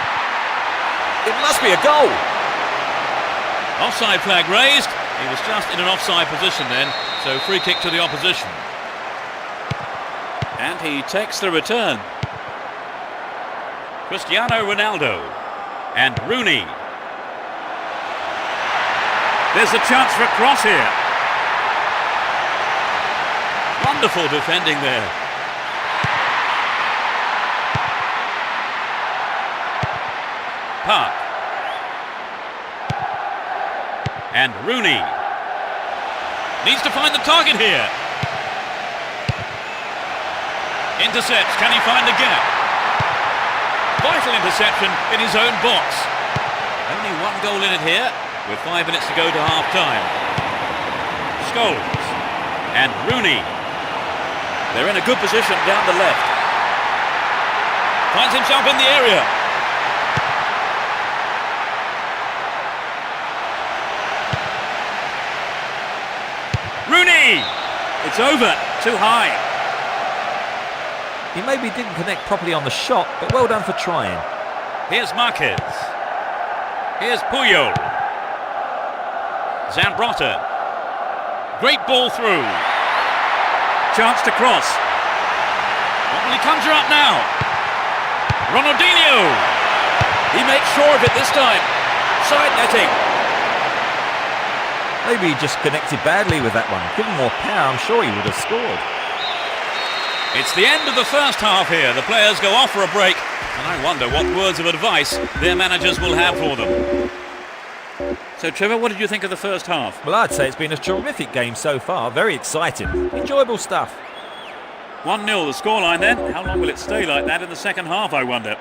It must be a goal. Offside flag raised. He was just in an offside position then, so free kick to the opposition. And he takes the return. Cristiano Ronaldo. And Rooney. There's a chance for a cross here. Wonderful defending there. Park. And Rooney. Needs to find the target here. Intercepts. Can he find the gap? Vital interception in his own box. Only one goal in it here, with 5 minutes to go to half-time. Scholes. And Rooney. They're in a good position down the left. Finds himself in the area. Rooney! It's over. Too high. He maybe didn't connect properly on the shot, but well done for trying. Here's Marquez. Here's Puyol. Zambrotta. Great ball through. Chance to cross. What will he conjure up now? Ronaldinho. He makes sure of it this time. Side netting. Maybe he just connected badly with that one. Given more power, I'm sure he would have scored. It's the end of the first half here. The players go off for a break, and I wonder what words of advice their managers will have for them. So, Trevor, what did you think of the first half? Well, I'd say it's been a terrific game so far. Very exciting. Enjoyable stuff. 1-0 the scoreline then. How long will it stay like that in the second half, I wonder?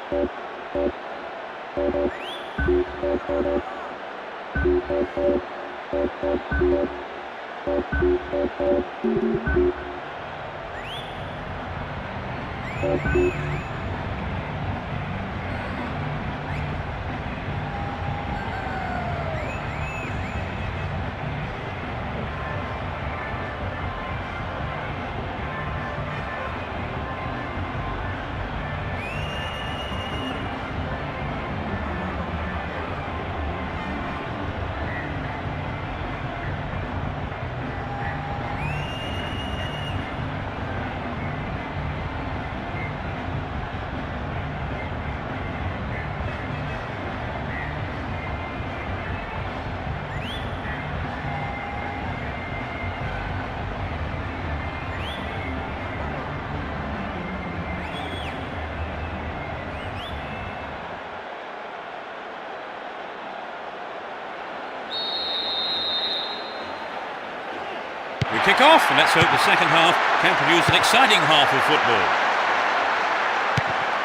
We kick off, and let's hope the second half can produce an exciting half of football.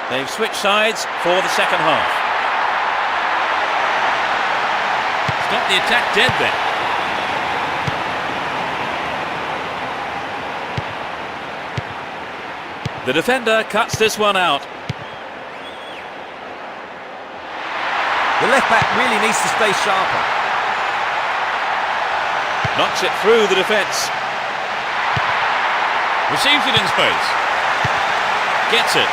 They've switched sides for the second half. Stop the attack dead then. The defender cuts this one out. The left back really needs to stay sharper. Knocks it through the defence. Receives it in space. Gets it.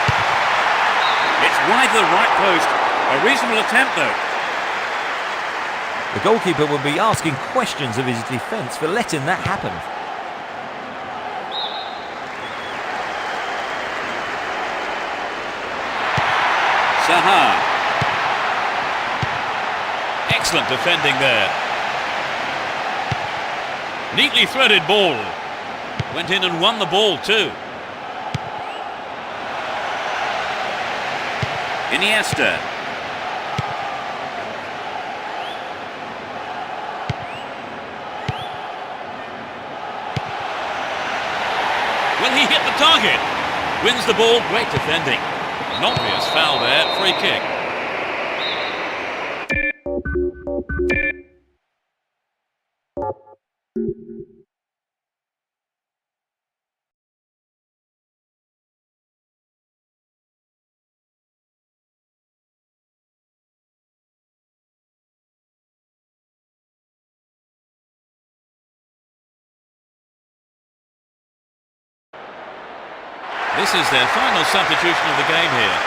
It's wide to the right post. A reasonable attempt though. The goalkeeper will be asking questions of his defence for letting that happen. Saha. Excellent defending there. Neatly threaded ball. Went in and won the ball too. Iniesta. Will he hit the target? Wins the ball, great defending. An obvious foul there, free kick. This is their final substitution of the game here.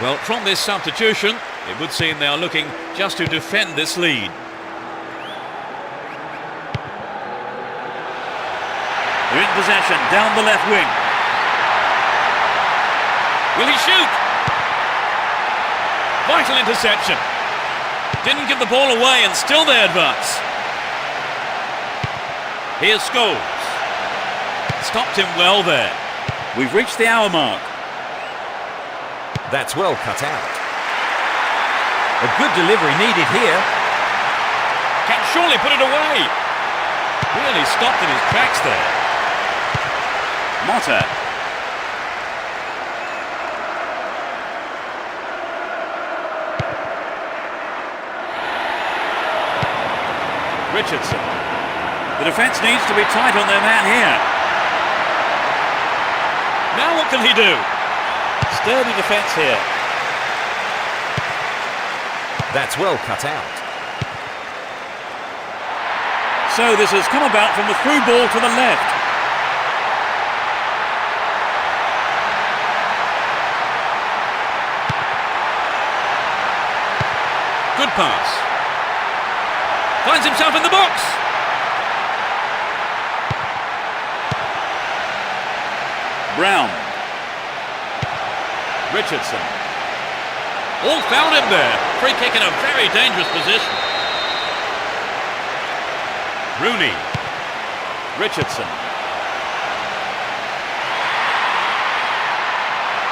Well, from this substitution, it would seem they are looking just to defend this lead. They're in possession, down the left wing. Will he shoot? Vital interception. Didn't give the ball away and still they advance. Here's Scholes. Stopped him well there. We've reached the hour mark. That's well cut out. A good delivery needed here. Can surely put it away. Really stopped in his tracks there. Motta. Richardson. The defence needs to be tight on their man here. Now what can he do? Sturdy defence here. That's well cut out. So this has come about from the through ball to the left. Good pass. Finds himself in the box. Brown. Richardson. All found him there. Free kick in a very dangerous position. Rooney. Richardson.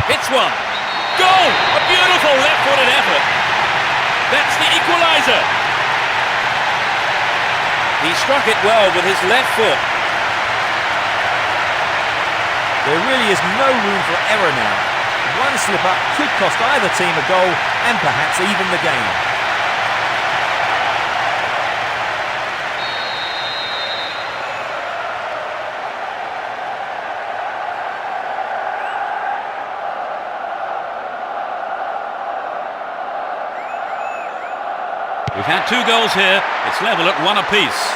Hits one. Goal! A beautiful left-footed effort. That's the equaliser. He struck it well with his left foot. There really is no room for error now. One slip-up could cost either team a goal and perhaps even the game. We've had 2 goals here. It's level at 1 apiece.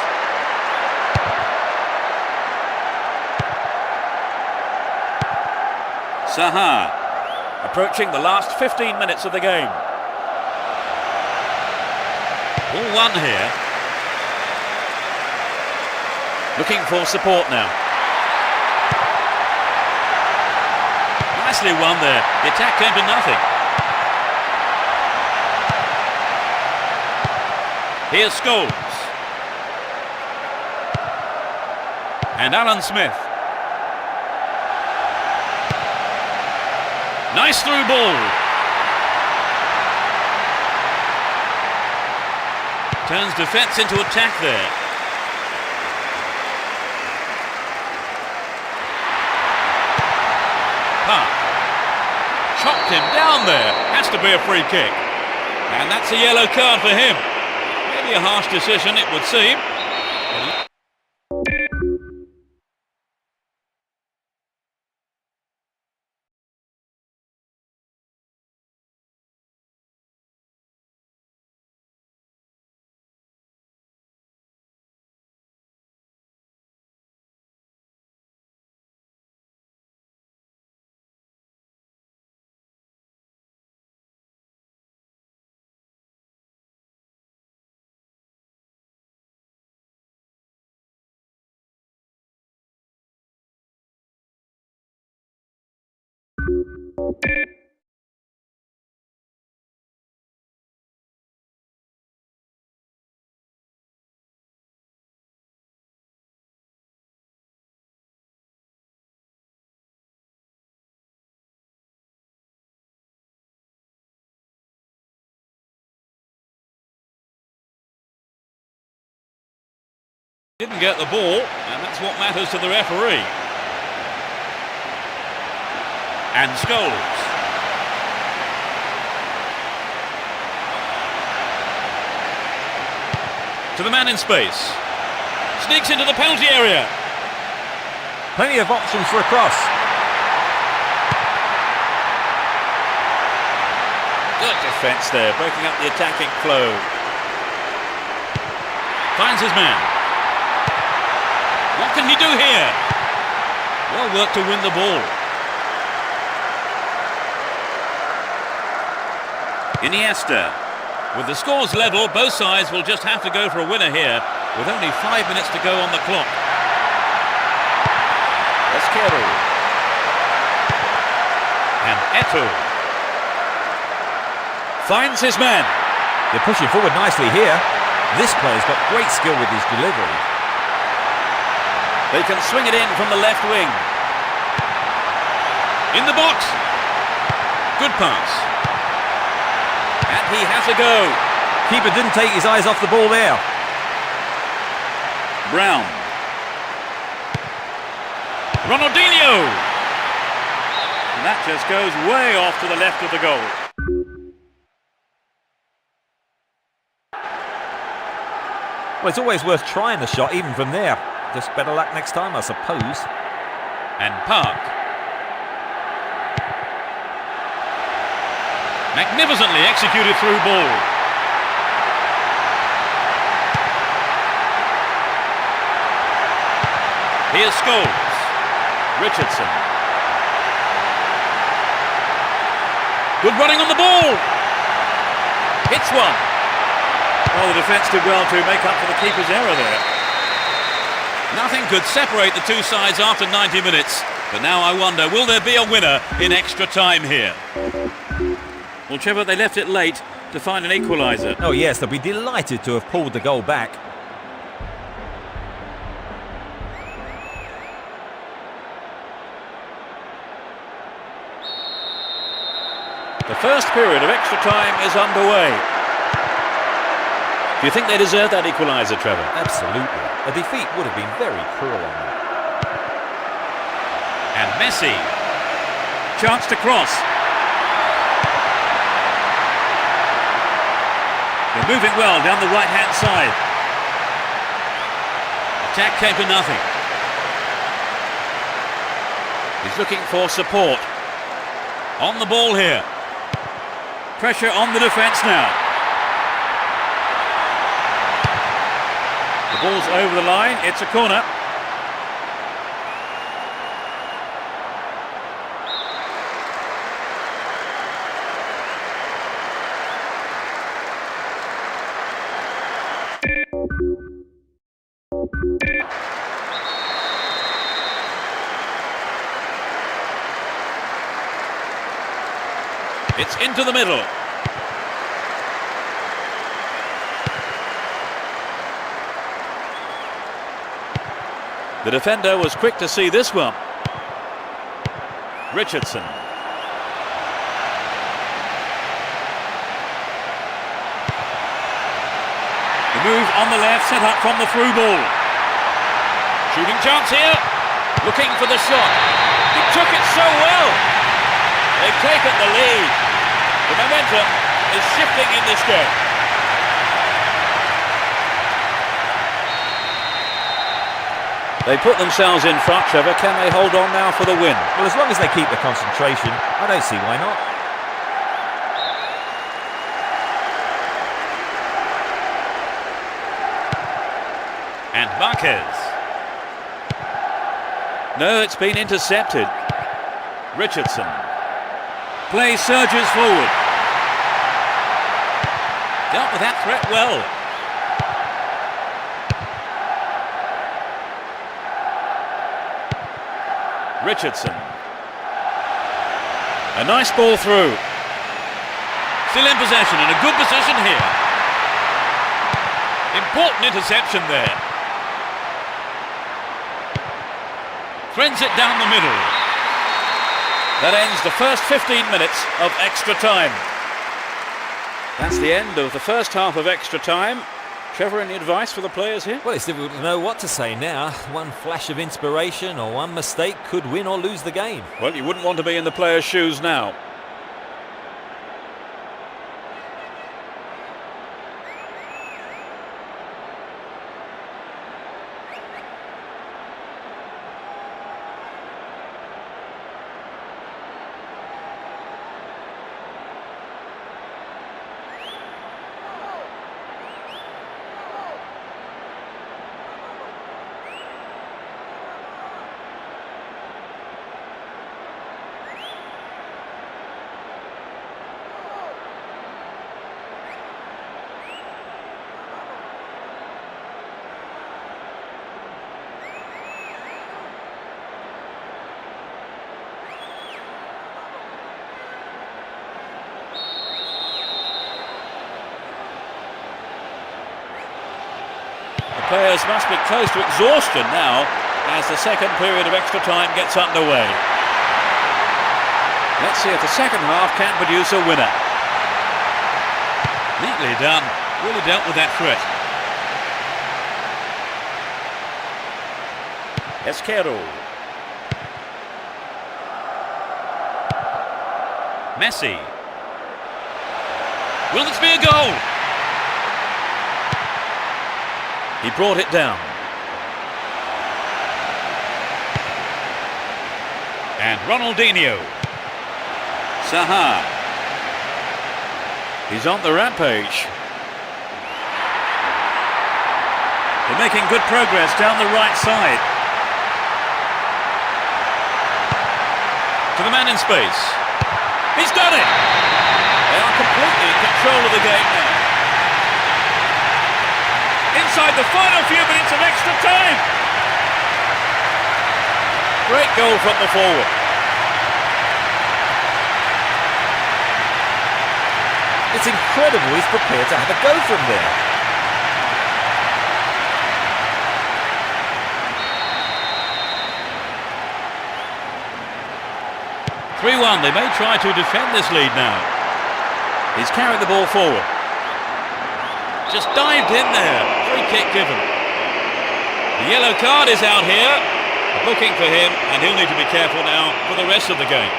Saha. Approaching the last 15 minutes of the game. All 1 here. Looking for support now. Nicely won there. The attack came to nothing. Here's Scholes. And Alan Smith. Nice through ball. Turns defence into attack there. Park. Chopped him down there. Has to be a free kick. And that's a yellow card for him. Maybe a harsh decision, it would seem. Didn't get the ball, and that's what matters to the referee. And Scholes. To the man in space. Sneaks into the penalty area. Plenty of options for a cross. Good defence there, breaking up the attacking flow. Finds his man. What can he do here? Well worked to win the ball. Iniesta. With the scores level, both sides will just have to go for a winner here, with only 5 minutes to go on the clock. Esquero. And Eto'o. Finds his man. They're pushing forward nicely here. This player's got great skill with his delivery. They can swing it in from the left wing. In the box. Good pass. And he has a go. Keeper didn't take his eyes off the ball there. Brown. Ronaldinho. And that just goes way off to the left of the goal. Well, it's always worth trying the shot, even from there. Just better luck next time, I suppose. And Park. Magnificently executed through ball. Here's Scholes. Richardson. Good running on the ball. Hits one. Well, the defence did well to make up for the keeper's error there. Nothing could separate the two sides after 90 minutes. But now I wonder, will there be a winner in extra time here? Well, Trevor, they left it late to find an equaliser. Oh yes, they'll be delighted to have pulled the goal back. The first period of extra time is underway. Do you think they deserve that equaliser, Trevor? Absolutely. A defeat would have been very cruel on them. And Messi. Chance to cross. They're moving well down the right-hand side. Attack came to nothing. He's looking for support. On the ball here. Pressure on the defence now. The ball's over the line. It's a corner. It's into the middle. The defender was quick to see this one. Richardson. The move on the left, set up from the through ball. Shooting chance here. Looking for the shot. He took it so well. They've taken the lead. The momentum is shifting in this game. They put themselves in front, Trevor. Can they hold on now for the win? Well, as long as they keep the concentration, I don't see why not. And Marquez. No, it's been intercepted. Richardson. Play surges forward. Dealt with that threat well. Richardson. A nice ball through. Still in possession, in a good position here. Important interception there. Threads it down the middle. That ends the first 15 minutes of extra time. That's the end of the first half of extra time. Trevor, any advice for the players here? Well, it's difficult to know what to say now. One flash of inspiration or one mistake could win or lose the game. Well, you wouldn't want to be in the players' shoes now. Players must be close to exhaustion now as the second period of extra time gets underway. Let's see if the second half can produce a winner. Neatly done. Really dealt with that threat. Esquero. Messi. Will this be a goal? He brought it down. And Ronaldinho. Saha. He's on the rampage. They're making good progress down the right side. To the man in space. He's done it! They are completely in control of the game now. Inside the final few minutes of extra time. Great goal from the forward. It's incredible he's prepared to have a go from there. 3-1. They may try to defend this lead now. He's carried the ball forward. Just dived in there. Free kick given. The yellow card is out here. A booking for him, and he'll need to be careful now for the rest of the game.